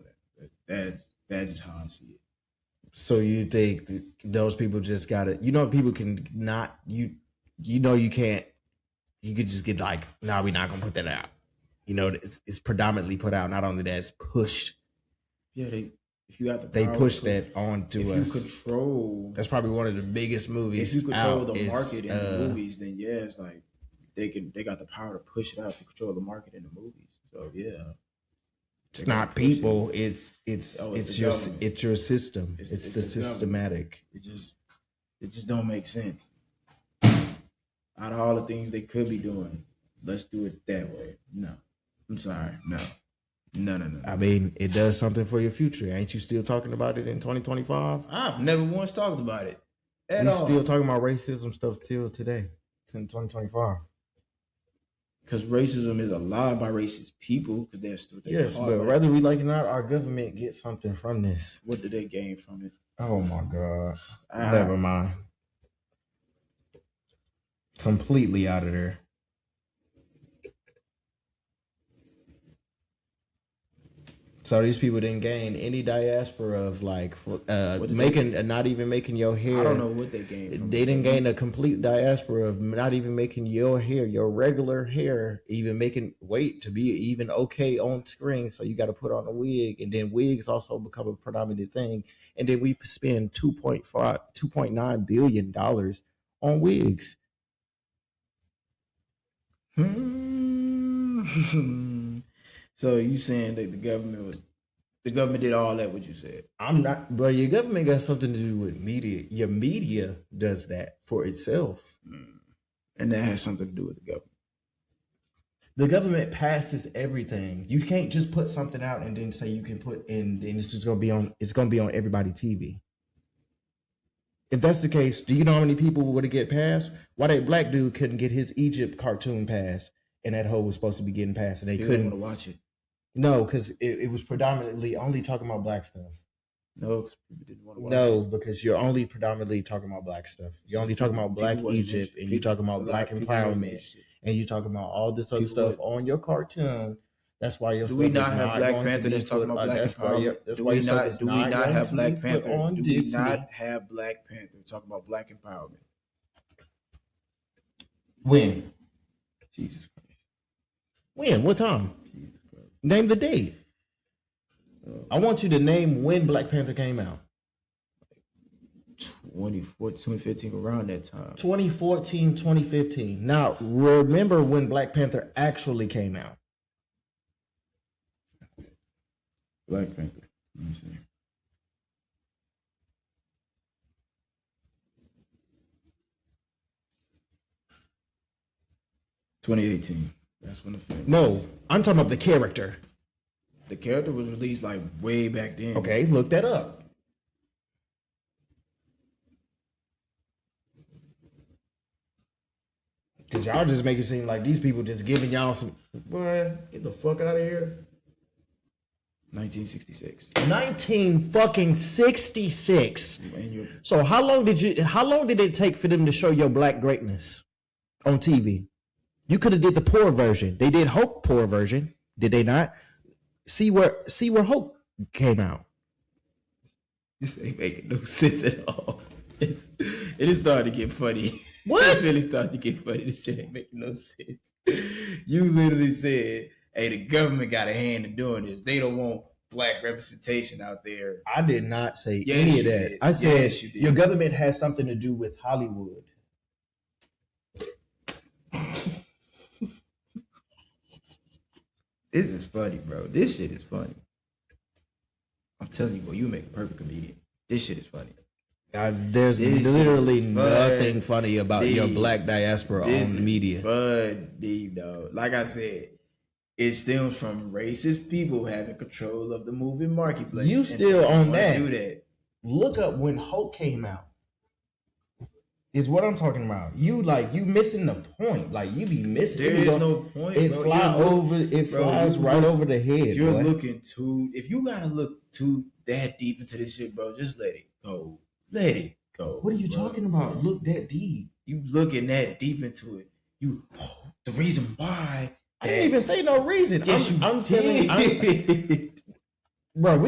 that. That's just how I see it. So you think those people just gotta, people can not, you can't, you could just get like, nah, we're not gonna put that out. It's predominantly put out. Not only that, it's pushed. Yeah, if you got the they power push to, that onto if us. You control. That's probably one of the biggest movies. If you control out, the market in the movies, then yeah, it's like they got the power to push it out to control the market in the movies. So yeah. It's not people. It's your government. system. It's the systematic. It just don't make sense. Out of all the things they could be doing, let's do it that way. No, I'm sorry. No. I mean, it does something for your future. Ain't you still talking about it in 2025? I've never once talked about it. We still talking about racism stuff till today, in 2025. Because racism is allowed by racist people. Because they're still yes, but whether we like it or not, our government gets something from this. What do they gain from it? Oh my God! Never mind. Completely out of there. So these people didn't gain any diaspora of like not even making your hair. I don't know what they gained. They didn't gain a complete diaspora of not even making your hair, your regular hair, even making weight to be even okay on screen. So you got to put on a wig, and then wigs also become a predominant thing. And then we spend $2.9 billion on wigs. So you saying that the government did all that? What you said? I'm not, bro. Your government got something to do with media. Your media does that for itself, and that has something to do with the government. The government passes everything. You can't just put something out and then say you can put in, and it's just gonna be on. It's gonna be on everybody's TV. If that's the case, do you know how many people would have get passed? Why that black dude couldn't get his Egypt cartoon passed, and that hoe was supposed to be getting passed, and they couldn't want to watch it. No, because it was predominantly only talking about black stuff. No, because people didn't want to watch it. No, because you're only predominantly talking about black stuff. You're only talking about black Egypt, and you're talking about black empowerment, and you're talking about all this other stuff on your cartoon. That's why your stuff is not Black going Panther to be that's talking about black empowerment? That's why your stuff is not going to be put on Disney. Do we not have Black Panther talking about black empowerment? When? Jesus Christ. When? What time? Name the date. I want you to name when Black Panther came out. 2015, around that time. 2014, 2015. Now, remember when Black Panther actually came out. Black Panther. Let me see. 2018. That's when the film. No, I'm talking about the character. The character was released like way back then. Okay, look that up. Cause y'all just make it seem like these people just giving y'all some. Boy, get the fuck out of here. 1966. 1966. So how long did it take for them to show your black greatness on TV? You could have did the poor version. They did Hope poor version, did they not? See where Hope came out. This ain't making no sense at all. It is starting to get funny. What? It's really starting to get funny. This shit ain't making no sense. You literally said, hey, the government got a hand in doing this. They don't want black representation out there. I did not say Yes, any you of that. did. I said Yes, you did. your government has something to do with Hollywood. This is funny, bro. This shit is funny. I'm telling you, bro, you make a perfect comedian. This shit is funny. There's This literally is nothing funny about your funny. black diaspora This on the is media. funny, though. Like I said, it stems from racist people having control of the movie marketplace. You and still they on wanna that. Do that. Look up when Hope came out. Is what I'm talking about. You missing the point. Like you be missing. There is no point. It bro. flies right over the head. You're boy. looking too. If you gotta look too that deep into this shit, bro, just let it go. Let it go. What are you bro. talking about? Look that deep. You looking that deep into it. The reason why. I didn't even say no reason. Yes, I'm telling you, bro.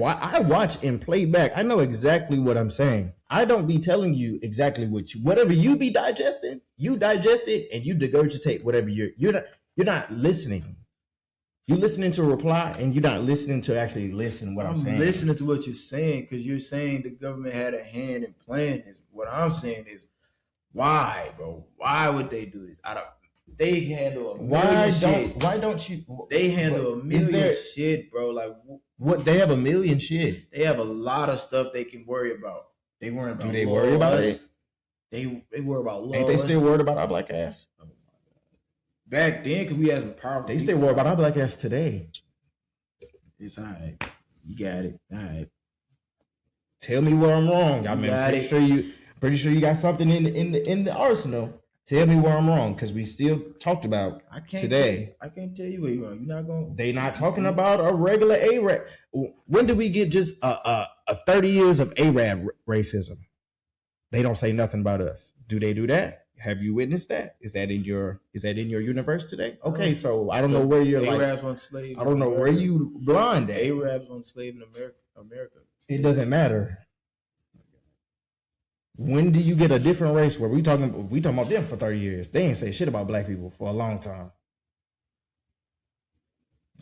I watch and play back. I know exactly what I'm saying. I don't be telling you exactly whatever you be digesting. You digest it and you regurgitate whatever you're not listening. You're listening to a reply and you're not listening to actually listen what I'm saying. Listening to what you're saying because you're saying the government had a hand in playing this. What I'm saying is, why, bro? Why would they do this? They handle a million shit. Why don't you? They handle a million shit, bro. Like what? They have a million shit. They have a lot of stuff they can worry about. They worry about. Do they worry about it? They worry about laws. Ain't they still worried about our black ass? Back then, because we had some powerful. They still worry about our black ass today. It's all right. You got it. All right. Tell me where I'm wrong. I mean, pretty sure you got something in the arsenal. Tell me where I'm wrong, because we still talked about today. I can't tell you where you're wrong. You're not going. They not talking about a regular Arab. When did we get just a 30 years of Arab racism? They don't say nothing about us. Do they do that? Have you witnessed that? Is that in your universe today? Okay, so I don't know where you're Arabs on slave. I don't know where you blind at. Arabs on slave in America. It doesn't matter. When do you get a different race where we talking about them for 30 years? They ain't say shit about black people for a long time.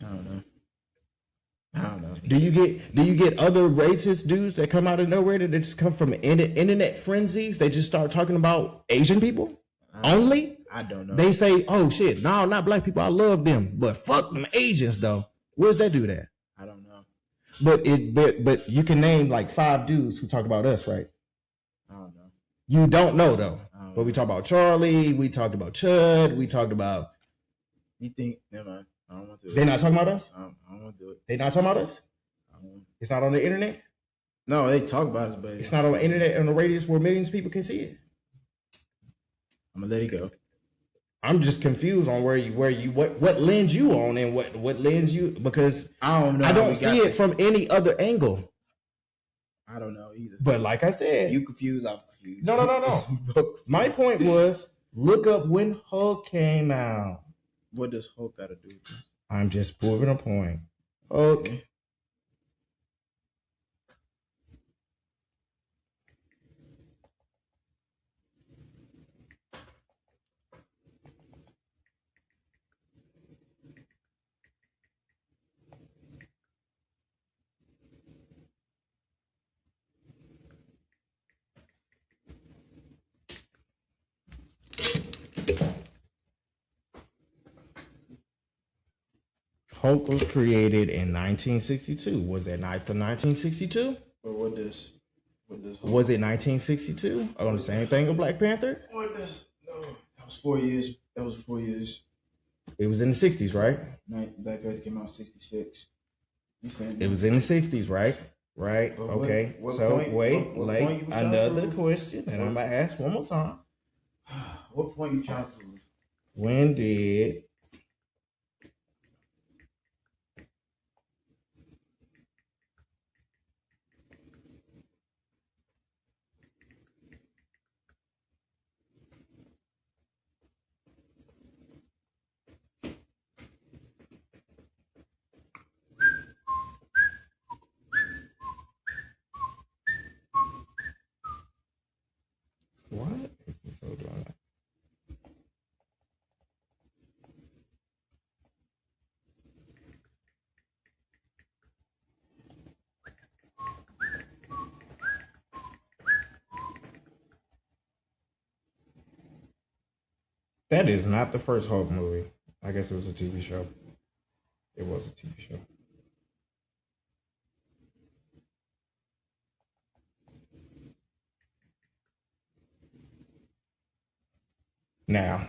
I don't know. Do you get other racist dudes that come out of nowhere that just come from internet frenzies? They just start talking about Asian people only? I don't know. They say, oh shit, no, not black people. I love them, but fuck them Asians though. Where's that dude at? I don't know. But you can name like 5 dudes who talk about us, right? I don't know. You don't know though. But we talked about Charlie. We talked about Chud. We talked about. You think? Never mind. I don't want to do it. They're not talking about us? I don't want to do it. They're not talking about us? It's not on the internet? No, they talk about us, but it's not on the internet on the radius where millions of people can see it. I'm gonna let it go. I'm just confused on what lens you on and what lens you, because I don't know. I don't see it from any other angle. I don't know either. But like I said, you confused, I'm confused. No. My point was, look up when Hulk came out. What does Hulk got to do with this? I'm just proving a point. Hulk. Hulk was created in 1962. Was that not the 1962? But what does Was it 1962? On the same thing with Black Panther? What does no? That was 4 years. That was 4 years. It was in the 60s, right? Black Panther came out in 66. You saying it was in the 60s, right? Right. But okay. what So point- wait, what like point you was trying another to- question, and I'm gonna ask one more time. What point you trying to prove? When did what? So doing that. That is not the first Hulk movie. I guess it was a TV show. It was a TV show. Now,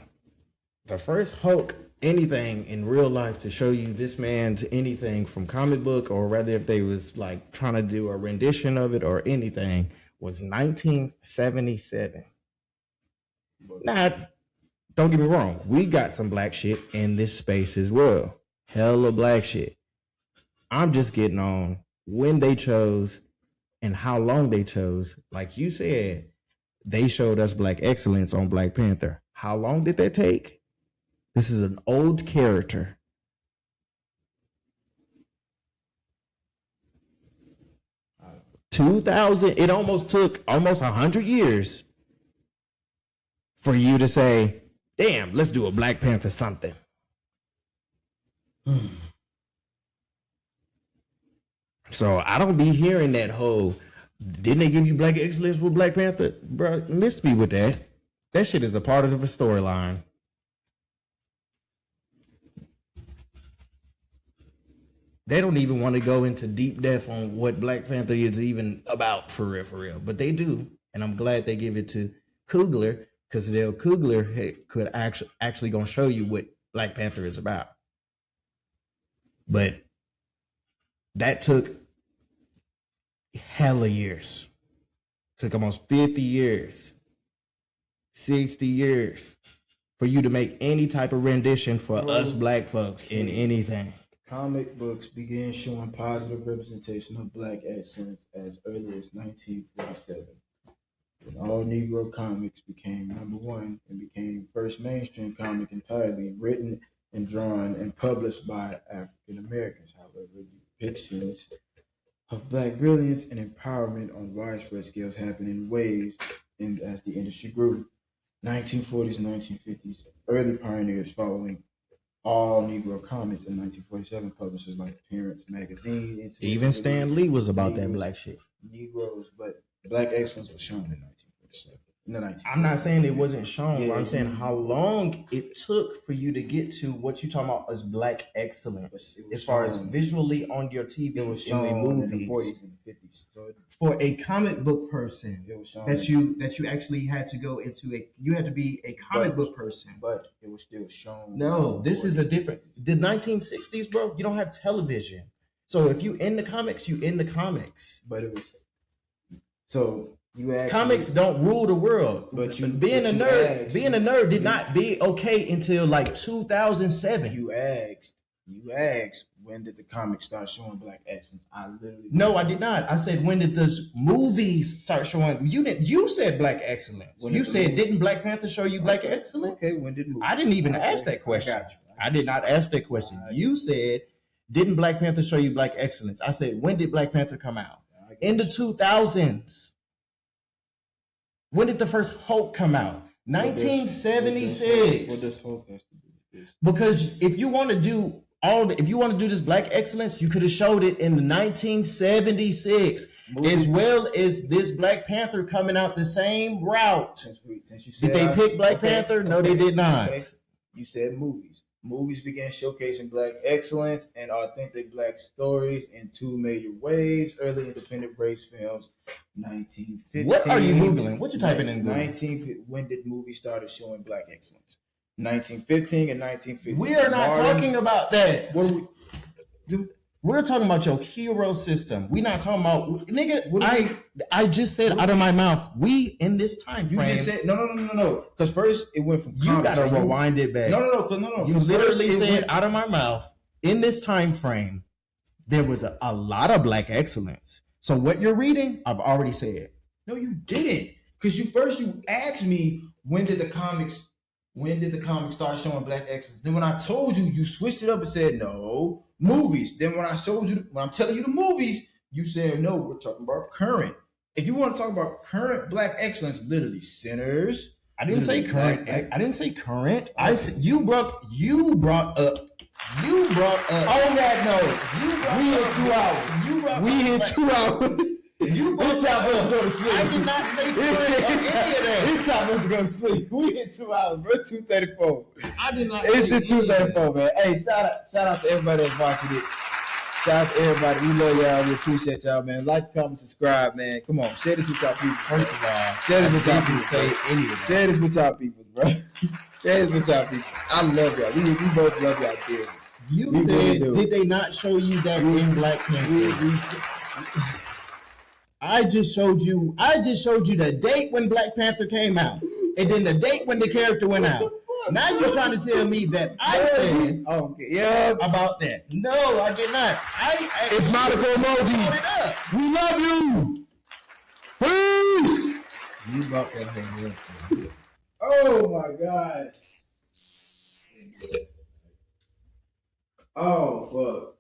the first Hulk anything in real life to show you this man's anything from comic book, or rather if they was like trying to do a rendition of it or anything, was 1977. Now, don't get me wrong, we got some black shit in this space as well. Hella black shit. I'm just getting on when they chose and how long they chose. Like you said, they showed us black excellence on Black Panther. How long did that take? This is an old character. It almost took almost 100 years for you to say, damn, let's do a Black Panther something. So I don't be hearing that whole, didn't they give you black excellence with Black Panther? Bro, miss me with that. That shit is a part of a storyline. They don't even want to go into deep depth on what Black Panther is even about for real. But they do. And I'm glad they give it to Coogler, because Dale Coogler could actually gonna show you what Black Panther is about. But that took hella years. Took almost 50 years, 60 years for you to make any type of rendition for us black folks in anything. Comic books began showing positive representation of black excellence as early as 1947. When all Negro comics became number one and became first mainstream comic entirely written and drawn and published by African Americans. However, depictions of black brilliance and empowerment on widespread scales happened in waves and as the industry grew. 1940s, 1950s, early pioneers following all Negro comics in 1947, publishers like Parents Magazine. Even Stan Lee was about that black shit. Negroes, but black excellence was shown in 1947. I'm not saying it wasn't shown, Yeah, but I'm saying how long it took for you to get to what you talking about as black excellence, as far as visually on your TV it was in shown the movies. in the 40s and the 50s. So for a comic book person, it was shown that you actually had to go into you had to be a comic book person. But it was still shown. No, this is a different. The 1960s, bro. You don't have television, so if you in the comics, you in the comics. But it was so. Comics don't rule the world, but being a nerd did not be okay until like 2007. You asked when did the comics start showing black excellence? I literally I did not. I said when did the movies start showing? You didn't. You said black excellence. You said didn't Black Panther show you black excellence? Okay, when did movies? I didn't even ask that question. I did not ask that question. You said didn't Black Panther show you black excellence? I said when did Black Panther come out? In the 2000s. When did the first Hulk come out? 1976. What does Hulk have to do with this? Because if you want to do this black excellence, you could have showed it in the 1976, as well as this Black Panther coming out the same route. Since you did they pick Black Panther? No, they did not. Okay. You said movies. movies began showcasing black excellence and authentic black stories in two major waves. Early independent race films, 1915. What are you Googling? What you typing in Google? When did movies started showing black excellence? 1915 and 1950. We are not talking about that. What are we? We're talking about your hero system. We're not talking about nigga. I just said out of my mouth. We in this time frame. You just said no. Because first it went from you gotta rewind it back. No. You literally said out of my mouth. In this time frame, there was a lot of black excellence. So what you're reading, I've already said. No, you didn't. Because you asked me when did the comics start showing black excellence? Then when I told you, you switched it up and said no. Movies. Then when I'm telling you the movies, you said no. We're talking about current. If you want to talk about current black excellence, literally Sinners. I didn't say current. I didn't say current. I said you brought up. On that note, we hit 2 hours. We hit 2 hours. You both time for us to go to sleep. I did not say current or any of that. It's time for us to go to sleep. We hit 2 hours, bro. 2:34. I did not. It's just 2:34, man. Hey, shout out to everybody that's watching it. Shout out to everybody. We love y'all. We appreciate y'all, man. Like, comment, subscribe, man. Come on, share this with y'all people. First of all, share this with y'all people. Say any of that. Share this with y'all people, bro. Share this with y'all people. I love y'all. We both love y'all, dearly. You said, did they not show you that in Black Panther? I just showed you the date when Black Panther came out, and then the date when the character went out. Now you're trying to tell me that I said about that. No, I did not. It's Monica emoji. We love you. Peace. You brought that whole up. Oh my God. Oh fuck.